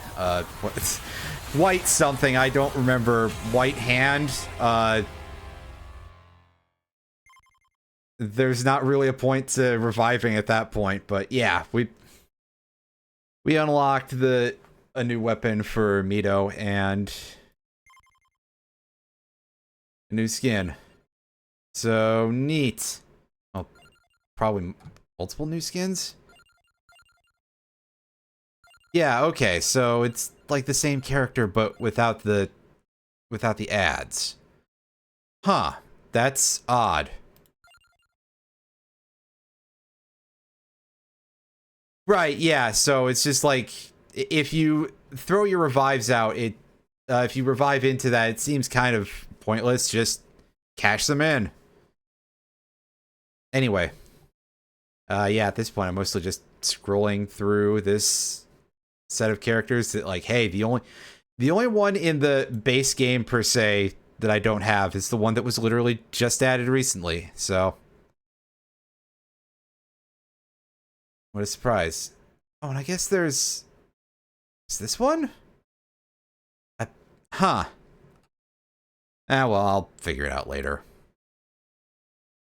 What's white something, I don't remember. White hand. There's not really a point to reviving at that point, but yeah, we unlocked a new weapon for Mito and a new skin. So neat. Oh, probably multiple new skins? Yeah, okay, so it's like the same character but without the ads. Huh, that's odd. Right, yeah, so it's just like if you throw your revives out, if you revive into that, it seems kind of pointless. Just cash them in. Anyway. Yeah, at this point I'm mostly just scrolling through this set of characters that, like, hey, the only one in the base game per se that I don't have is the one that was literally just added recently. So what a surprise. Oh, and I guess is this one? Huh. Ah, well, I'll figure it out later.